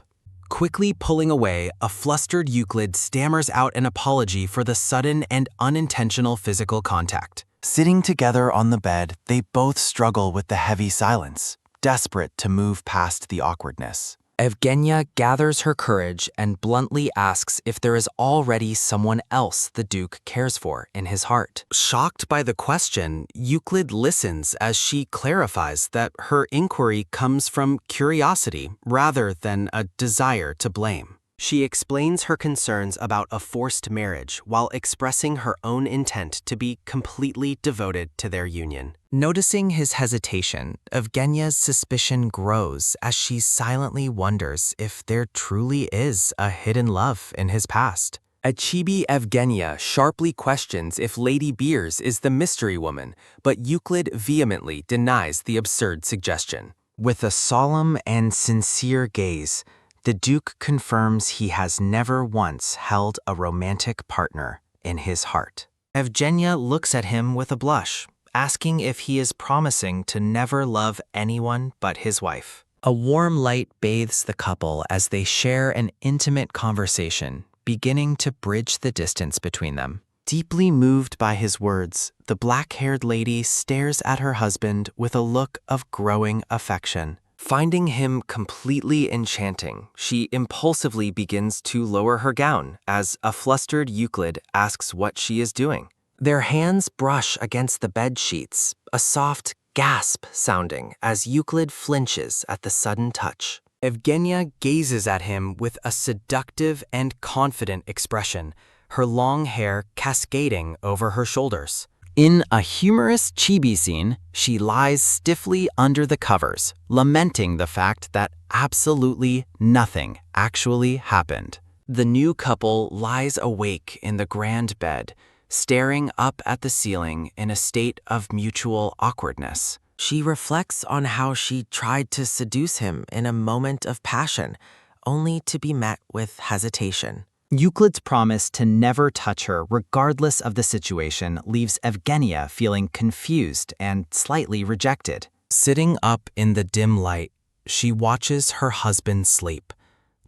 Quickly pulling away, a flustered Uklid stammers out an apology for the sudden and unintentional physical contact. Sitting together on the bed, they both struggle with the heavy silence, desperate to move past the awkwardness. Evgenia gathers her courage and bluntly asks if there is already someone else the Duke cares for in his heart. Shocked by the question, Uklid listens as she clarifies that her inquiry comes from curiosity rather than a desire to blame. She explains her concerns about a forced marriage while expressing her own intent to be completely devoted to their union. Noticing his hesitation, Evgenia's suspicion grows as she silently wonders if there truly is a hidden love in his past. A chibi Evgenia sharply questions if Lady Beers is the mystery woman, but Uklid vehemently denies the absurd suggestion. With a solemn and sincere gaze, the Duke confirms he has never once held a romantic partner in his heart. Evgenia looks at him with a blush, asking if he is promising to never love anyone but his wife. A warm light bathes the couple as they share an intimate conversation, beginning to bridge the distance between them. Deeply moved by his words, the black-haired lady stares at her husband with a look of growing affection. Finding him completely enchanting, she impulsively begins to lower her gown as a flustered Uklid asks what she is doing. Their hands brush against the bed sheets, a soft gasp sounding as Uklid flinches at the sudden touch. Evgenia gazes at him with a seductive and confident expression, her long hair cascading over her shoulders. In a humorous chibi scene, she lies stiffly under the covers, lamenting the fact that absolutely nothing actually happened. The new couple lies awake in the grand bed, staring up at the ceiling in a state of mutual awkwardness. She reflects on how she tried to seduce him in a moment of passion, only to be met with hesitation. Uklid's promise to never touch her regardless of the situation leaves Evgenia feeling confused and slightly rejected. Sitting up in the dim light, she watches her husband sleep,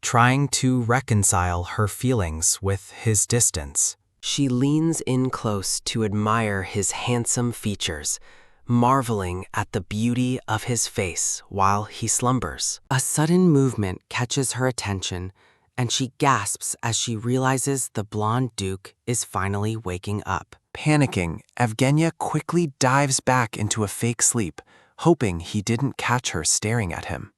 trying to reconcile her feelings with his distance. She leans in close to admire his handsome features, marveling at the beauty of his face while he slumbers. A sudden movement catches her attention, and she gasps as she realizes the blonde Duke is finally waking up. Panicking, Evgenia quickly dives back into a fake sleep, hoping he didn't catch her staring at him.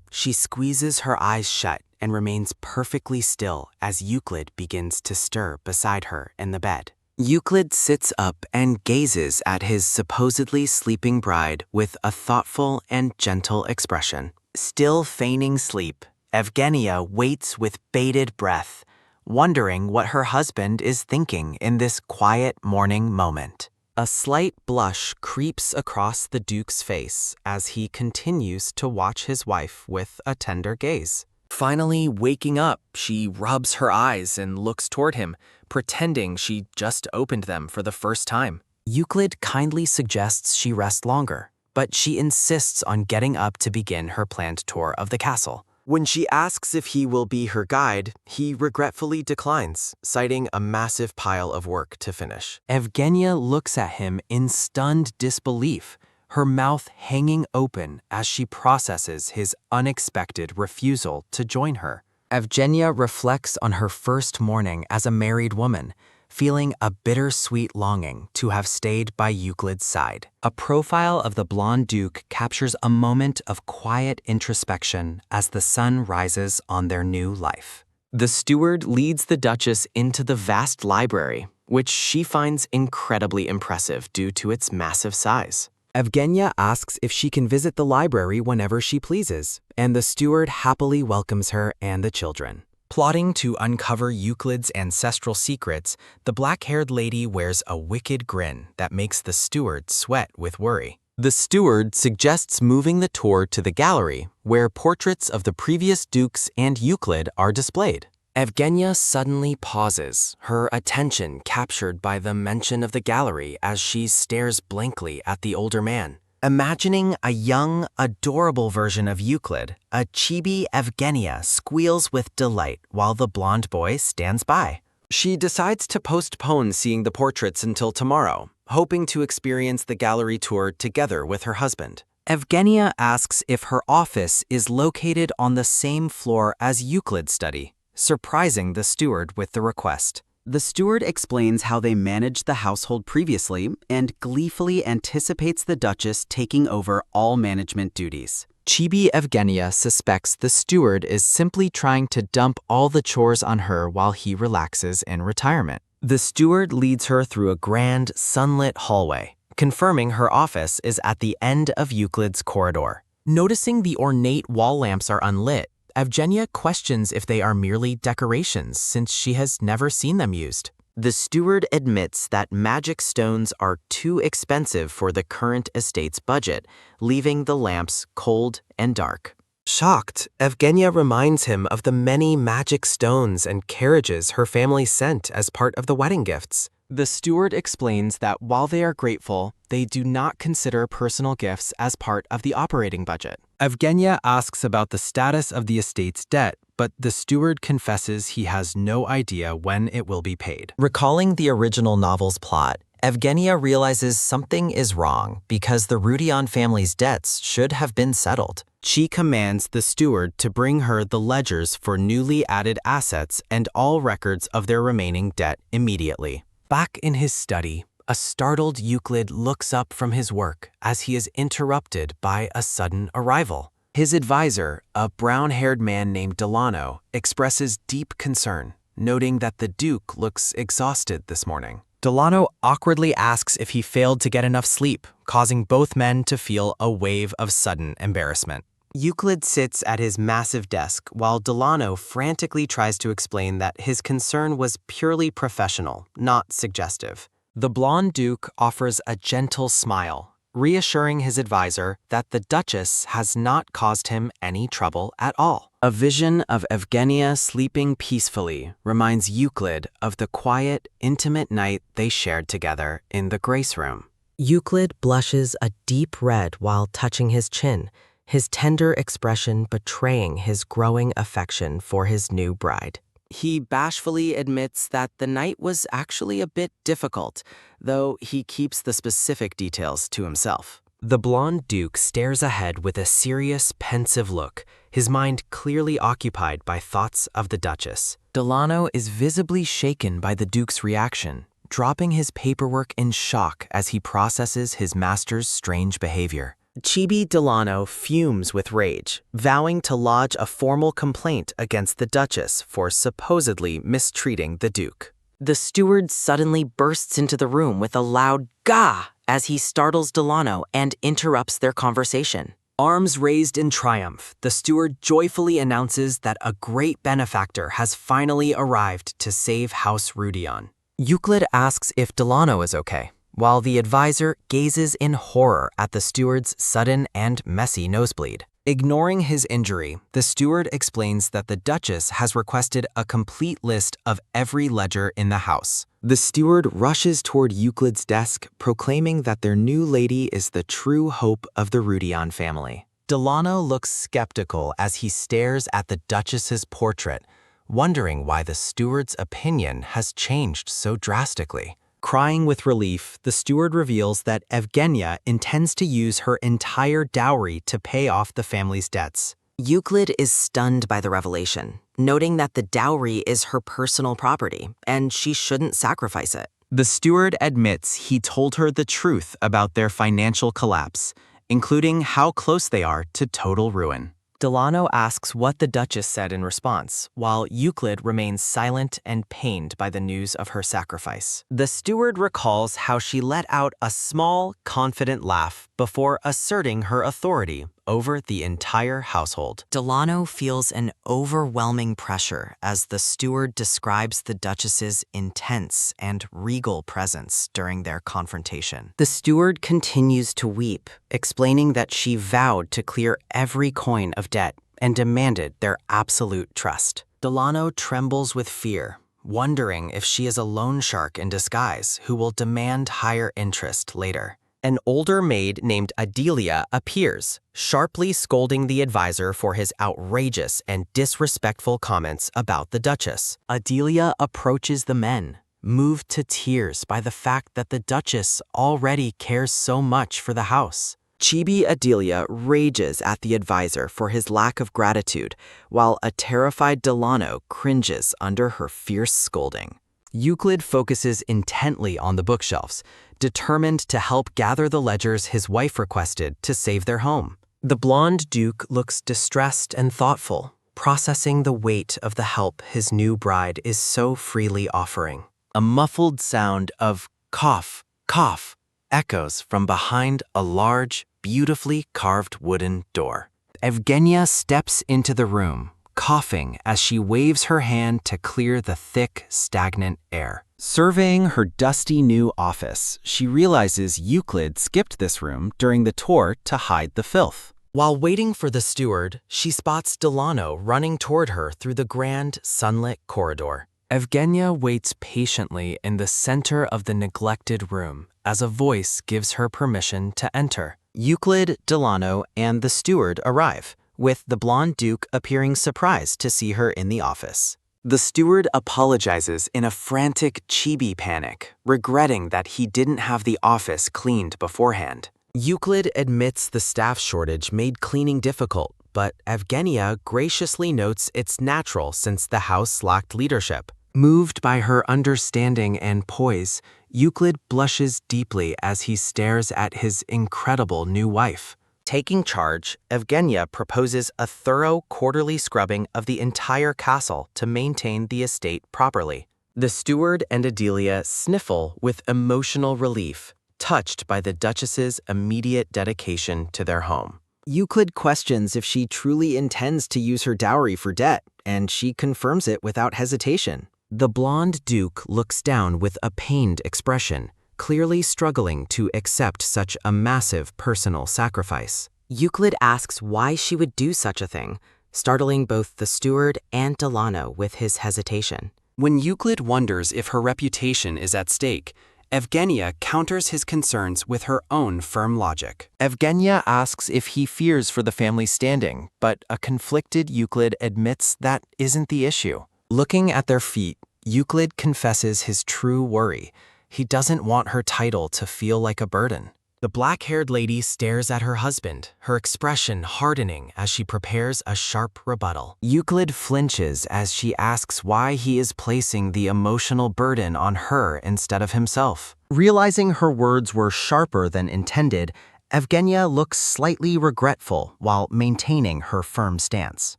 She squeezes her eyes shut and remains perfectly still as Uklid begins to stir beside her in the bed. Uklid sits up and gazes at his supposedly sleeping bride with a thoughtful and gentle expression. Still feigning sleep, Evgenia waits with bated breath, wondering what her husband is thinking in this quiet morning moment. A slight blush creeps across the Duke's face as he continues to watch his wife with a tender gaze. Finally waking up, she rubs her eyes and looks toward him, pretending she just opened them for the first time. Uklid kindly suggests she rest longer, but she insists on getting up to begin her planned tour of the castle. When she asks if he will be her guide, he regretfully declines, citing a massive pile of work to finish. Evgenia looks at him in stunned disbelief, her mouth hanging open as she processes his unexpected refusal to join her. Evgenia reflects on her first morning as a married woman, feeling a bittersweet longing to have stayed by Uklid's side. A profile of the blonde Duke captures a moment of quiet introspection as the sun rises on their new life. The steward leads the Duchess into the vast library, which she finds incredibly impressive due to its massive size. Evgenia asks if she can visit the library whenever she pleases, and the steward happily welcomes her and the children. Plotting to uncover Uklid's ancestral secrets, the black-haired lady wears a wicked grin that makes the steward sweat with worry. The steward suggests moving the tour to the gallery, where portraits of the previous dukes and Uklid are displayed. Evgenia suddenly pauses, her attention captured by the mention of the gallery as she stares blankly at the older man. Imagining a young, adorable version of Euclid, a chibi Evgenia squeals with delight while the blonde boy stands by. She decides to postpone seeing the portraits until tomorrow, hoping to experience the gallery tour together with her husband. Evgenia asks if her office is located on the same floor as Euclid's study, surprising the steward with the request. The steward explains how they managed the household previously and gleefully anticipates the Duchess taking over all management duties. Chibi Evgenia suspects the steward is simply trying to dump all the chores on her while he relaxes in retirement. The steward leads her through a grand, sunlit hallway, confirming her office is at the end of Euclid's corridor. Noticing the ornate wall lamps are unlit, Evgenia questions if they are merely decorations since she has never seen them used. The steward admits that magic stones are too expensive for the current estate's budget, leaving the lamps cold and dark. Shocked, Evgenia reminds him of the many magic stones and carriages her family sent as part of the wedding gifts. The steward explains that while they are grateful, they do not consider personal gifts as part of the operating budget. Evgenia asks about the status of the estate's debt, but the steward confesses he has no idea when it will be paid. Recalling the original novel's plot, Evgenia realizes something is wrong because the Rudion family's debts should have been settled. She commands the steward to bring her the ledgers for newly added assets and all records of their remaining debt immediately. Back in his study, a startled Euclid looks up from his work as he is interrupted by a sudden arrival. His advisor, a brown-haired man named Delano, expresses deep concern, noting that the Duke looks exhausted this morning. Delano awkwardly asks if he failed to get enough sleep, causing both men to feel a wave of sudden embarrassment. Euclid sits at his massive desk while Delano frantically tries to explain that his concern was purely professional, not suggestive. The blonde Duke offers a gentle smile, reassuring his advisor that the Duchess has not caused him any trouble at all. A vision of Evgenia sleeping peacefully reminds Euclid of the quiet, intimate night they shared together in the Grace Room. Euclid blushes a deep red while touching his chin, his tender expression betraying his growing affection for his new bride. He bashfully admits that the night was actually a bit difficult, though he keeps the specific details to himself. The blonde Duke stares ahead with a serious, pensive look, his mind clearly occupied by thoughts of the Duchess. Delano is visibly shaken by the Duke's reaction, dropping his paperwork in shock as he processes his master's strange behavior. Chibi Delano fumes with rage, vowing to lodge a formal complaint against the Duchess for supposedly mistreating the Duke. The steward suddenly bursts into the room with a loud "Gah!" as he startles Delano and interrupts their conversation. Arms raised in triumph, the steward joyfully announces that a great benefactor has finally arrived to save House Rudion. Euclid asks if Delano is okay, while the advisor gazes in horror at the steward's sudden and messy nosebleed. Ignoring his injury, the steward explains that the Duchess has requested a complete list of every ledger in the house. The steward rushes toward Euclid's desk, proclaiming that their new lady is the true hope of the Rudion family. Delano looks skeptical as he stares at the Duchess's portrait, wondering why the steward's opinion has changed so drastically. Crying with relief, the steward reveals that Evgenia intends to use her entire dowry to pay off the family's debts. Euclid is stunned by the revelation, noting that the dowry is her personal property, and she shouldn't sacrifice it. The steward admits he told her the truth about their financial collapse, including how close they are to total ruin. Delano asks what the Duchess said in response, while Euclid remains silent and pained by the news of her sacrifice. The steward recalls how she let out a small, confident laugh before asserting her authority over the entire household. Delano feels an overwhelming pressure as the steward describes the Duchess's intense and regal presence during their confrontation. The steward continues to weep, explaining that she vowed to clear every coin of debt and demanded their absolute trust. Delano trembles with fear, wondering if she is a loan shark in disguise who will demand higher interest later. An older maid named Adelia appears, sharply scolding the advisor for his outrageous and disrespectful comments about the Duchess. Adelia approaches the men, moved to tears by the fact that the Duchess already cares so much for the house. Chibi Adelia rages at the advisor for his lack of gratitude, while a terrified Delano cringes under her fierce scolding. Uklid focuses intently on the bookshelves, determined to help gather the ledgers his wife requested to save their home. The blonde duke looks distressed and thoughtful, processing the weight of the help his new bride is so freely offering. A muffled sound of cough, cough, echoes from behind a large, beautifully carved wooden door. Evgenia steps into the room, coughing as she waves her hand to clear the thick, stagnant air. Surveying her dusty new office, she realizes Uklid skipped this room during the tour to hide the filth. While waiting for the steward, she spots Delano running toward her through the grand, sunlit corridor. Evgenia waits patiently in the center of the neglected room as a voice gives her permission to enter. Uklid, Delano, and the steward arrive, with the blonde duke appearing surprised to see her in the office. The steward apologizes in a frantic chibi panic, regretting that he didn't have the office cleaned beforehand. Uklid admits the staff shortage made cleaning difficult, but Evgenia graciously notes it's natural since the house lacked leadership. Moved by her understanding and poise, Uklid blushes deeply as he stares at his incredible new wife. Taking charge, Evgenia proposes a thorough quarterly scrubbing of the entire castle to maintain the estate properly. The steward and Adelia sniffle with emotional relief, touched by the Duchess's immediate dedication to their home. Uklid questions if she truly intends to use her dowry for debt, and she confirms it without hesitation. The blonde duke looks down with a pained expression, clearly struggling to accept such a massive personal sacrifice. Uklid asks why she would do such a thing, startling both the steward and Delano with his hesitation. When Uklid wonders if her reputation is at stake, Evgenia counters his concerns with her own firm logic. Evgenia asks if he fears for the family's standing, but a conflicted Uklid admits that isn't the issue. Looking at their feet, Uklid confesses his true worry. He doesn't want her title to feel like a burden. The black-haired lady stares at her husband, her expression hardening as she prepares a sharp rebuttal. Uklid flinches as she asks why he is placing the emotional burden on her instead of himself. Realizing her words were sharper than intended, Evgenia looks slightly regretful while maintaining her firm stance.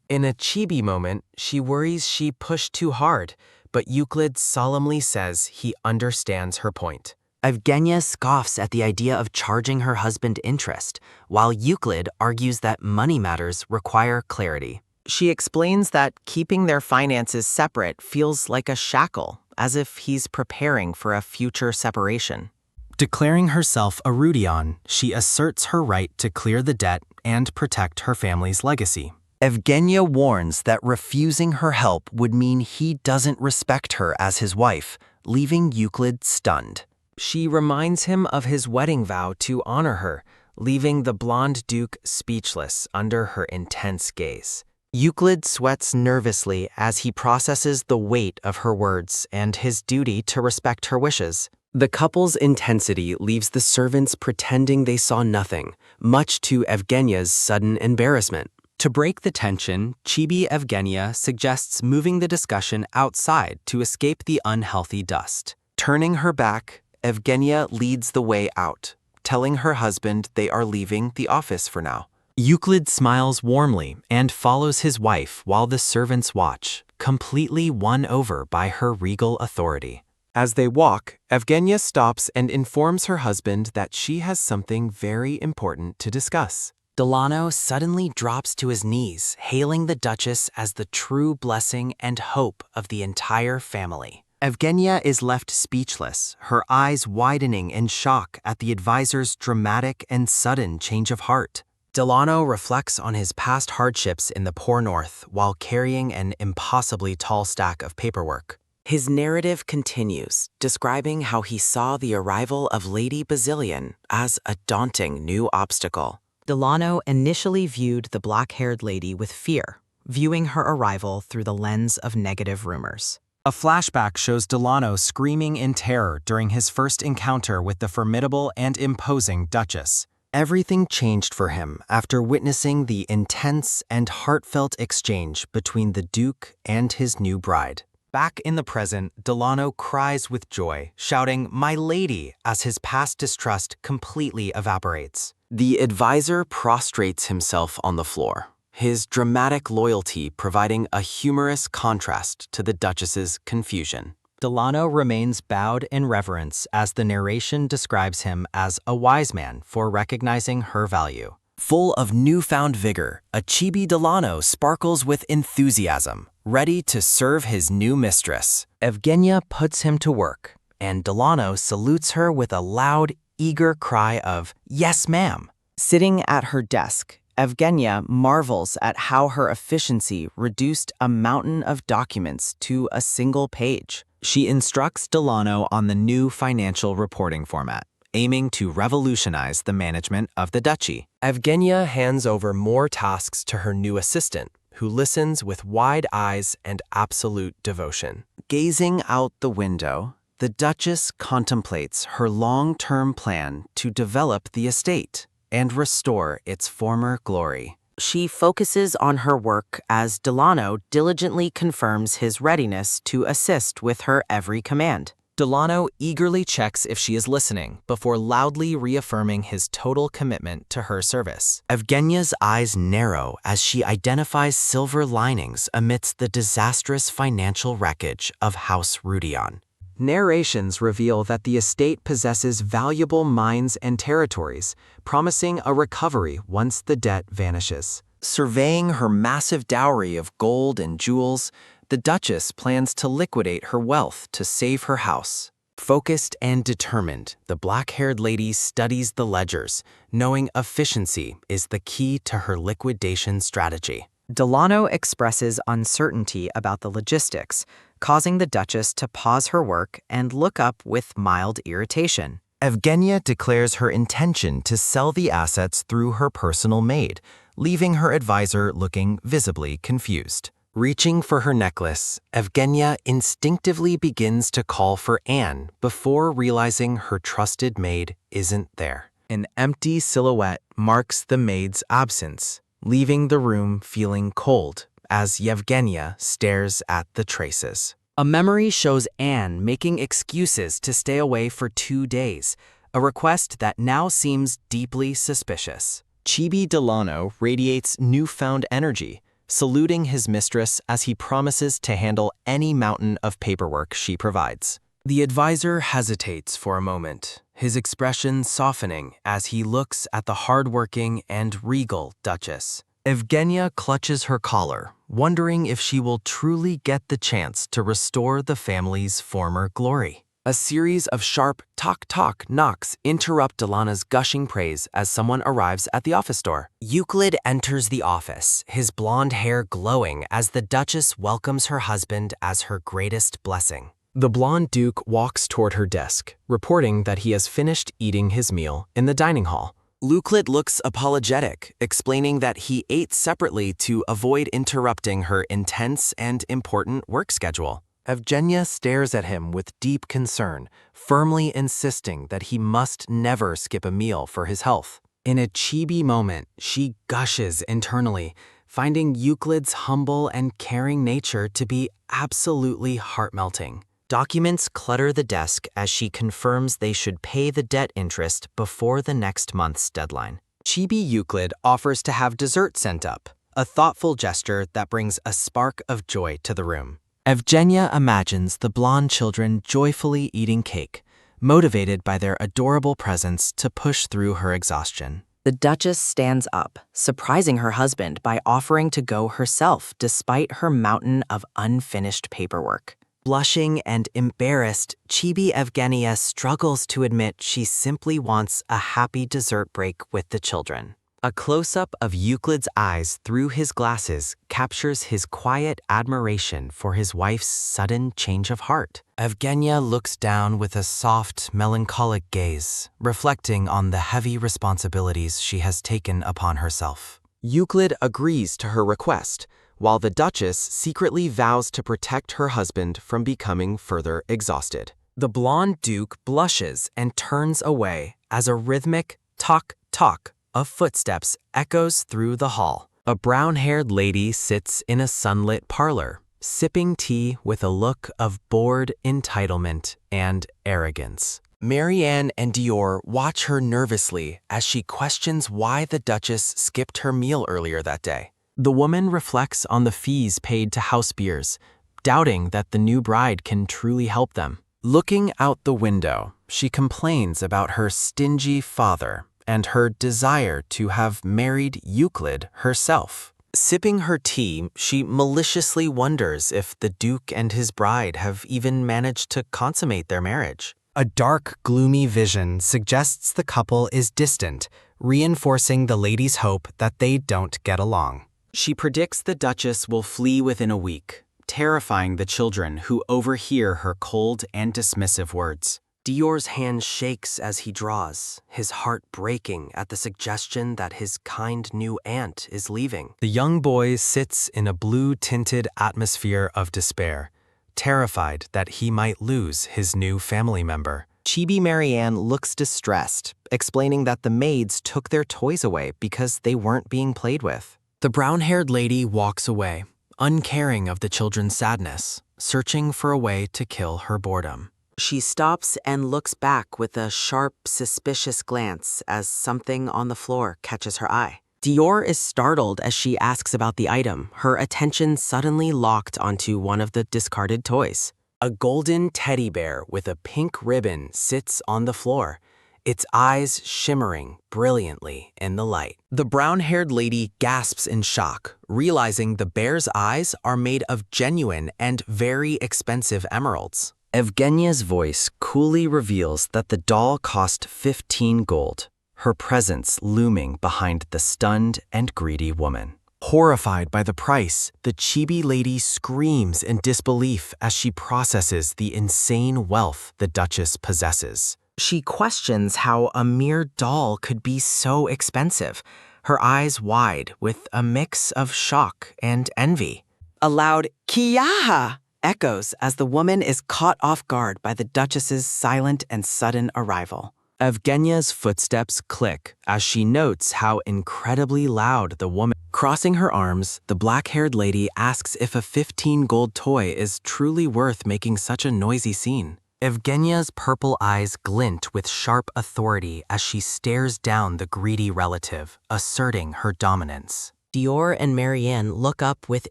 In a chibi moment, she worries she pushed too hard, but Uklid solemnly says he understands her point. Evgenia scoffs at the idea of charging her husband interest, while Uklid argues that money matters require clarity. She explains that keeping their finances separate feels like a shackle, as if he's preparing for a future separation. Declaring herself a Rudion, she asserts her right to clear the debt and protect her family's legacy. Evgenia warns that refusing her help would mean he doesn't respect her as his wife, leaving Uklid stunned. She reminds him of his wedding vow to honor her, leaving the blonde duke speechless under her intense gaze. Uklid sweats nervously as he processes the weight of her words and his duty to respect her wishes. The couple's intensity leaves the servants pretending they saw nothing, much to Evgenia's sudden embarrassment. To break the tension, Chibi Evgenia suggests moving the discussion outside to escape the unhealthy dust. Turning her back, Evgenia leads the way out, telling her husband they are leaving the office for now. Uklid smiles warmly and follows his wife while the servants watch, completely won over by her regal authority. As they walk, Evgenia stops and informs her husband that she has something very important to discuss. Delano suddenly drops to his knees, hailing the Duchess as the true blessing and hope of the entire family. Evgenia is left speechless, her eyes widening in shock at the advisor's dramatic and sudden change of heart. Delano reflects on his past hardships in the poor north while carrying an impossibly tall stack of paperwork. His narrative continues, describing how he saw the arrival of Lady Bazillion as a daunting new obstacle. Delano initially viewed the black-haired lady with fear, viewing her arrival through the lens of negative rumors. A flashback shows Delano screaming in terror during his first encounter with the formidable and imposing Duchess. Everything changed for him after witnessing the intense and heartfelt exchange between the Duke and his new bride. Back in the present, Delano cries with joy, shouting, "My lady," as his past distrust completely evaporates. The advisor prostrates himself on the floor, his dramatic loyalty providing a humorous contrast to the Duchess's confusion. Delano remains bowed in reverence as the narration describes him as a wise man for recognizing her value. Full of newfound vigor, a Chibi Delano sparkles with enthusiasm, ready to serve his new mistress. Evgenia puts him to work, and Delano salutes her with a loud, eager cry of, "Yes, ma'am." Sitting at her desk, Evgenia marvels at how her efficiency reduced a mountain of documents to a single page. She instructs Delano on the new financial reporting format, aiming to revolutionize the management of the duchy. Evgenia hands over more tasks to her new assistant, who listens with wide eyes and absolute devotion. Gazing out the window, the Duchess contemplates her long-term plan to develop the estate and restore its former glory. She focuses on her work as Delano diligently confirms his readiness to assist with her every command. Delano eagerly checks if she is listening before loudly reaffirming his total commitment to her service. Evgenia's eyes narrow as she identifies silver linings amidst the disastrous financial wreckage of House Rudion. Narrations reveal that the estate possesses valuable mines and territories, promising a recovery once the debt vanishes. Surveying her massive dowry of gold and jewels, the Duchess plans to liquidate her wealth to save her house. Focused and determined, the black-haired lady studies the ledgers, knowing efficiency is the key to her liquidation strategy. Delano expresses uncertainty about the logistics, causing the Duchess to pause her work and look up with mild irritation. Evgenia declares her intention to sell the assets through her personal maid, leaving her advisor looking visibly confused. Reaching for her necklace, Evgenia instinctively begins to call for Anne before realizing her trusted maid isn't there. An empty silhouette marks the maid's absence, leaving the room feeling cold as Yevgenia stares at the traces. A memory shows Anne making excuses to stay away for 2 days, a request that now seems deeply suspicious. Chibi Delano radiates newfound energy, saluting his mistress as he promises to handle any mountain of paperwork she provides. The advisor hesitates for a moment, his expression softening as he looks at the hardworking and regal Duchess. Evgenia clutches her collar, wondering if she will truly get the chance to restore the family's former glory. A series of sharp tock-tock knocks interrupt Delana's gushing praise as someone arrives at the office door. Uklid enters the office, his blonde hair glowing as the Duchess welcomes her husband as her greatest blessing. The blonde Duke walks toward her desk, reporting that he has finished eating his meal in the dining hall. Uklid looks apologetic, explaining that he ate separately to avoid interrupting her intense and important work schedule. Evgenia stares at him with deep concern, firmly insisting that he must never skip a meal for his health. In a chibi moment, she gushes internally, finding Uklid's humble and caring nature to be absolutely heart-melting. Documents clutter the desk as she confirms they should pay the debt interest before the next month's deadline. Chibi Uklid offers to have dessert sent up, a thoughtful gesture that brings a spark of joy to the room. Evgenia imagines the blonde children joyfully eating cake, motivated by their adorable presence to push through her exhaustion. The Duchess stands up, surprising her husband by offering to go herself despite her mountain of unfinished paperwork. Blushing and embarrassed, Chibi Evgenia struggles to admit she simply wants a happy dessert break with the children. A close-up of Euclid's eyes through his glasses captures his quiet admiration for his wife's sudden change of heart. Evgenia looks down with a soft, melancholic gaze, reflecting on the heavy responsibilities she has taken upon herself. Uklid agrees to her request, while the Duchess secretly vows to protect her husband from becoming further exhausted. The blonde Duke blushes and turns away as a rhythmic tock-tock of footsteps echoes through the hall. A brown-haired lady sits in a sunlit parlor, sipping tea with a look of bored entitlement and arrogance. Marianne and Dior watch her nervously as she questions why the Duchess skipped her meal earlier that day. The woman reflects on the fees paid to house beers, doubting that the new bride can truly help them. Looking out the window, she complains about her stingy father and her desire to have married Uklid herself. Sipping her tea, she maliciously wonders if the Duke and his bride have even managed to consummate their marriage. A dark, gloomy vision suggests the couple is distant, reinforcing the lady's hope that they don't get along. She predicts the Duchess will flee within a week, terrifying the children who overhear her cold and dismissive words. Dior's hand shakes as he draws, his heart breaking at the suggestion that his kind new aunt is leaving. The young boy sits in a blue-tinted atmosphere of despair, terrified that he might lose his new family member. Chibi Marianne looks distressed, explaining that the maids took their toys away because they weren't being played with. The brown-haired lady walks away, uncaring of the children's sadness, searching for a way to kill her boredom. She stops and looks back with a sharp, suspicious glance as something on the floor catches her eye. Dior is startled as she asks about the item, her attention suddenly locked onto one of the discarded toys. A golden teddy bear with a pink ribbon sits on the floor, its eyes shimmering brilliantly in the light. The brown-haired lady gasps in shock, realizing the bear's eyes are made of genuine and very expensive emeralds. Evgenia's voice coolly reveals that the doll cost 15 gold, her presence looming behind the stunned and greedy woman. Horrified by the price, the chibi lady screams in disbelief as she processes the insane wealth the Duchess possesses. She questions how a mere doll could be so expensive, her eyes wide with a mix of shock and envy. A loud "Kiyaha!" echoes as the woman is caught off guard by the Duchess's silent and sudden arrival. Evgenia's footsteps click as she notes how incredibly loud the woman. Crossing her arms, the black-haired lady asks if a 15 gold toy is truly worth making such a noisy scene. Evgenia's purple eyes glint with sharp authority as she stares down the greedy relative, asserting her dominance. Dior and Marianne look up with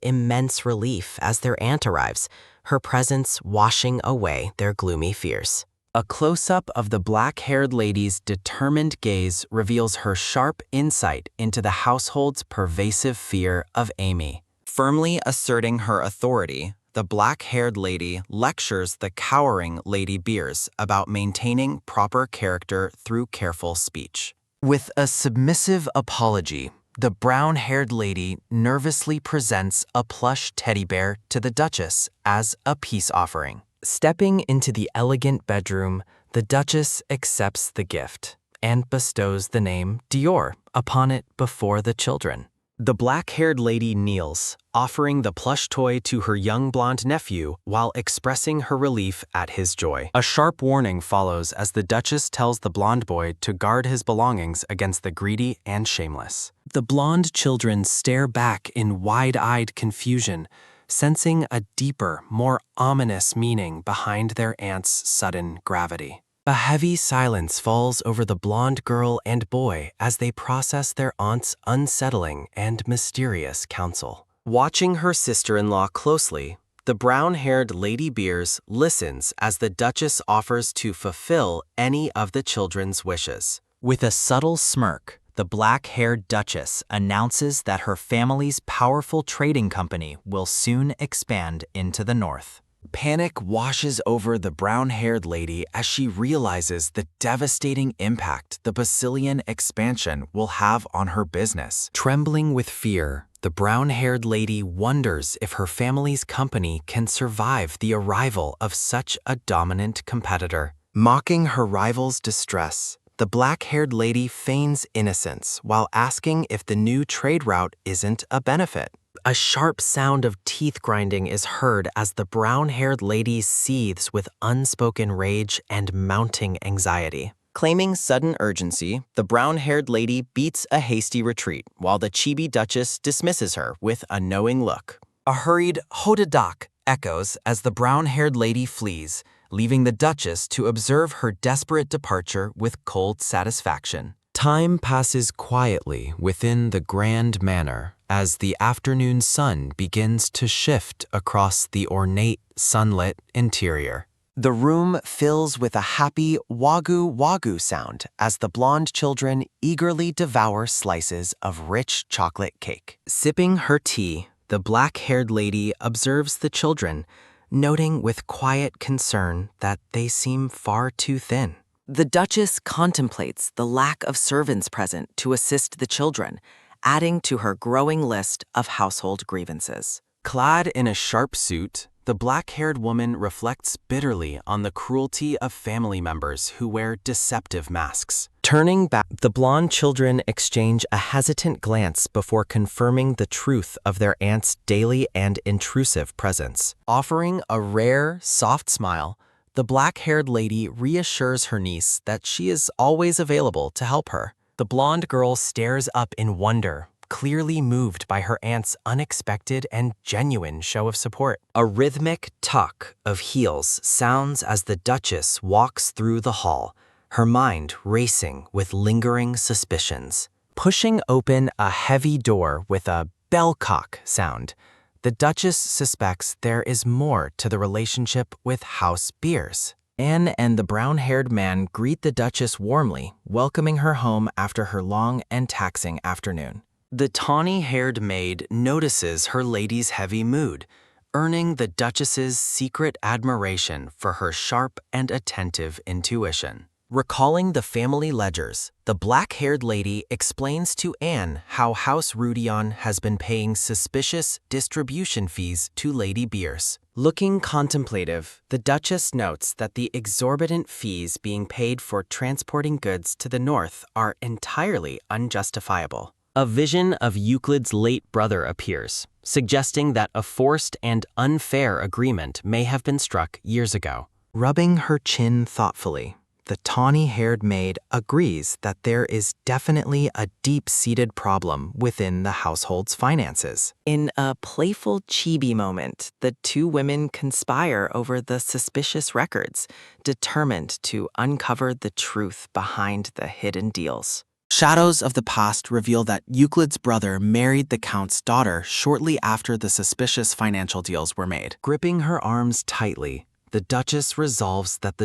immense relief as their aunt arrives, her presence washing away their gloomy fears. A close-up of the black-haired lady's determined gaze reveals her sharp insight into the household's pervasive fear of Amy. Firmly asserting her authority, the black-haired lady lectures the cowering Lady Beers about maintaining proper character through careful speech. With a submissive apology, the brown-haired lady nervously presents a plush teddy bear to the Duchess as a peace offering. Stepping into the elegant bedroom, the Duchess accepts the gift and bestows the name Dior upon it before the children. The black-haired lady kneels, offering the plush toy to her young blonde nephew while expressing her relief at his joy. A sharp warning follows as the Duchess tells the blonde boy to guard his belongings against the greedy and shameless. The blonde children stare back in wide-eyed confusion, sensing a deeper, more ominous meaning behind their aunt's sudden gravity. A heavy silence falls over the blonde girl and boy as they process their aunt's unsettling and mysterious counsel. Watching her sister-in-law closely, the brown-haired Lady Beers listens as the Duchess offers to fulfill any of the children's wishes. With a subtle smirk, the black-haired Duchess announces that her family's powerful trading company will soon expand into the north. Panic washes over the brown-haired lady as she realizes the devastating impact the Basilian expansion will have on her business. Trembling with fear, the brown-haired lady wonders if her family's company can survive the arrival of such a dominant competitor. Mocking her rival's distress, the black-haired lady feigns innocence while asking if the new trade route isn't a benefit. A sharp sound of teeth grinding is heard as the brown-haired lady seethes with unspoken rage and mounting anxiety. Claiming sudden urgency, the brown-haired lady beats a hasty retreat, while the chibi duchess dismisses her with a knowing look. A hurried "Hodadak" echoes as the brown-haired lady flees, leaving the duchess to observe her desperate departure with cold satisfaction. Time passes quietly within the grand manor as the afternoon sun begins to shift across the ornate, sunlit interior. The room fills with a happy wagyu sound as the blonde children eagerly devour slices of rich chocolate cake. Sipping her tea, the black-haired lady observes the children, noting with quiet concern that they seem far too thin. The duchess contemplates the lack of servants present to assist the children, adding to her growing list of household grievances. Clad in a sharp suit, the black-haired woman reflects bitterly on the cruelty of family members who wear deceptive masks. Turning back, the blonde children exchange a hesitant glance before confirming the truth of their aunt's daily and intrusive presence. Offering a rare, soft smile, the black-haired lady reassures her niece that she is always available to help her. The blonde girl stares up in wonder, clearly moved by her aunt's unexpected and genuine show of support. A rhythmic tuck of heels sounds as the duchess walks through the hall, her mind racing with lingering suspicions. Pushing open a heavy door with a bellcock sound, the duchess suspects there is more to the relationship with House Beers. Anne and the brown-haired man greet the duchess warmly, welcoming her home after her long and taxing afternoon. The tawny-haired maid notices her lady's heavy mood, earning the duchess's secret admiration for her sharp and attentive intuition. Recalling the family ledgers, the black-haired lady explains to Anne how House Rudion has been paying suspicious distribution fees to Lady Beers. Looking contemplative, the duchess notes that the exorbitant fees being paid for transporting goods to the north are entirely unjustifiable. A vision of Uklid's late brother appears, suggesting that a forced and unfair agreement may have been struck years ago. Rubbing her chin thoughtfully, the tawny-haired maid agrees that there is definitely a deep-seated problem within the household's finances. In a playful chibi moment, the two women conspire over the suspicious records, determined to uncover the truth behind the hidden deals. Shadows of the past reveal that Uklid's brother married the count's daughter shortly after the suspicious financial deals were made. Gripping her arms tightly, the duchess resolves that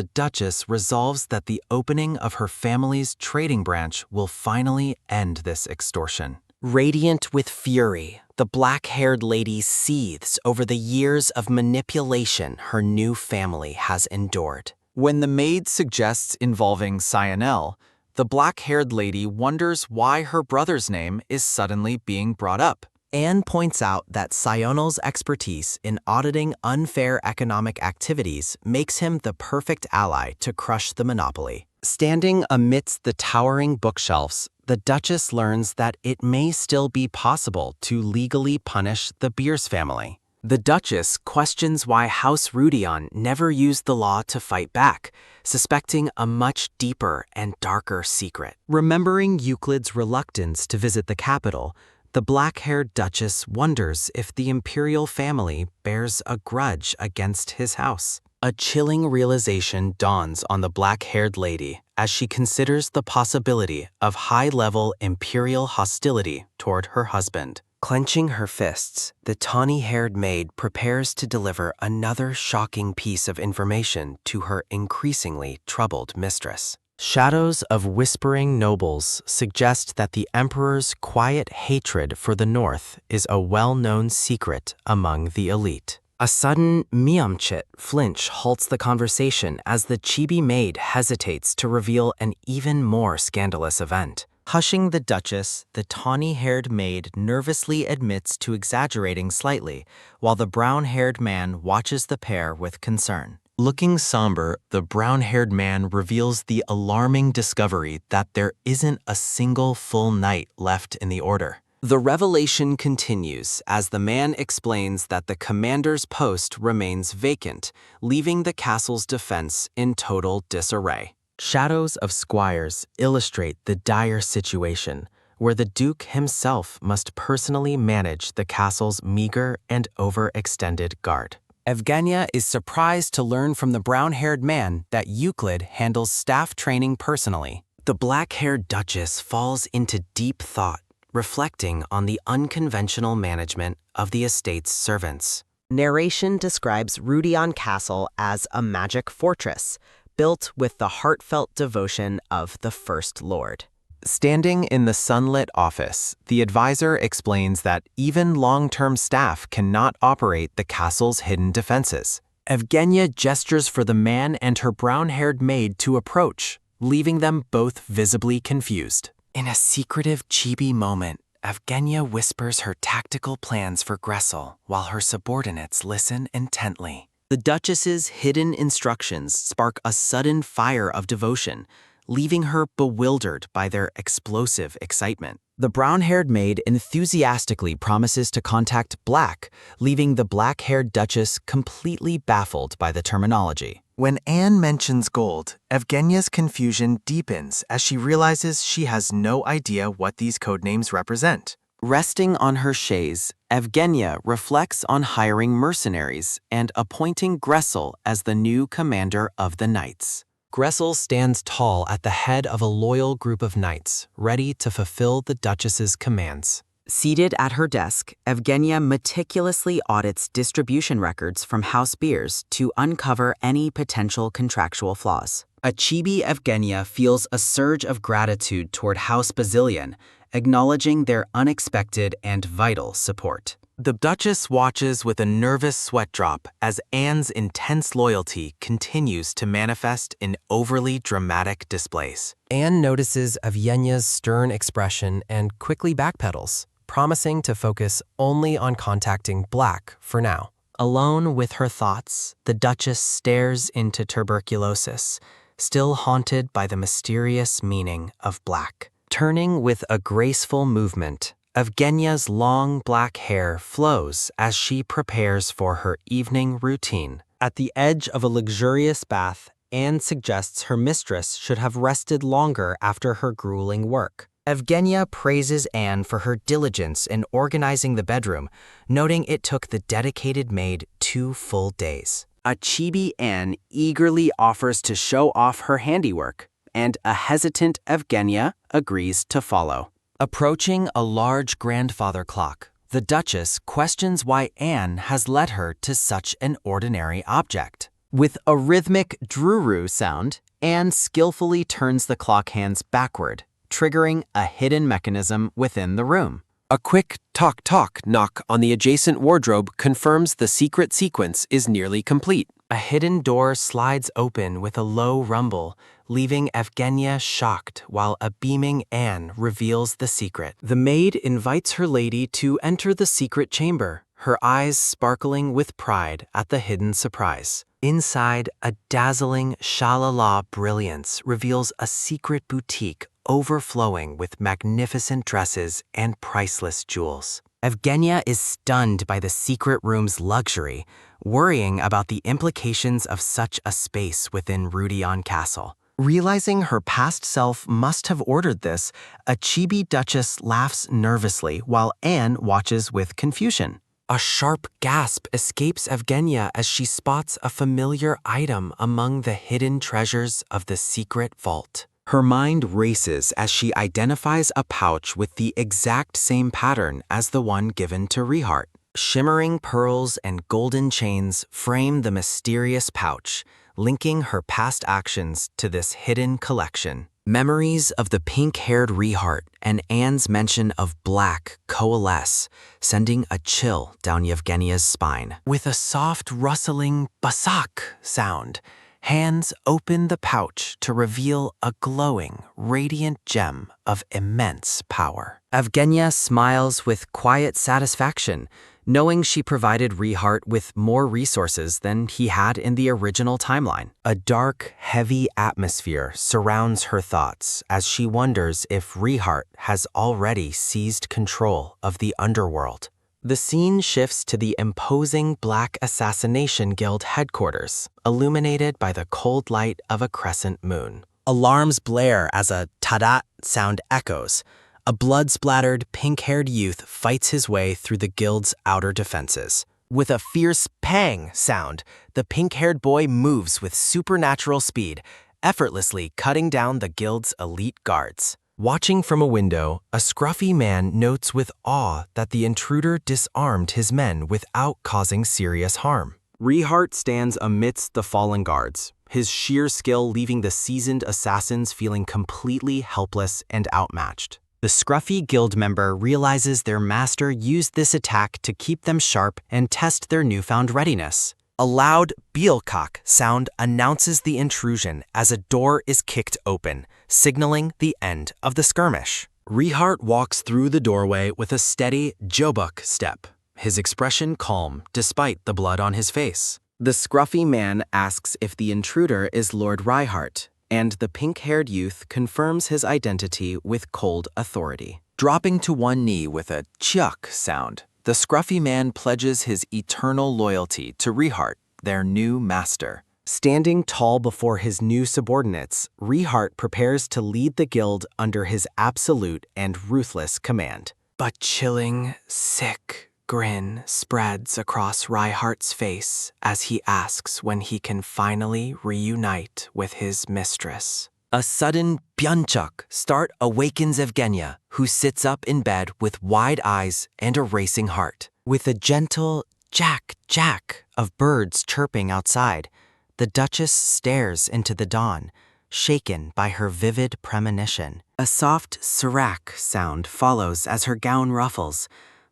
the opening of her family's trading branch will finally end this extortion. Radiant with fury, the black-haired lady seethes over the years of manipulation her new family has endured. When the maid suggests involving Cyanel, the black-haired lady wonders why her brother's name is suddenly being brought up. Anne points out that Sionel's expertise in auditing unfair economic activities makes him the perfect ally to crush the monopoly. Standing amidst the towering bookshelves, the Duchess learns that it may still be possible to legally punish the Beers family. The Duchess questions why House Rudion never used the law to fight back, suspecting a much deeper and darker secret. Remembering Uklid's reluctance to visit the capital, the black-haired Duchess wonders if the imperial family bears a grudge against his house. A chilling realization dawns on the black-haired lady as she considers the possibility of high-level imperial hostility toward her husband. Clenching her fists, the tawny-haired maid prepares to deliver another shocking piece of information to her increasingly troubled mistress. Shadows of whispering nobles suggest that the emperor's quiet hatred for the north is a well-known secret among the elite. A sudden Miamchit flinch halts the conversation as the chibi maid hesitates to reveal an even more scandalous event. Hushing the Duchess, the tawny-haired maid nervously admits to exaggerating slightly, while the brown-haired man watches the pair with concern. Looking somber, the brown-haired man reveals the alarming discovery that there isn't a single full knight left in the order. The revelation continues as the man explains that the commander's post remains vacant, leaving the castle's defense in total disarray. Shadows of squires illustrate the dire situation, where the Duke himself must personally manage the castle's meager and overextended guard. Evgenia is surprised to learn from the brown-haired man that Uklid handles staff training personally. The black-haired Duchess falls into deep thought, reflecting on the unconventional management of the estate's servants. Narration describes Rudion Castle as a magic fortress, built with the heartfelt devotion of the First Lord. Standing in the sunlit office, the advisor explains that even long-term staff cannot operate the castle's hidden defenses. Evgenia gestures for the man and her brown-haired maid to approach, leaving them both visibly confused. In a secretive chibi moment, Evgenia whispers her tactical plans for Grestle while her subordinates listen intently. The Duchess's hidden instructions spark a sudden fire of devotion, leaving her bewildered by their explosive excitement. The brown-haired maid enthusiastically promises to contact Black, leaving the black-haired Duchess completely baffled by the terminology. When Anne mentions gold, Evgenia's confusion deepens as she realizes she has no idea what these codenames represent. Resting on her chaise, Evgenia reflects on hiring mercenaries and appointing Grestle as the new commander of the knights. Grestle stands tall at the head of a loyal group of knights, ready to fulfill the Duchess's commands. Seated at her desk, Evgenia meticulously audits distribution records from House Beers to uncover any potential contractual flaws. A chibi Evgenia feels a surge of gratitude toward House Bazillion, acknowledging their unexpected and vital support. The Duchess watches with a nervous sweat drop as Anne's intense loyalty continues to manifest in overly dramatic displays. Anne notices Evgenia's stern expression and quickly backpedals, promising to focus only on contacting Black for now. Alone with her thoughts, the Duchess stares into tuberculosis, still haunted by the mysterious meaning of Black. Turning with a graceful movement, Evgenia's long black hair flows as she prepares for her evening routine. At the edge of a luxurious bath, Anne suggests her mistress should have rested longer after her grueling work. Evgenia praises Anne for her diligence in organizing the bedroom, noting it took the dedicated maid 2 full days. A chibi Anne eagerly offers to show off her handiwork, and a hesitant Evgenia agrees to follow. Approaching a large grandfather clock, the Duchess questions why Anne has led her to such an ordinary object. With a rhythmic druru sound, Anne skillfully turns the clock hands backward, triggering a hidden mechanism within the room. A quick tock-tock knock on the adjacent wardrobe confirms the secret sequence is nearly complete. A hidden door slides open with a low rumble, leaving Evgenia shocked while a beaming Anne reveals the secret. The maid invites her lady to enter the secret chamber, her eyes sparkling with pride at the hidden surprise. Inside, a dazzling shalala brilliance reveals a secret boutique overflowing with magnificent dresses and priceless jewels. Evgenia is stunned by the secret room's luxury, worrying about the implications of such a space within Rudion Castle. Realizing her past self must have ordered this, a chibi Duchess laughs nervously while Anne watches with confusion. A sharp gasp escapes Evgenia as she spots a familiar item among the hidden treasures of the secret vault. Her mind races as she identifies a pouch with the exact same pattern as the one given to Rehart. Shimmering pearls and golden chains frame the mysterious pouch, linking her past actions to this hidden collection. Memories of the pink-haired Rehart and Anne's mention of black coalesce, sending a chill down Yevgenia's spine. With a soft rustling basak sound, hands open the pouch to reveal a glowing, radiant gem of immense power. Evgenia smiles with quiet satisfaction, knowing she provided Rehart with more resources than he had in the original timeline. A dark, heavy atmosphere surrounds her thoughts as she wonders if Rehart has already seized control of the underworld. The scene shifts to the imposing Black Assassination Guild headquarters, illuminated by the cold light of a crescent moon. Alarms blare as a ta-da sound echoes. A blood-splattered, pink-haired youth fights his way through the guild's outer defenses. With a fierce pang sound, the pink-haired boy moves with supernatural speed, effortlessly cutting down the guild's elite guards. Watching from a window, a scruffy man notes with awe that the intruder disarmed his men without causing serious harm. Rehart stands amidst the fallen guards, his sheer skill leaving the seasoned assassins feeling completely helpless and outmatched. The scruffy guild member realizes their master used this attack to keep them sharp and test their newfound readiness. A loud Bielkak sound announces the intrusion as a door is kicked open, signaling the end of the skirmish. Rehart walks through the doorway with a steady Jobuk step, his expression calm despite the blood on his face. The scruffy man asks if the intruder is Lord Reinhardt, and the pink-haired youth confirms his identity with cold authority. Dropping to one knee with a chuk sound, the scruffy man pledges his eternal loyalty to Rehart, their new master. Standing tall before his new subordinates, Rehart prepares to lead the guild under his absolute and ruthless command. But chilling, sick grin spreads across Reihart's face as he asks when he can finally reunite with his mistress. A sudden Byunchuk start awakens Evgenia, who sits up in bed with wide eyes and a racing heart. With a gentle jack, jack of birds chirping outside, the Duchess stares into the dawn, shaken by her vivid premonition. A soft sarak sound follows as her gown ruffles,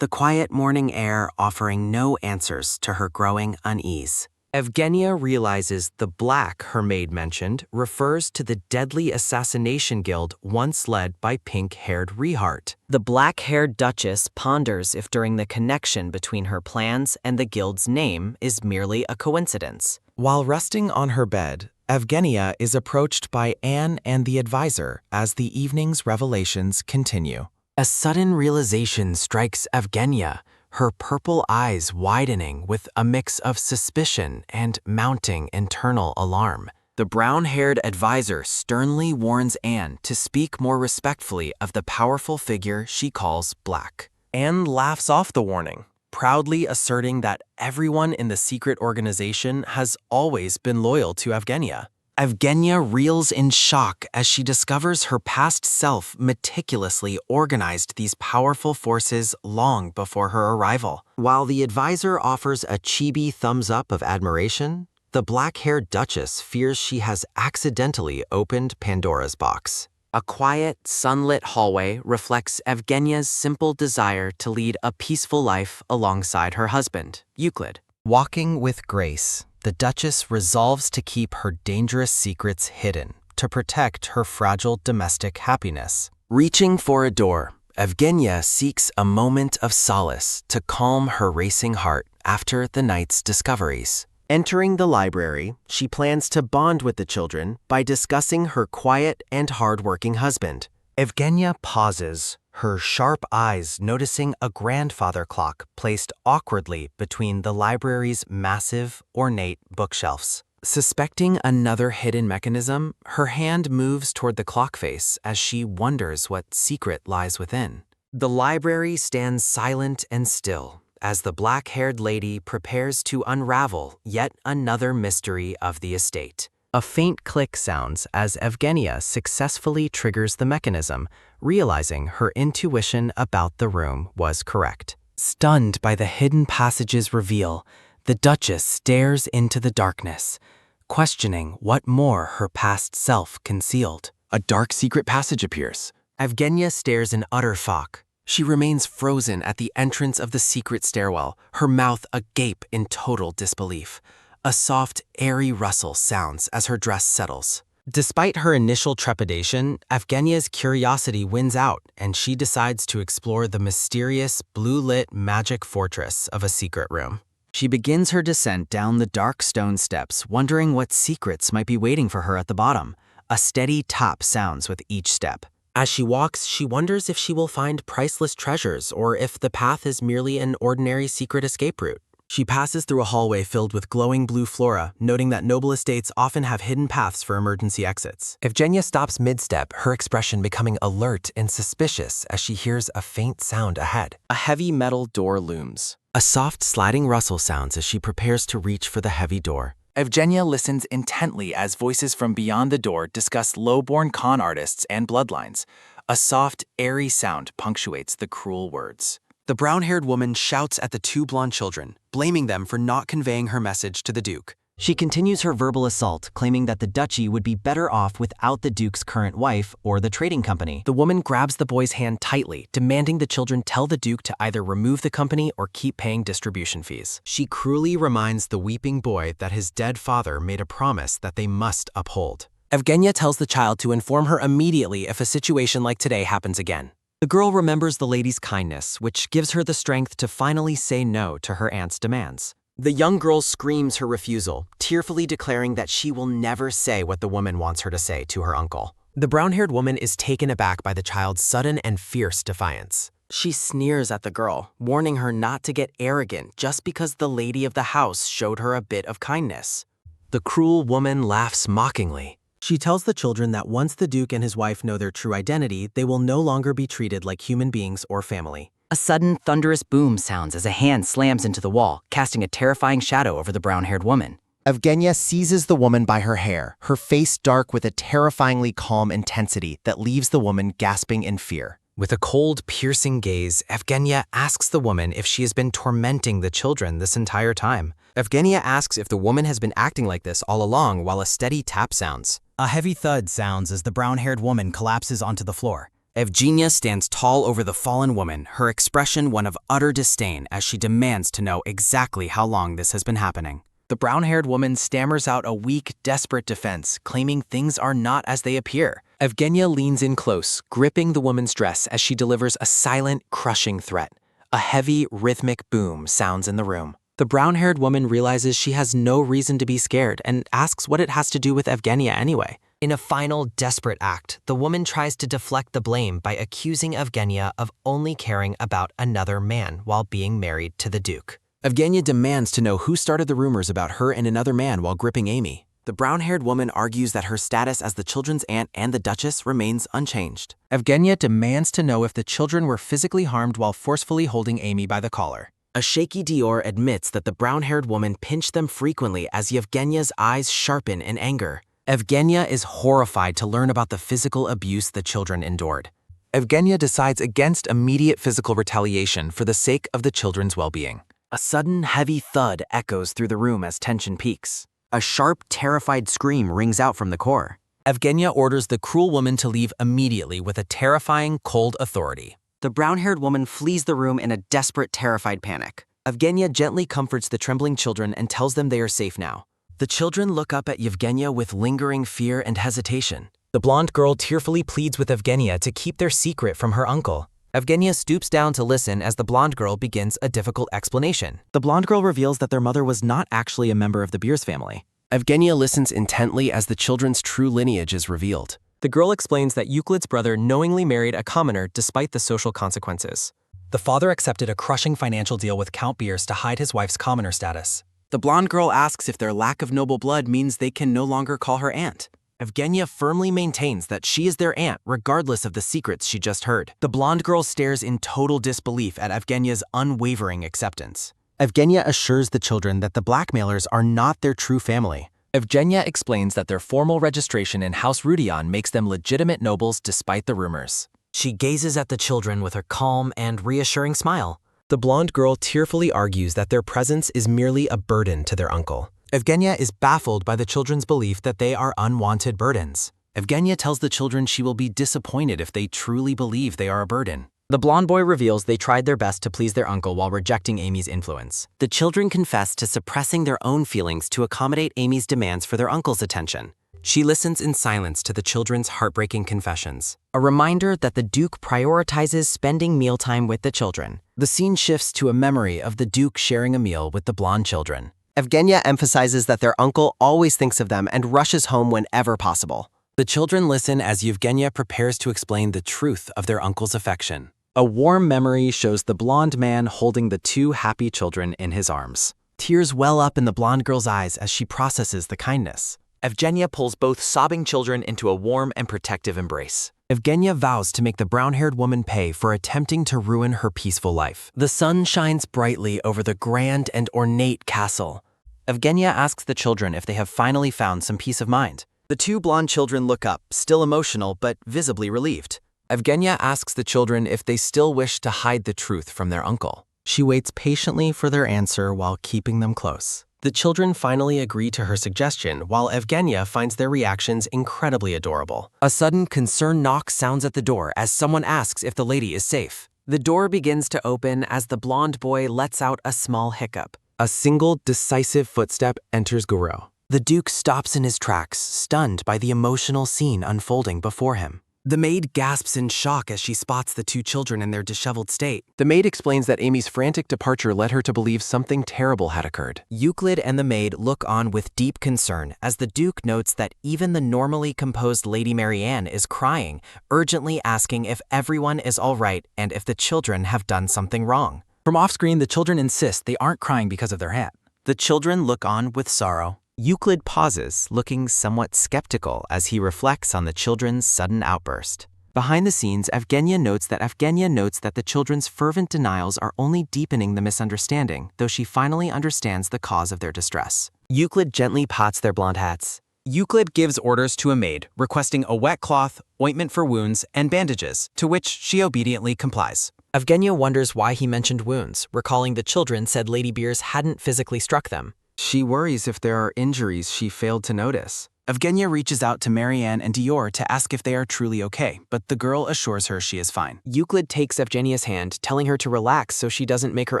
the quiet morning air offering no answers to her growing unease. Evgenia realizes the black her maid mentioned refers to the deadly assassination guild once led by pink-haired Rehart. The black-haired Duchess ponders if during the connection between her plans and the guild's name is merely a coincidence. While resting on her bed, Evgenia is approached by Anne and the advisor as the evening's revelations continue. A sudden realization strikes Evgenia, her purple eyes widening with a mix of suspicion and mounting internal alarm. The brown-haired advisor sternly warns Anne to speak more respectfully of the powerful figure she calls Black. Anne laughs off the warning, proudly asserting that everyone in the secret organization has always been loyal to Evgenia. Evgenia reels in shock as she discovers her past self meticulously organized these powerful forces long before her arrival. While the advisor offers a chibi thumbs up of admiration, the black-haired Duchess fears she has accidentally opened Pandora's box. A quiet, sunlit hallway reflects Evgenia's simple desire to lead a peaceful life alongside her husband, Uklid. Walking with grace, the Duchess resolves to keep her dangerous secrets hidden to protect her fragile domestic happiness. Reaching for a door, Evgenia seeks a moment of solace to calm her racing heart after the night's discoveries. Entering the library, she plans to bond with the children by discussing her quiet and hard-working husband. Evgenia pauses, her sharp eyes noticing a grandfather clock placed awkwardly between the library's massive, ornate bookshelves. Suspecting another hidden mechanism, her hand moves toward the clock face as she wonders what secret lies within. The library stands silent and still as the black-haired lady prepares to unravel yet another mystery of the estate. A faint click sounds as Evgenia successfully triggers the mechanism, realizing her intuition about the room was correct. Stunned by the hidden passage's reveal, the Duchess stares into the darkness, questioning what more her past self concealed. A dark secret passage appears. Evgenia stares in utter shock. She remains frozen at the entrance of the secret stairwell, her mouth agape in total disbelief. A soft, airy rustle sounds as her dress settles. Despite her initial trepidation, Evgenia's curiosity wins out, and she decides to explore the mysterious, blue-lit magic fortress of a secret room. She begins her descent down the dark stone steps, wondering what secrets might be waiting for her at the bottom. A steady tap sounds with each step. As she walks, she wonders if she will find priceless treasures or if the path is merely an ordinary secret escape route. She passes through a hallway filled with glowing blue flora, noting that noble estates often have hidden paths for emergency exits. Evgenia stops mid-step, her expression becoming alert and suspicious as she hears a faint sound ahead. A heavy metal door looms. A soft sliding rustle sounds as she prepares to reach for the heavy door. Evgenia listens intently as voices from beyond the door discuss low-born con artists and bloodlines. A soft, airy sound punctuates the cruel words. The brown-haired woman shouts at the two blonde children, blaming them for not conveying her message to the Duke. She continues her verbal assault, claiming that the duchy would be better off without the Duke's current wife or the trading company. The woman grabs the boy's hand tightly, demanding the children tell the Duke to either remove the company or keep paying distribution fees. She cruelly reminds the weeping boy that his dead father made a promise that they must uphold. Evgenia tells the child to inform her immediately if a situation like today happens again. The girl remembers the lady's kindness, which gives her the strength to finally say no to her aunt's demands. The young girl screams her refusal, tearfully declaring that she will never say what the woman wants her to say to her uncle. The brown-haired woman is taken aback by the child's sudden and fierce defiance. She sneers at the girl, warning her not to get arrogant just because the lady of the house showed her a bit of kindness. The cruel woman laughs mockingly. She tells the children that once the Duke and his wife know their true identity, they will no longer be treated like human beings or family. A sudden, thunderous boom sounds as a hand slams into the wall, casting a terrifying shadow over the brown-haired woman. Evgenia seizes the woman by her hair, her face dark with a terrifyingly calm intensity that leaves the woman gasping in fear. With a cold, piercing gaze, Evgenia asks the woman if she has been tormenting the children this entire time. Evgenia asks if the woman has been acting like this all along while a steady tap sounds. A heavy thud sounds as the brown-haired woman collapses onto the floor. Evgenia stands tall over the fallen woman, her expression one of utter disdain as she demands to know exactly how long this has been happening. The brown-haired woman stammers out a weak, desperate defense, claiming things are not as they appear. Evgenia leans in close, gripping the woman's dress as she delivers a silent, crushing threat. A heavy, rhythmic boom sounds in the room. The brown-haired woman realizes she has no reason to be scared and asks what it has to do with Evgenia anyway. In a final, desperate act, the woman tries to deflect the blame by accusing Evgenia of only caring about another man while being married to the Duke. Evgenia demands to know who started the rumors about her and another man while gripping Amy. The brown-haired woman argues that her status as the children's aunt and the Duchess remains unchanged. Evgenia demands to know if the children were physically harmed while forcefully holding Amy by the collar. A shaky Dior admits that the brown-haired woman pinched them frequently as Evgenia's eyes sharpen in anger. Evgenia is horrified to learn about the physical abuse the children endured. Evgenia decides against immediate physical retaliation for the sake of the children's well-being. A sudden, heavy thud echoes through the room as tension peaks. A sharp, terrified scream rings out from the core. Evgenia orders the cruel woman to leave immediately with a terrifying, cold authority. The brown-haired woman flees the room in a desperate, terrified panic. Evgenia gently comforts the trembling children and tells them they are safe now. The children look up at Evgenia with lingering fear and hesitation. The blonde girl tearfully pleads with Evgenia to keep their secret from her uncle. Evgenia stoops down to listen as the blonde girl begins a difficult explanation. The blonde girl reveals that their mother was not actually a member of the Beers family. Evgenia listens intently as the children's true lineage is revealed. The girl explains that Uklid's brother knowingly married a commoner despite the social consequences. The father accepted a crushing financial deal with Count Beers to hide his wife's commoner status. The blonde girl asks if their lack of noble blood means they can no longer call her aunt. Evgenia firmly maintains that she is their aunt regardless of the secrets she just heard. The blonde girl stares in total disbelief at Evgenia's unwavering acceptance. Evgenia assures the children that the blackmailers are not their true family. Evgenia explains that their formal registration in House Rudion makes them legitimate nobles despite the rumors. She gazes at the children with her calm and reassuring smile. The blonde girl tearfully argues that their presence is merely a burden to their uncle. Evgenia is baffled by the children's belief that they are unwanted burdens. Evgenia tells the children she will be disappointed if they truly believe they are a burden. The blonde boy reveals they tried their best to please their uncle while rejecting Amy's influence. The children confess to suppressing their own feelings to accommodate Amy's demands for their uncle's attention. She listens in silence to the children's heartbreaking confessions. A reminder that the Duke prioritizes spending mealtime with the children. The scene shifts to a memory of the Duke sharing a meal with the blonde children. Evgenia emphasizes that their uncle always thinks of them and rushes home whenever possible. The children listen as Evgenia prepares to explain the truth of their uncle's affection. A warm memory shows the blonde man holding the two happy children in his arms. Tears well up in the blonde girl's eyes as she processes the kindness. Evgenia pulls both sobbing children into a warm and protective embrace. Evgenia vows to make the brown-haired woman pay for attempting to ruin her peaceful life. The sun shines brightly over the grand and ornate castle. Evgenia asks the children if they have finally found some peace of mind. The two blonde children look up, still emotional but visibly relieved. Evgenia asks the children if they still wish to hide the truth from their uncle. She waits patiently for their answer while keeping them close. The children finally agree to her suggestion, while Evgenia finds their reactions incredibly adorable. A sudden concerned knock sounds at the door as someone asks if the lady is safe. The door begins to open as the blonde boy lets out a small hiccup. A single, decisive footstep enters Guru. The Duke stops in his tracks, stunned by the emotional scene unfolding before him. The maid gasps in shock as she spots the two children in their disheveled state. The maid explains that Amy's frantic departure led her to believe something terrible had occurred. Uklid and the maid look on with deep concern as the Duke notes that even the normally composed Lady Marianne is crying, urgently asking if everyone is all right and if the children have done something wrong. From off-screen, the children insist they aren't crying because of their hat. The children look on with sorrow. Uklid pauses, looking somewhat skeptical as he reflects on the children's sudden outburst. Behind the scenes, Evgenia notes that the children's fervent denials are only deepening the misunderstanding, though she finally understands the cause of their distress. Uklid gently pats their blonde hats. Uklid gives orders to a maid, requesting a wet cloth, ointment for wounds, and bandages, to which she obediently complies. Evgenia wonders why he mentioned wounds, recalling the children said Lady Beers hadn't physically struck them. She worries if there are injuries she failed to notice. Evgenia reaches out to Marianne and Dior to ask if they are truly okay, but the girl assures her she is fine. Uklid takes Evgenia's hand, telling her to relax so she doesn't make her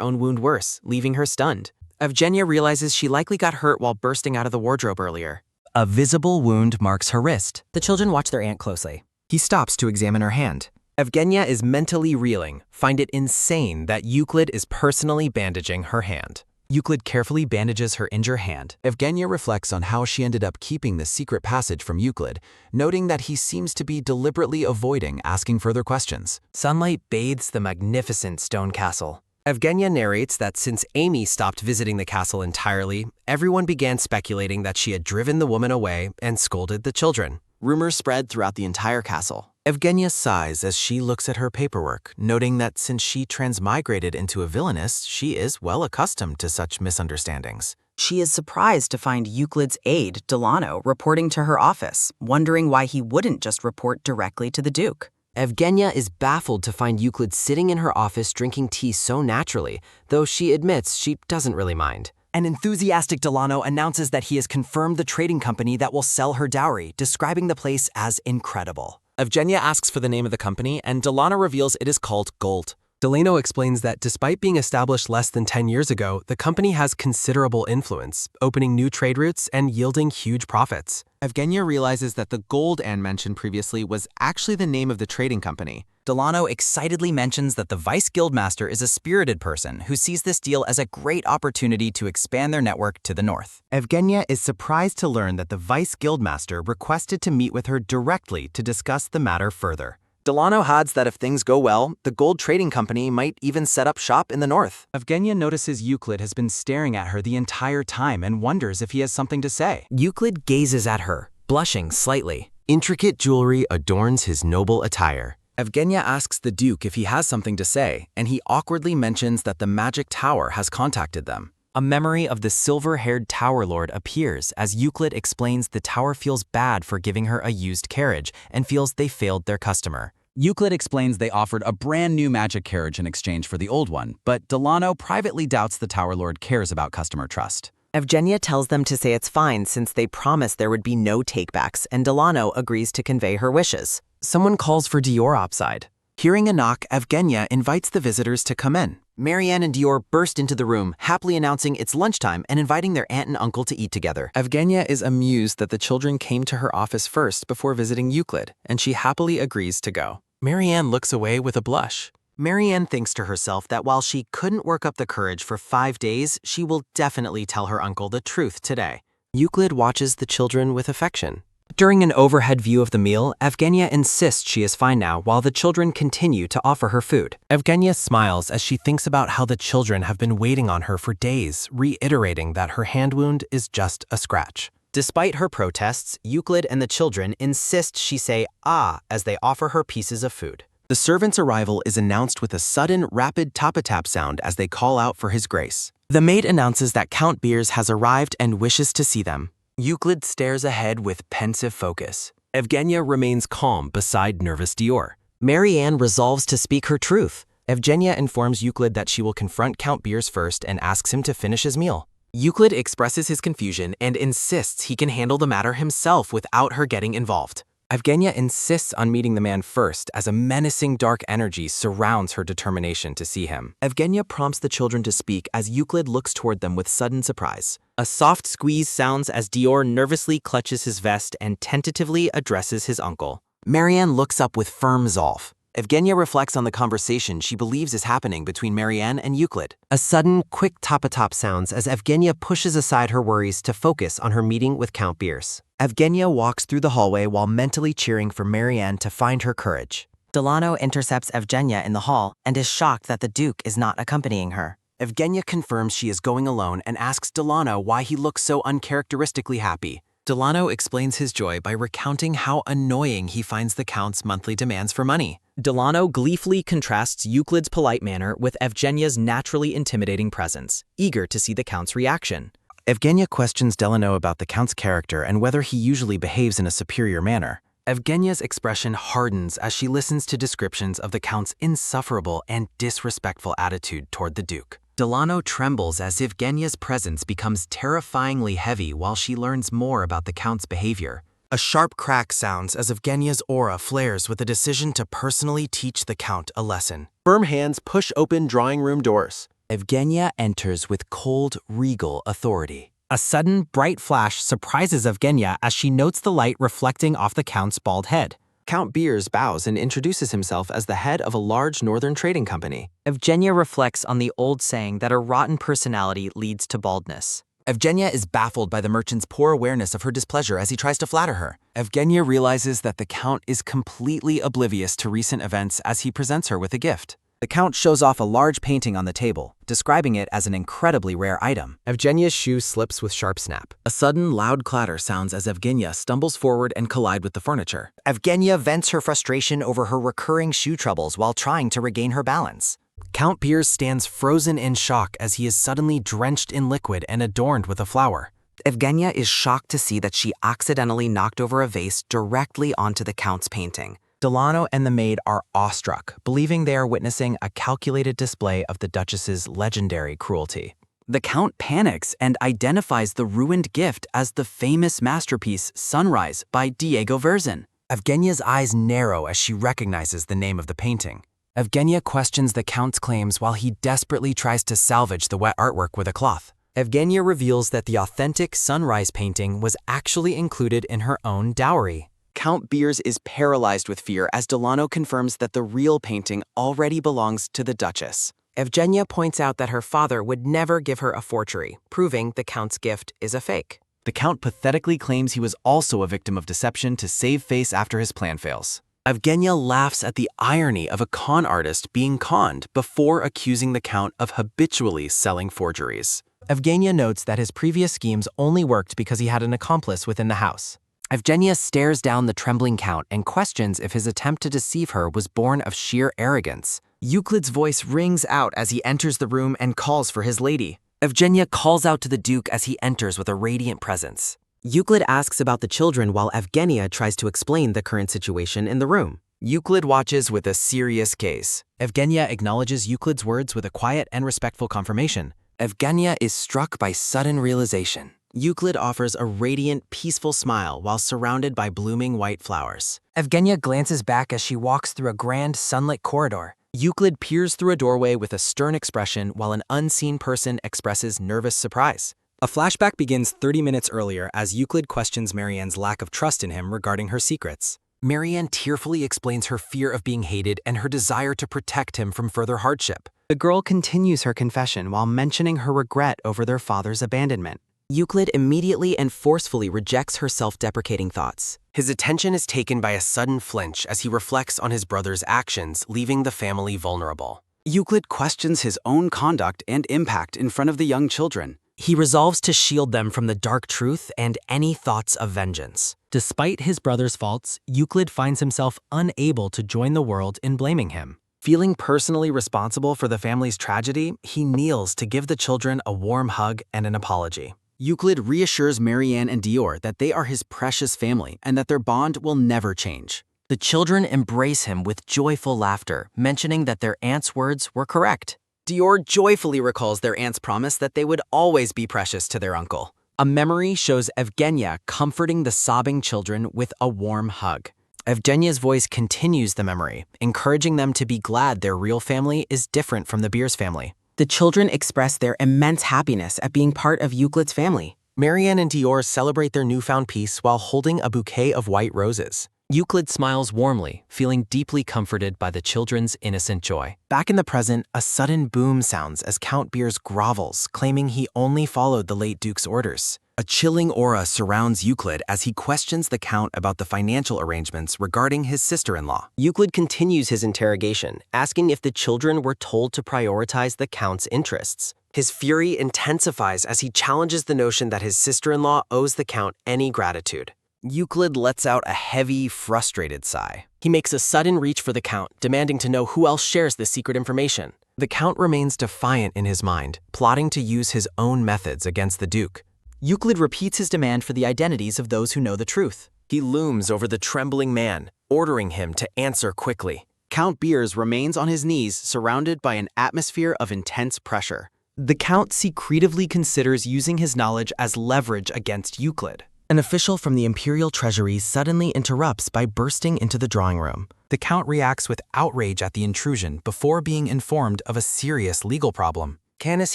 own wound worse, leaving her stunned. Evgenia realizes she likely got hurt while bursting out of the wardrobe earlier. A visible wound marks her wrist. The children watch their aunt closely. He stops to examine her hand. Evgenia is mentally reeling, find it insane that Uklid is personally bandaging her hand. Uklid carefully bandages her injured hand. Evgenia reflects on how she ended up keeping the secret passage from Uklid, noting that he seems to be deliberately avoiding asking further questions. Sunlight bathes the magnificent stone castle. Evgenia narrates that since Amy stopped visiting the castle entirely, everyone began speculating that she had driven the woman away and scolded the children. Rumors spread throughout the entire castle. Evgenia sighs as she looks at her paperwork, noting that since she transmigrated into a villainess, she is well accustomed to such misunderstandings. She is surprised to find Euclid's aide, Delano, reporting to her office, wondering why he wouldn't just report directly to the Duke. Evgenia is baffled to find Uklid sitting in her office drinking tea so naturally, though she admits she doesn't really mind. An enthusiastic Delano announces that he has confirmed the trading company that will sell her dowry, describing the place as incredible. Evgenia asks for the name of the company, and Delano reveals it is called Gold. Delano explains that despite being established less than 10 years ago, the company has considerable influence, opening new trade routes and yielding huge profits. Evgenia realizes that the Gold Anne mentioned previously was actually the name of the trading company. Delano excitedly mentions that the Vice Guildmaster is a spirited person who sees this deal as a great opportunity to expand their network to the north. Evgenia is surprised to learn that the Vice Guildmaster requested to meet with her directly to discuss the matter further. Delano adds that if things go well, the gold trading company might even set up shop in the north. Evgenia notices Uklid has been staring at her the entire time and wonders if he has something to say. Uklid gazes at her, blushing slightly. Intricate jewelry adorns his noble attire. Evgenia asks the Duke if he has something to say, and he awkwardly mentions that the Magic Tower has contacted them. A memory of the silver-haired Tower Lord appears as Uklid explains the tower feels bad for giving her a used carriage and feels they failed their customer. Uklid explains they offered a brand new magic carriage in exchange for the old one, but Delano privately doubts the Tower Lord cares about customer trust. Evgenia tells them to say it's fine since they promised there would be no takebacks, and Delano agrees to convey her wishes. Someone calls for Dior outside. Hearing a knock, Evgenia invites the visitors to come in. Marianne and Dior burst into the room, happily announcing it's lunchtime and inviting their aunt and uncle to eat together. Evgenia is amused that the children came to her office first before visiting Uklid, and she happily agrees to go. Marianne looks away with a blush. Marianne thinks to herself that while she couldn't work up the courage for 5 days, she will definitely tell her uncle the truth today. Uklid watches the children with affection. During an overhead view of the meal, Evgenia insists she is fine now while the children continue to offer her food. Evgenia smiles as she thinks about how the children have been waiting on her for days, reiterating that her hand wound is just a scratch. Despite her protests, Uklid and the children insist she say "ah" as they offer her pieces of food. The servant's arrival is announced with a sudden, rapid tap-a-tap sound as they call out for his grace. The maid announces that Count Beers has arrived and wishes to see them. Uklid stares ahead with pensive focus. Evgenia remains calm beside nervous Dior. Marianne resolves to speak her truth. Evgenia informs Uklid that she will confront Count Beers first and asks him to finish his meal. Uklid expresses his confusion and insists he can handle the matter himself without her getting involved. Evgenia insists on meeting the man first as a menacing dark energy surrounds her determination to see him. Evgenia prompts the children to speak as Uklid looks toward them with sudden surprise. A soft squeeze sounds as Dior nervously clutches his vest and tentatively addresses his uncle. Marianne looks up with firm resolve. Evgenia reflects on the conversation she believes is happening between Marianne and Uklid. A sudden, quick tap-a-tap sounds as Evgenia pushes aside her worries to focus on her meeting with Count Beers. Evgenia walks through the hallway while mentally cheering for Marianne to find her courage. Delano intercepts Evgenia in the hall and is shocked that the Duke is not accompanying her. Evgenia confirms she is going alone and asks Delano why he looks so uncharacteristically happy. Delano explains his joy by recounting how annoying he finds the Count's monthly demands for money. Delano gleefully contrasts Uklid's polite manner with Evgenia's naturally intimidating presence, eager to see the Count's reaction. Evgenia questions Delano about the Count's character and whether he usually behaves in a superior manner. Evgenia's expression hardens as she listens to descriptions of the Count's insufferable and disrespectful attitude toward the Duke. Delano trembles as Evgenia's presence becomes terrifyingly heavy while she learns more about the Count's behavior. A sharp crack sounds as Evgenia's aura flares with a decision to personally teach the Count a lesson. Firm hands push open drawing room doors. Evgenia enters with cold, regal authority. A sudden, bright flash surprises Evgenia as she notes the light reflecting off the Count's bald head. Count Beers bows and introduces himself as the head of a large northern trading company. Evgenia reflects on the old saying that a rotten personality leads to baldness. Evgenia is baffled by the merchant's poor awareness of her displeasure as he tries to flatter her. Evgenia realizes that the Count is completely oblivious to recent events as he presents her with a gift. The Count shows off a large painting on the table, describing it as an incredibly rare item. Evgenia's shoe slips with sharp snap. A sudden, loud clatter sounds as Evgenia stumbles forward and collides with the furniture. Evgenia vents her frustration over her recurring shoe troubles while trying to regain her balance. Count Beers stands frozen in shock as he is suddenly drenched in liquid and adorned with a flower. Evgenia is shocked to see that she accidentally knocked over a vase directly onto the Count's painting. Delano and the maid are awestruck, believing they are witnessing a calculated display of the Duchess's legendary cruelty. The Count panics and identifies the ruined gift as the famous masterpiece Sunrise by Diego Verzin. Evgenia's eyes narrow as she recognizes the name of the painting. Evgenia questions the Count's claims while he desperately tries to salvage the wet artwork with a cloth. Evgenia reveals that the authentic Sunrise painting was actually included in her own dowry. Count Beers is paralyzed with fear as Delano confirms that the real painting already belongs to the Duchess. Evgenia points out that her father would never give her a forgery, proving the Count's gift is a fake. The Count pathetically claims he was also a victim of deception to save face after his plan fails. Evgenia laughs at the irony of a con artist being conned before accusing the Count of habitually selling forgeries. Evgenia notes that his previous schemes only worked because he had an accomplice within the house. Evgenia stares down the trembling Count and questions if his attempt to deceive her was born of sheer arrogance. Uklid's voice rings out as he enters the room and calls for his lady. Evgenia calls out to the Duke as he enters with a radiant presence. Uklid asks about the children while Evgenia tries to explain the current situation in the room. Uklid watches with a serious gaze. Evgenia acknowledges Uklid's words with a quiet and respectful confirmation. Evgenia is struck by sudden realization. Uklid offers a radiant, peaceful smile while surrounded by blooming white flowers. Evgenia glances back as she walks through a grand, sunlit corridor. Uklid peers through a doorway with a stern expression while an unseen person expresses nervous surprise. A flashback begins 30 minutes earlier as Uklid questions Marianne's lack of trust in him regarding her secrets. Marianne tearfully explains her fear of being hated and her desire to protect him from further hardship. The girl continues her confession while mentioning her regret over their father's abandonment. Uklid immediately and forcefully rejects her self-deprecating thoughts. His attention is taken by a sudden flinch as he reflects on his brother's actions, leaving the family vulnerable. Uklid questions his own conduct and impact in front of the young children. He resolves to shield them from the dark truth and any thoughts of vengeance. Despite his brother's faults, Uklid finds himself unable to join the world in blaming him. Feeling personally responsible for the family's tragedy, he kneels to give the children a warm hug and an apology. Uklid reassures Marianne and Dior that they are his precious family and that their bond will never change. The children embrace him with joyful laughter, mentioning that their aunt's words were correct. Dior joyfully recalls their aunt's promise that they would always be precious to their uncle. A memory shows Evgenia comforting the sobbing children with a warm hug. Evgenia's voice continues the memory, encouraging them to be glad their real family is different from the Beers family. The children express their immense happiness at being part of Uklid's family. Marianne and Dior celebrate their newfound peace while holding a bouquet of white roses. Uklid smiles warmly, feeling deeply comforted by the children's innocent joy. Back in the present, a sudden boom sounds as Count Beers grovels, claiming he only followed the late Duke's orders. A chilling aura surrounds Uklid as he questions the Count about the financial arrangements regarding his sister-in-law. Uklid continues his interrogation, asking if the children were told to prioritize the Count's interests. His fury intensifies as he challenges the notion that his sister-in-law owes the Count any gratitude. Uklid lets out a heavy, frustrated sigh. He makes a sudden reach for the Count, demanding to know who else shares this secret information. The Count remains defiant in his mind, plotting to use his own methods against the Duke. Uklid repeats his demand for the identities of those who know the truth. He looms over the trembling man, ordering him to answer quickly. Count Beers remains on his knees, surrounded by an atmosphere of intense pressure. The Count secretively considers using his knowledge as leverage against Uklid. An official from the Imperial Treasury suddenly interrupts by bursting into the drawing room. The Count reacts with outrage at the intrusion before being informed of a serious legal problem. Canis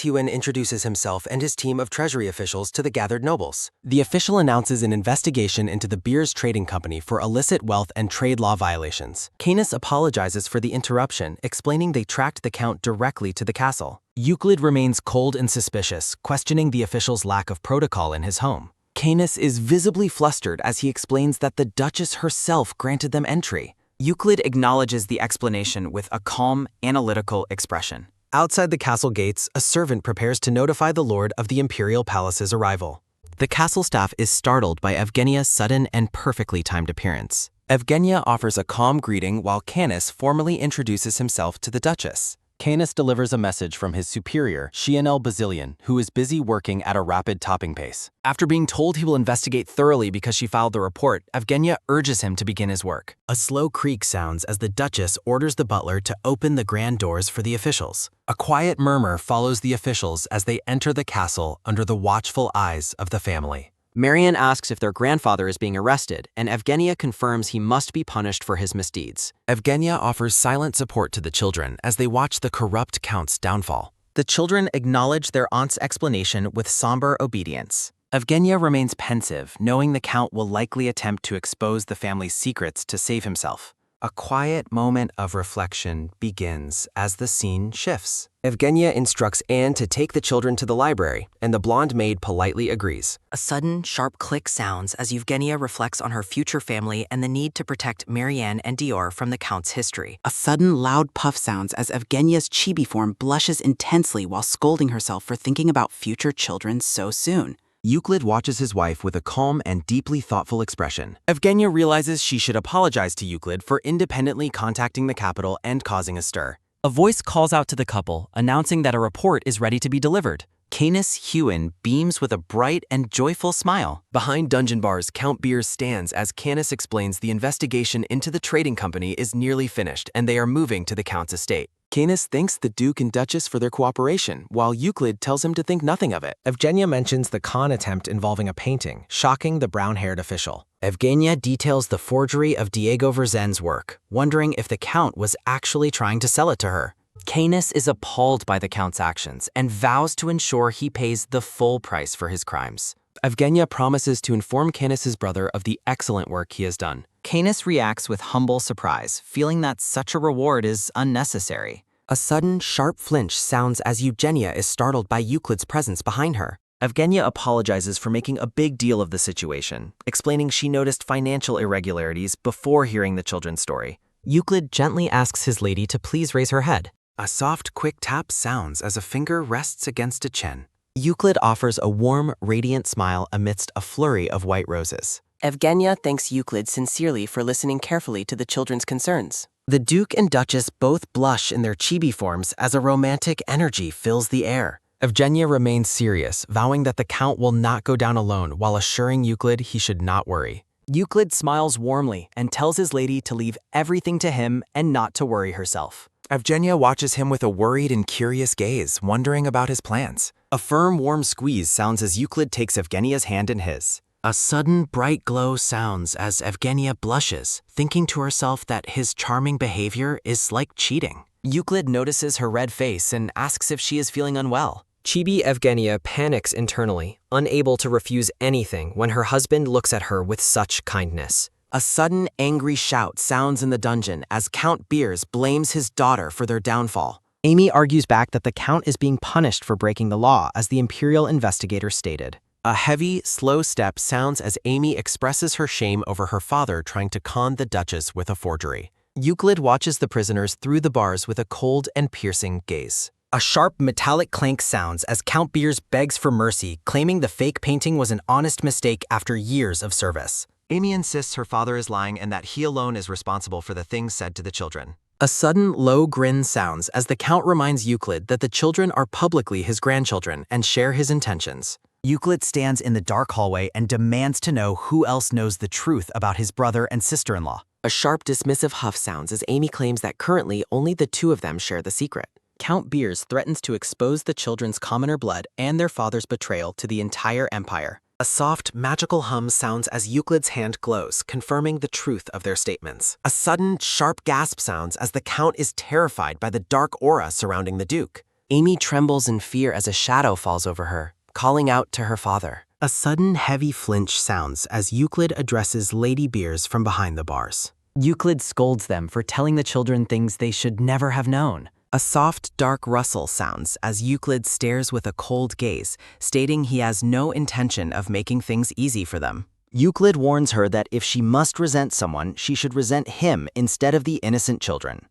Hewen introduces himself and his team of treasury officials to the gathered nobles. The official announces an investigation into the Beers Trading Company for illicit wealth and trade law violations. Canis apologizes for the interruption, explaining they tracked the Count directly to the castle. Uklid remains cold and suspicious, questioning the official's lack of protocol in his home. Canis is visibly flustered as he explains that the Duchess herself granted them entry. Uklid acknowledges the explanation with a calm, analytical expression. Outside the castle gates, a servant prepares to notify the lord of the Imperial Palace's arrival. The castle staff is startled by Evgenia's sudden and perfectly timed appearance. Evgenia offers a calm greeting while Canis formally introduces himself to the Duchess. Canis delivers a message from his superior, Chianel Bazilian, who is busy working at a rapid topping pace. After being told he will investigate thoroughly because she filed the report, Evgenia urges him to begin his work. A slow creak sounds as the Duchess orders the butler to open the grand doors for the officials. A quiet murmur follows the officials as they enter the castle under the watchful eyes of the family. Marianne asks if their grandfather is being arrested, and Evgenia confirms he must be punished for his misdeeds. Evgenia offers silent support to the children as they watch the corrupt Count's downfall. The children acknowledge their aunt's explanation with somber obedience. Evgenia remains pensive, knowing the Count will likely attempt to expose the family's secrets to save himself. A quiet moment of reflection begins as the scene shifts. Evgenia instructs Anne to take the children to the library, and the blonde maid politely agrees. A sudden, sharp click sounds as Evgenia reflects on her future family and the need to protect Marianne and Dior from the Count's history. A sudden, loud puff sounds as Evgenia's chibi form blushes intensely while scolding herself for thinking about future children so soon. Uklid watches his wife with a calm and deeply thoughtful expression. Evgenia realizes she should apologize to Uklid for independently contacting the capital and causing a stir. A voice calls out to the couple, announcing that a report is ready to be delivered. Canis Hewen beams with a bright and joyful smile. Behind dungeon bars, Count Beers stands as Canis explains the investigation into the trading company is nearly finished and they are moving to the Count's estate. Canis thanks the Duke and Duchess for their cooperation, while Uklid tells him to think nothing of it. Evgenia mentions the con attempt involving a painting, shocking the brown-haired official. Evgenia details the forgery of Diego Verzen's work, wondering if the Count was actually trying to sell it to her. Canis is appalled by the Count's actions and vows to ensure he pays the full price for his crimes. Evgenia promises to inform Canis's brother of the excellent work he has done. Canis reacts with humble surprise, feeling that such a reward is unnecessary. A sudden, sharp flinch sounds as Eugenia is startled by Euclid's presence behind her. Evgenia apologizes for making a big deal of the situation, explaining she noticed financial irregularities before hearing the children's story. Uklid gently asks his lady to please raise her head. A soft, quick tap sounds as a finger rests against a chin. Uklid offers a warm, radiant smile amidst a flurry of white roses. Evgenia thanks Uklid sincerely for listening carefully to the children's concerns. The Duke and Duchess both blush in their chibi forms as a romantic energy fills the air. Evgenia remains serious, vowing that the Count will not go down alone while assuring Uklid he should not worry. Uklid smiles warmly and tells his lady to leave everything to him and not to worry herself. Evgenia watches him with a worried and curious gaze, wondering about his plans. A firm, warm squeeze sounds as Uklid takes Evgenia's hand in his. A sudden bright glow sounds as Evgenia blushes, thinking to herself that his charming behavior is like cheating. Uklid notices her red face and asks if she is feeling unwell. Chibi Evgenia panics internally, unable to refuse anything when her husband looks at her with such kindness. A sudden angry shout sounds in the dungeon as Count Beers blames his daughter for their downfall. Amy argues back that the Count is being punished for breaking the law, as the Imperial investigator stated. A heavy, slow step sounds as Amy expresses her shame over her father trying to con the Duchess with a forgery. Uklid watches the prisoners through the bars with a cold and piercing gaze. A sharp metallic clank sounds as Count Beers begs for mercy, claiming the fake painting was an honest mistake after years of service. Amy insists her father is lying and that he alone is responsible for the things said to the children. A sudden low grin sounds as the Count reminds Uklid that the children are publicly his grandchildren and share his intentions. Uklid stands in the dark hallway and demands to know who else knows the truth about his brother and sister-in-law. A sharp, dismissive huff sounds as Amy claims that currently only the two of them share the secret. Count Beers threatens to expose the children's commoner blood and their father's betrayal to the entire empire. A soft, magical hum sounds as Euclid's hand glows, confirming the truth of their statements. A sudden, sharp gasp sounds as the Count is terrified by the dark aura surrounding the Duke. Amy trembles in fear as a shadow falls over her, calling out to her father. A sudden heavy flinch sounds as Uklid addresses Lady Beers from behind the bars. Uklid scolds them for telling the children things they should never have known. A soft, dark rustle sounds as Uklid stares with a cold gaze, stating he has no intention of making things easy for them. Uklid warns her that if she must resent someone, she should resent him instead of the innocent children.